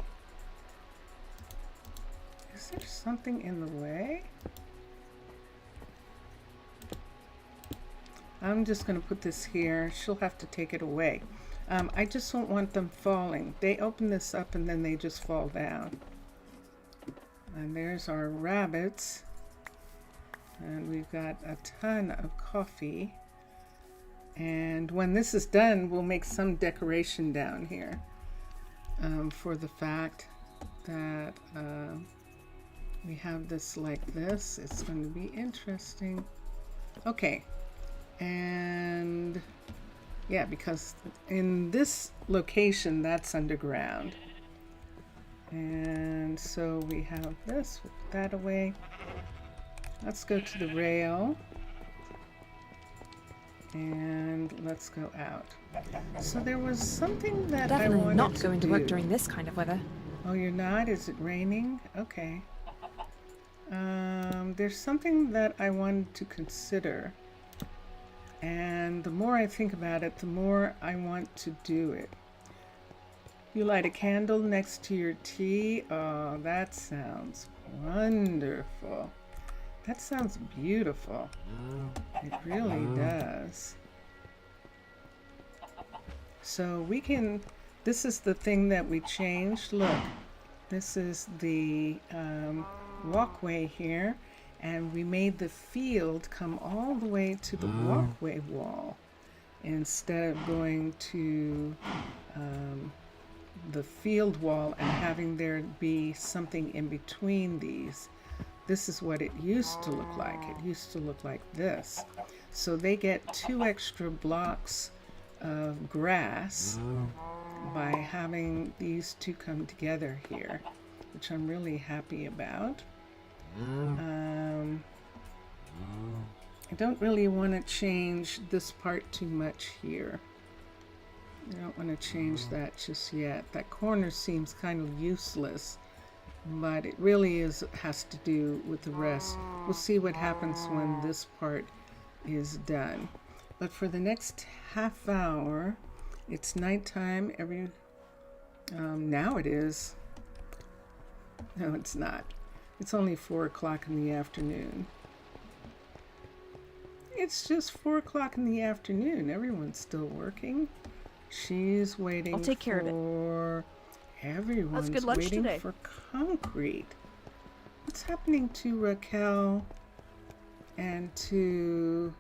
Is there something in the way? I'm just going to put this here. She'll have to take it away. I just don't want them falling. They open this up and then they just fall down. And there's our rabbits. And we've got a ton of coffee. And when this is done, we'll make some decoration down here. For the fact that we have this like this. It's going to be interesting. Okay. And yeah, because in this location, that's underground. And so we have this, we'll put that away. Let's go to the rail. And let's go out. So there was something that I wanted not to going do. to work during this kind of weather. Oh, you're not? Is it raining? Okay. There's something that I wanted to consider. And the more I think about it, the more I want to do it. You light a candle next to your tea. Oh, that sounds wonderful. That sounds beautiful. It really does. So we can, this is the thing that we changed. Look, this is the walkway here. And we made the field come all the way to the walkway wall instead of going to the field wall and having there be something in between these. This is what it used to look like. It used to look like this. So they get 2 extra blocks of grass by having these 2 come together here, which I'm really happy about. I don't really want to change this part too much here. I don't want to change that just yet. That corner seems kind of useless, but it really has to do with the rest. We'll see what happens when this part is done. But for the next half hour, it's nighttime. Now it is. No, it's not. It's only 4 o'clock in the afternoon. It's just 4 o'clock in the afternoon. Everyone's still working. She's waiting. I'll take care of it. Everyone's good lunch waiting today. for concrete. What's happening to Raquel and to...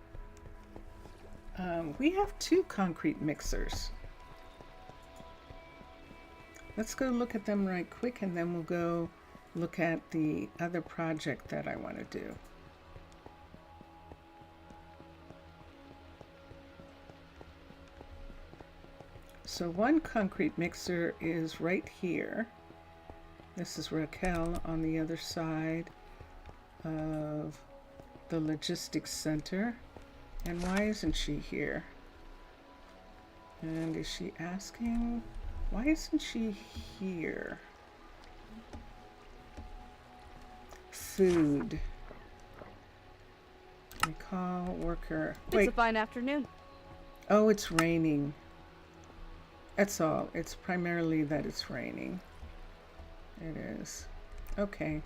we have 2 concrete mixers. Let's go look at them right quick and then we'll go look at the other project that I want to do. So one concrete mixer is right here. This is Raquel on the other side of the logistics center. And why isn't she here? And is she asking, why isn't she here? Food. Recall worker. Wait. It's a fine afternoon. Oh, it's raining. That's all. It's primarily that it's raining. It is. Okay.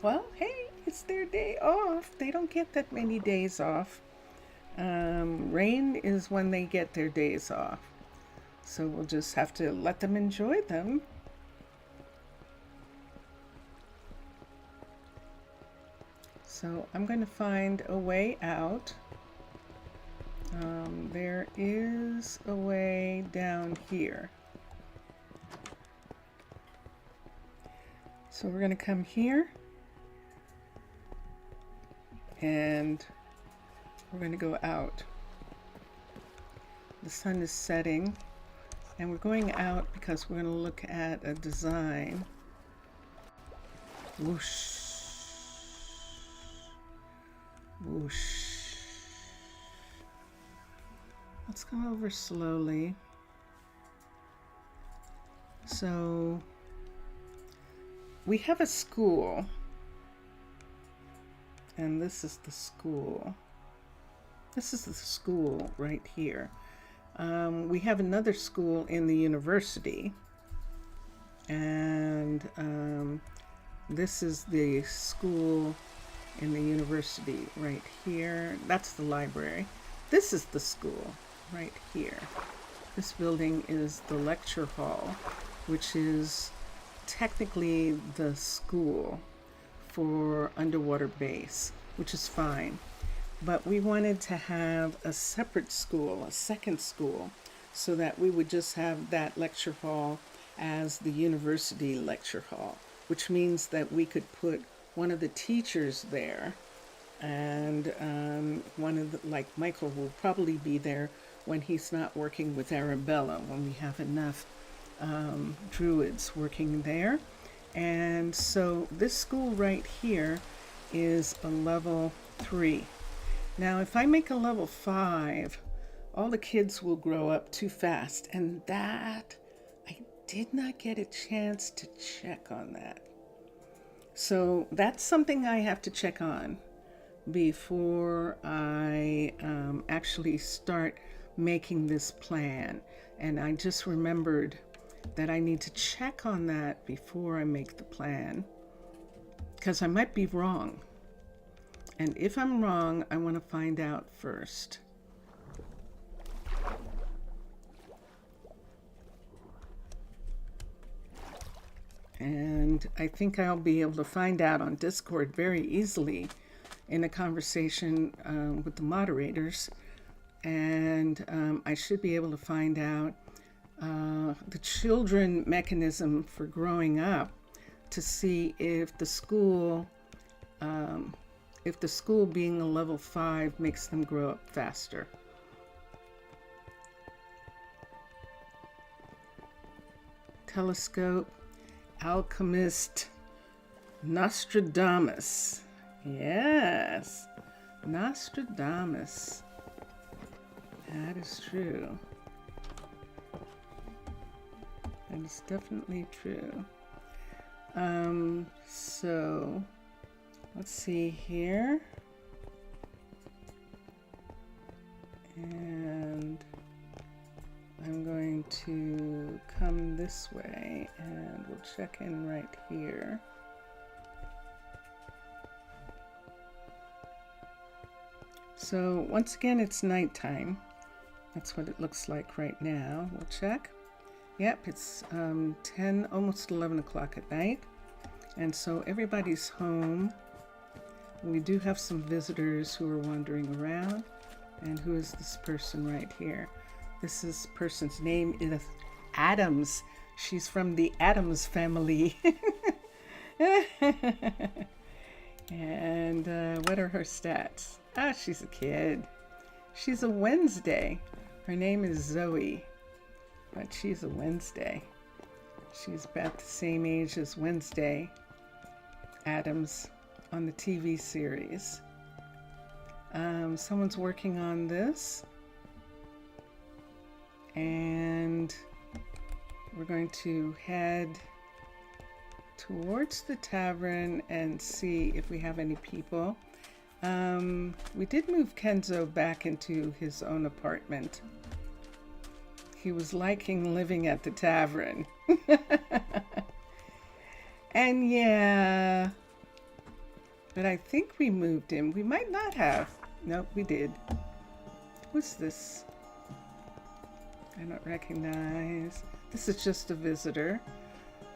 Well, hey, it's their day off. They don't get that many days off. Rain is when they get their days off. So we'll just have to let them enjoy them. So I'm going to find a way out. There is a way down here. So we're going to come here and we're going to go out. The sun is setting and we're going out because we're going to look at a design. Whoosh. Whoosh. Let's go over slowly. So we have a school, and this is the school. This is the school right here. We have another school in the university, and this is the school in the university right here. That's the library. This is the school right here. This building is the lecture hall, which is technically the school for underwater base, which is fine. But we wanted to have a separate school, a second school, so that we would just have that lecture hall as the university lecture hall, which means that we could put one of the teachers there, and one of the, like Michael will probably be there when he's not working with Arabella, when we have enough druids working there. And so this school right here is a level 3. Now, if I make a level 5, all the kids will grow up too fast, and that, I did not get a chance to check on that. So that's something I have to check on before I actually start making this plan. And I just remembered that I need to check on that before I make the plan, because I might be wrong. And if I'm wrong, I want to find out first. And I think I'll be able to find out on Discord very easily in a conversation with the moderators. And I should be able to find out the children mechanism for growing up, to see if the school being a level 5 makes them grow up faster. Telescope, alchemist, Nostradamus. Yes, Nostradamus. That is true. That is definitely true. So let's see here. And I'm going to come this way and we'll check in right here. So once again, it's nighttime. That's what it looks like right now. We'll check. Yep, it's 10, almost 11 o'clock at night. And so everybody's home. We do have some visitors who are wandering around. And who is this person right here? This person's name is Adams. She's from the Adams family. And what are her stats? Ah, she's a kid. She's a Wednesday. Her name is Zoe, but she's a Wednesday. She's about the same age as Wednesday Adams on the TV series. Someone's working on this, and we're going to head towards the tavern and see if we have any people. We did move Kenzo back into his own apartment. He was liking living at the tavern. And yeah, but I think we moved him. We might not have. Nope, we did. Who's this? I don't recognize. This is just a visitor.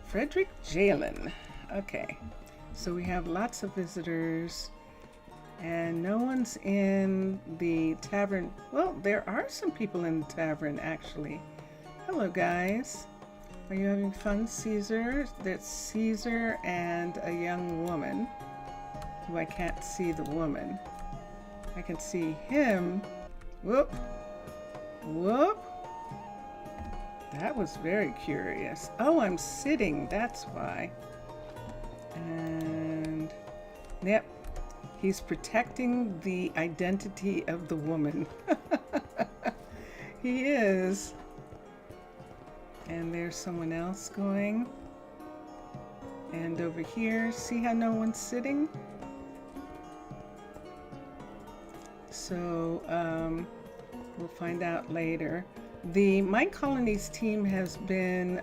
Frederick Jalen. Okay, so we have lots of visitors. And no one's in the tavern. Well, there are some people in the tavern, actually. Hello, guys. Are you having fun, Caesar? That's Caesar and a young woman, who I can't see the woman. I can see him. Whoop. Whoop. That was very curious. Oh, I'm sitting. That's why. And, yep. He's protecting the identity of the woman. He is. And there's someone else going. And over here, see how no one's sitting? So we'll find out later. The Minecolonies team has been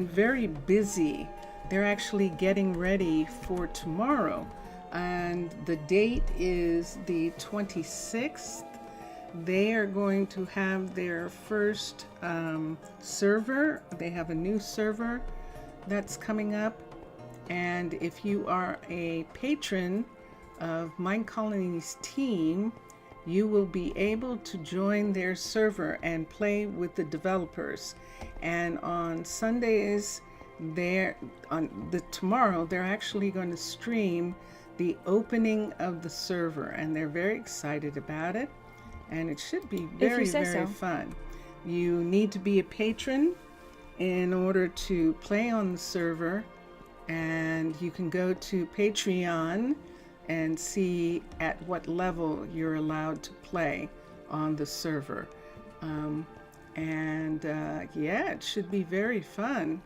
very busy. They're actually getting ready for tomorrow, and the date is the 26th. They are going to have their first server. They have a new server that's coming up, and if you are a patron of Minecolonies team, you will be able to join their server and play with the developers. And on Sundays, tomorrow, they're actually going to stream the opening of the server, and they're very excited about it. And it should be very, very fun. You need to be a patron in order to play on the server, and you can go to Patreon and see at what level you're allowed to play on the server. Yeah, it should be very fun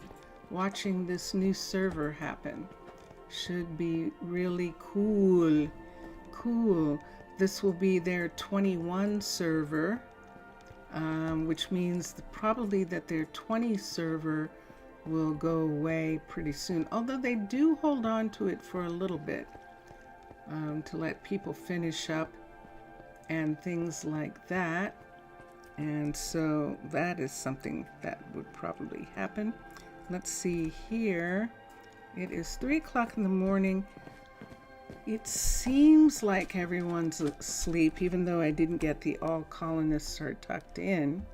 watching this new server happen. Should be really cool. This will be their 21 server, which means probably that their 20 server will go away pretty soon, although they do hold on to it for a little bit to let people finish up and things like that. And so that is something that would probably happen. Let's see here. It is 3 o'clock in the morning. It seems like everyone's asleep, even though I didn't get the all colonists are tucked in.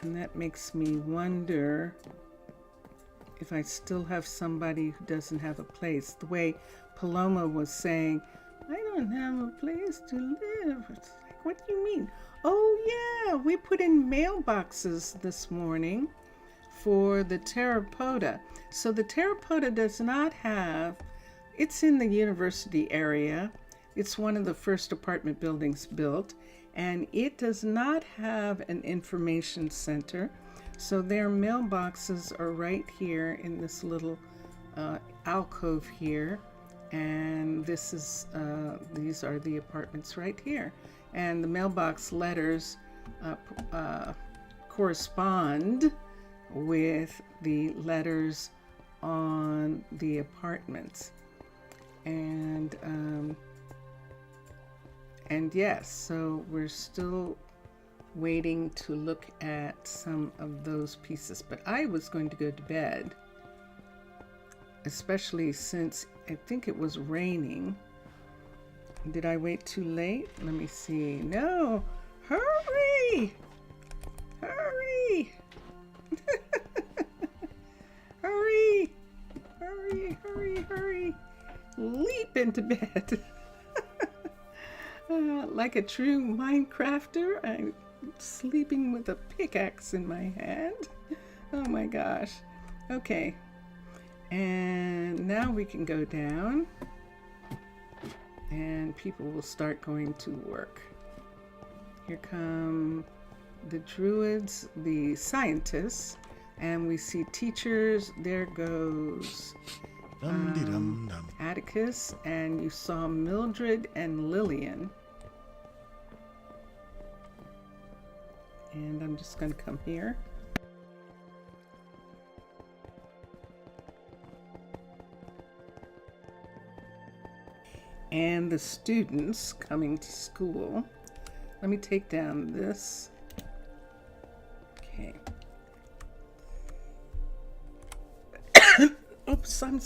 And that makes me wonder if I still have somebody who doesn't have a place. The way Paloma was saying, I don't have a place to live. It's like, what do you mean? Oh yeah, we put in mailboxes this morning for the Terrapoda. So the Terrapoda does not have, it's in the university area. It's one of the first apartment buildings built, and it does not have an information center. So their mailboxes are right here in this little alcove here. And this is these are the apartments right here. And the mailbox letters correspond with the letters on the apartments. And yes, so we're still waiting to look at some of those pieces. But I was going to go to bed, especially since I think it was raining. Did I wait too late? Let me see. No, hurry! Hurry! Hurry! Hurry, hurry, hurry. Leap into bed. Like a true Minecrafter, I'm sleeping with a pickaxe in my hand. Oh my gosh. Okay. And now we can go down and people will start going to work. Here come the druids, the scientists, and we see teachers. There goes Atticus, and you saw Mildred and Lillian. And I'm just going to come here. And the students coming to school. Let me take down this. Okay. Oops, I'm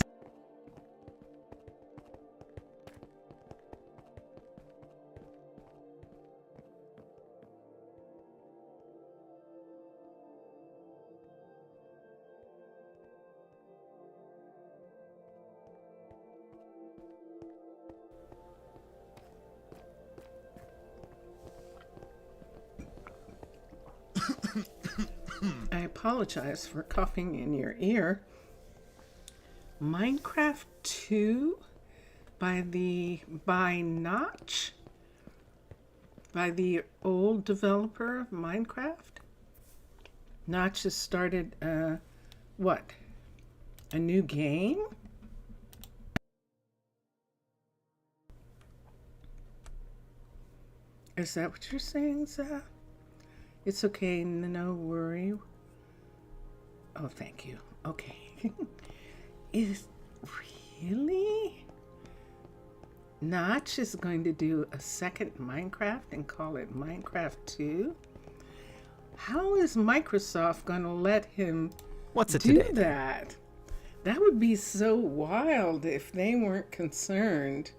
I apologize for coughing in your ear. Minecraft 2 by Notch, by the old developer of Minecraft. Notch has started, what? A new game? Is that what you're saying, Zaph? It's okay, no worry. Oh, thank you. Okay. Is really? Notch is going to do a second Minecraft and call it Minecraft 2? How is Microsoft going to let him What's it do today? that? That would be so wild if they weren't concerned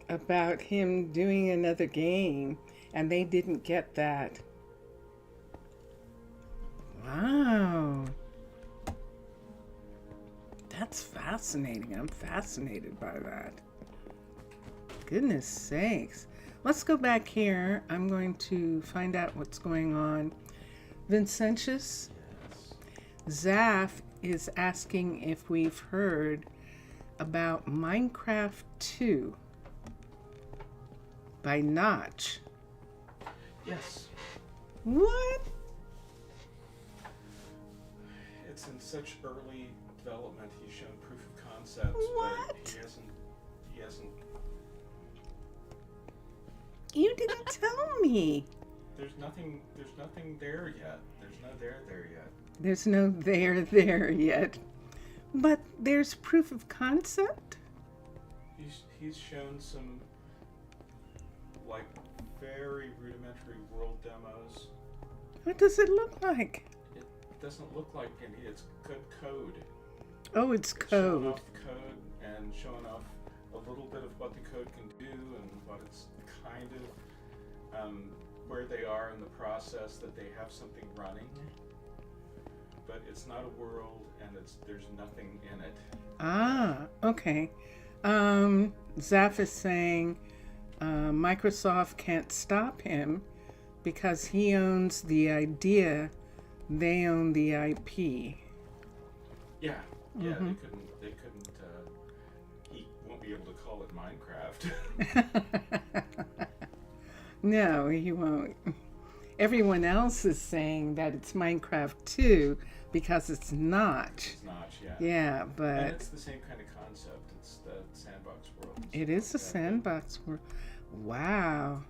about him doing another game and they didn't get that. Wow. That's fascinating. I'm fascinated by that. Goodness sakes. Let's go back here. I'm going to find out what's going on. Vincentius, Zaph is asking if we've heard about Minecraft 2 by Notch. Yes. What? It's in such early development. He's shown proof of concepts, What? but he hasn't. You didn't tell me. There's nothing there yet. There's no there yet. There's no there yet. But there's proof of concept? He's shown some like very rudimentary world demos. What does it look like? It doesn't look like any. It's good code. Oh, it's Showing code. off the code and showing off a little bit of what the code can do and what it's kind of where they are in the process, that they have something running, but it's not a world and there's nothing in it. Ah, okay. Zaph is saying Microsoft can't stop him because he owns the idea, they own the IP. Yeah, They Mm-hmm. couldn't. He won't be able to call it Minecraft. No, he won't. Everyone else is saying that it's Minecraft 2 because it's Notch. It's Notch, yeah. Yeah, And but it's the same kind of concept. It's the sandbox world. and it stuff is a like that. sandbox world. Wow.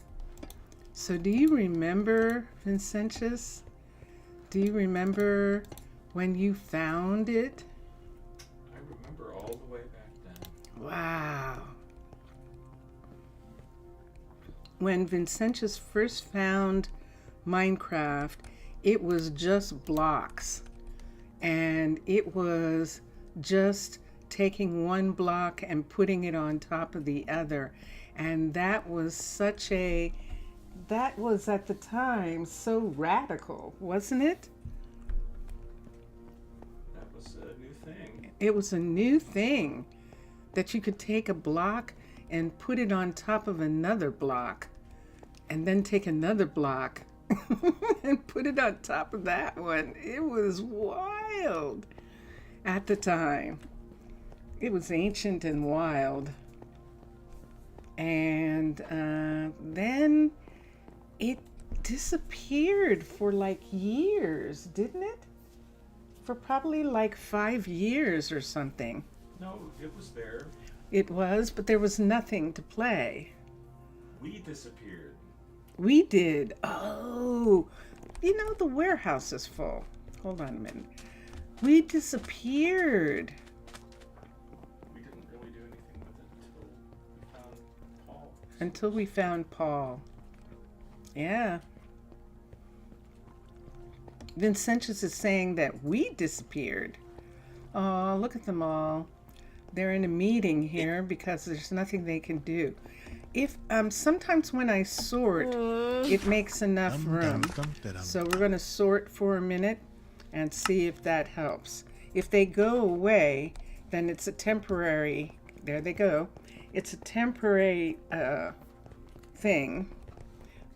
So do you remember, Vincentius? Do you remember when you found it? I remember all the way back then. Wow. When Vincentius first found Minecraft, it was just blocks. And it was just taking one block and putting it on top of the other. And that was at the time so radical, wasn't it? That was a new thing. It was a new thing that you could take a block and put it on top of another block and then take another block and put it on top of that one. It was wild at the time. It was ancient and wild. And then it disappeared for like years, didn't it? For probably like 5 years or something. No, it was there. It was, but there was nothing to play. We disappeared. We did. Oh, the warehouse is full. Hold on a minute. We disappeared. We didn't really do anything with it until we found Paul. Until we found Paul. Yeah. Vincentius is saying that we disappeared. Oh, look at them all. They're in a meeting here because there's nothing they can do. If sometimes when I sort, it makes enough room. So we're going to sort for a minute and see if that helps. If they go away, then it's a temporary. There they go. It's a temporary thing,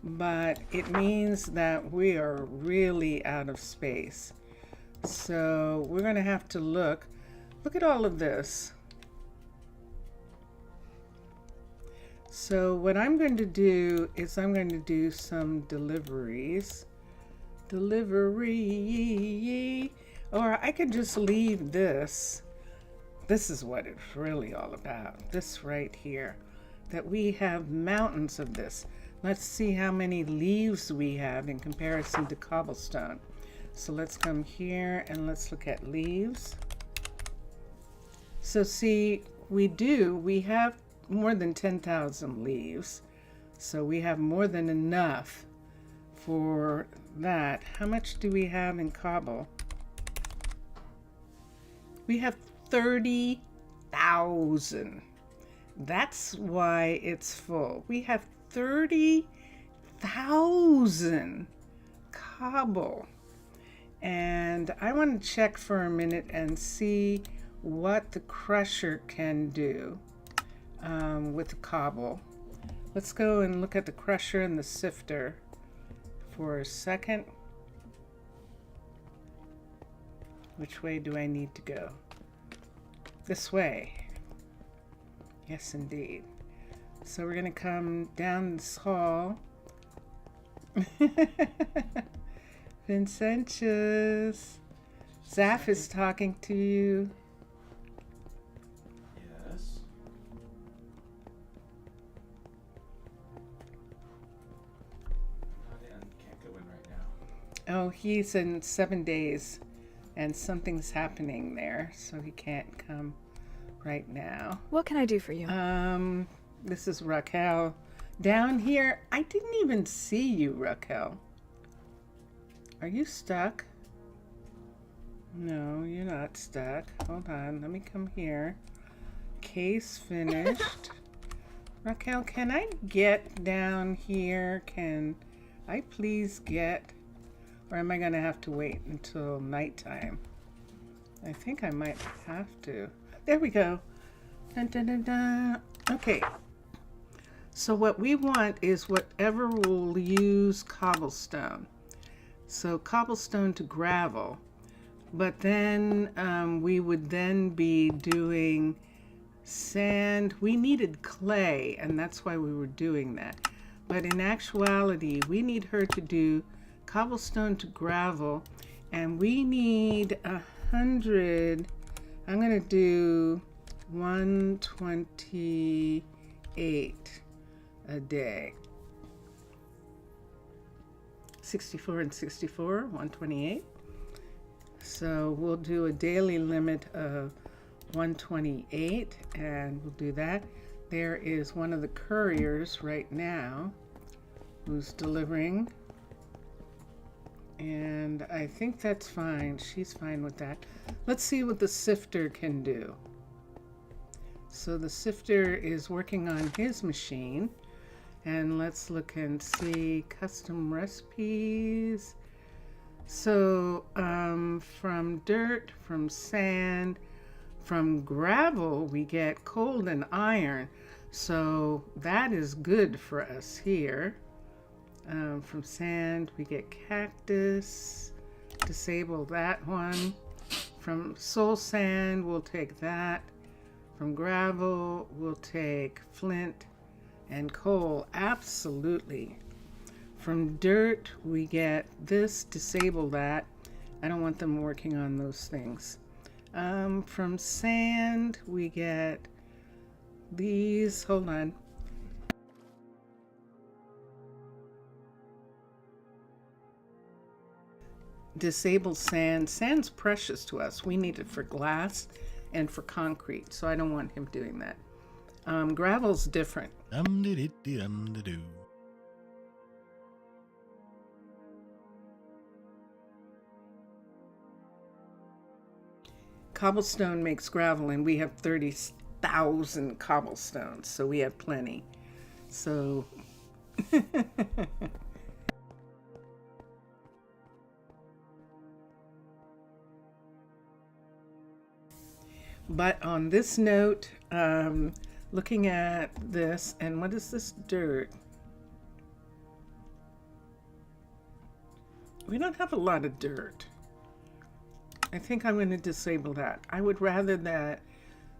but it means that we are really out of space. So we're going to have to look at all of this. So what I'm going to do is I'm going to do some deliveries Delivery. Or I could just leave this. This is what it's really all about. This right here. That we have mountains of this. Let's see how many leaves we have in comparison to cobblestone. So let's come here and let's look at leaves. So see, we have more than 10,000 leaves. So we have more than enough for that. How much do we have in cobble? We have 30,000. That's why it's full. We have 30,000 cobble. And I want to check for a minute and see what the crusher can do with the cobble. Let's go and look at the crusher and the sifter for a second. Which way do I need to go? This way. Yes, indeed. So we're going to come down this hall. Vincentius. Zaph is talking to you. Yes. Not in. Can't go in right now. Oh, he's in 7 days. And something's happening there, so he can't come right now. What can I do for you? This is Raquel. Down here, I didn't even see you, Raquel. Are you stuck? No, you're not stuck. Hold on, let me come here. Case finished. Raquel, can I get down here? Can I please get? Or am I going to have to wait until nighttime? I think I might have to. There we go. Dun, dun, dun, dun. Okay. So what we want is whatever will use cobblestone. So cobblestone to gravel. But then we would then be doing sand. We needed clay, and that's why we were doing that. But in actuality, we need her to do cobblestone to gravel, and we need 100. I'm going to do 128 a day. 64 and 64, 128. So we'll do a daily limit of 128, and we'll do that. There is one of the couriers right now who's delivering. And I think that's fine. She's fine with that. Let's see what the sifter can do. So the sifter is working on his machine. And let's look and see custom recipes. So from dirt, from sand, from gravel, we get coal and iron. So that is good for us here. From sand, we get cactus. Disable that one. From soul sand, we'll take that. From gravel, we'll take flint and coal. Absolutely. From dirt, we get this. Disable that. I don't want them working on those things. From sand, we get these. Hold on. Disable sand. Sand's precious to us. We need it for glass and for concrete, so I don't want him doing that. Gravel's different. Cobblestone makes gravel, and we have 30,000 cobblestones, so we have plenty. So but on this note, looking at this, and what is this dirt? We don't have a lot of dirt. I think I'm going to disable that. I would rather that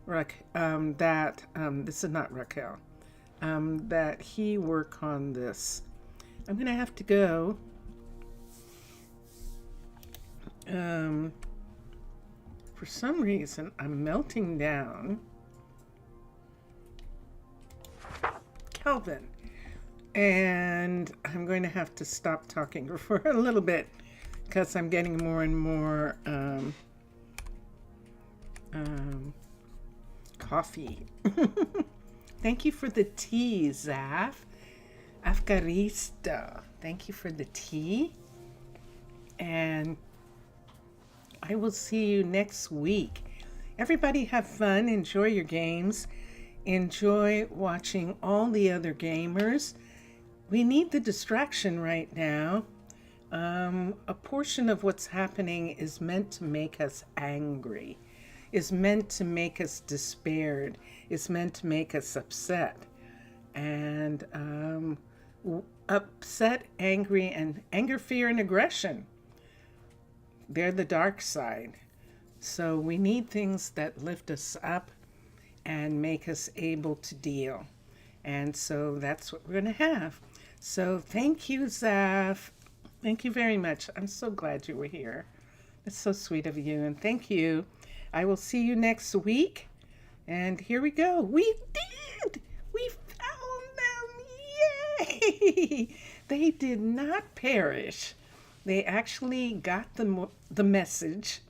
this is not Raquel, that he work on this. I'm going to have to go For some reason, I'm melting down Kelvin. And I'm going to have to stop talking for a little bit because I'm getting more and more coffee. Thank you for the tea, Zaph. Afgarista. Thank you for the tea. And I will see you next week. Everybody have fun. Enjoy your games. Enjoy watching all the other gamers. We need the distraction right now. A portion of what's happening is meant to make us angry, is meant to make us despaired, is meant to make us upset. And upset, angry, and anger, fear, and aggression. They're the dark side. So we need things that lift us up and make us able to deal. And so that's what we're going to have. So thank you, Zaph. Thank you very much. I'm so glad you were here. It's so sweet of you. And thank you. I will see you next week. And here we go. We did! We found them! Yay! They did not perish. They actually got the message,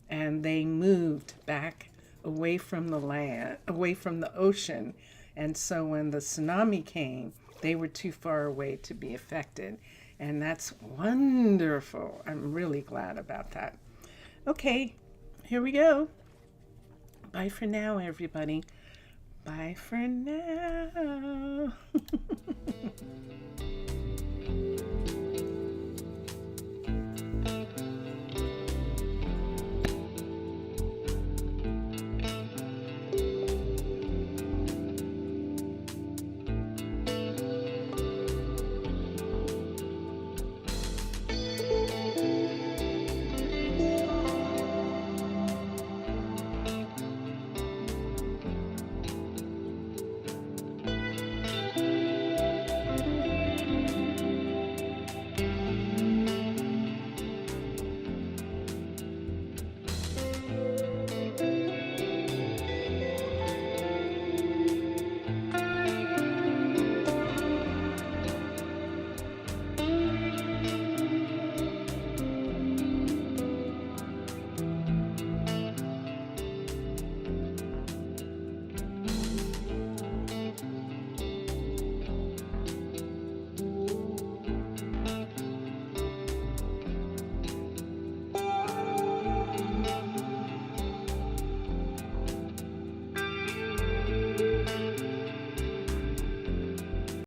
and they moved back away from the land, away from the ocean. And so when the tsunami came, they were too far away to be affected. And that's wonderful. I'm really glad about that. Okay, here we go. Bye for now, everybody. Bye for now.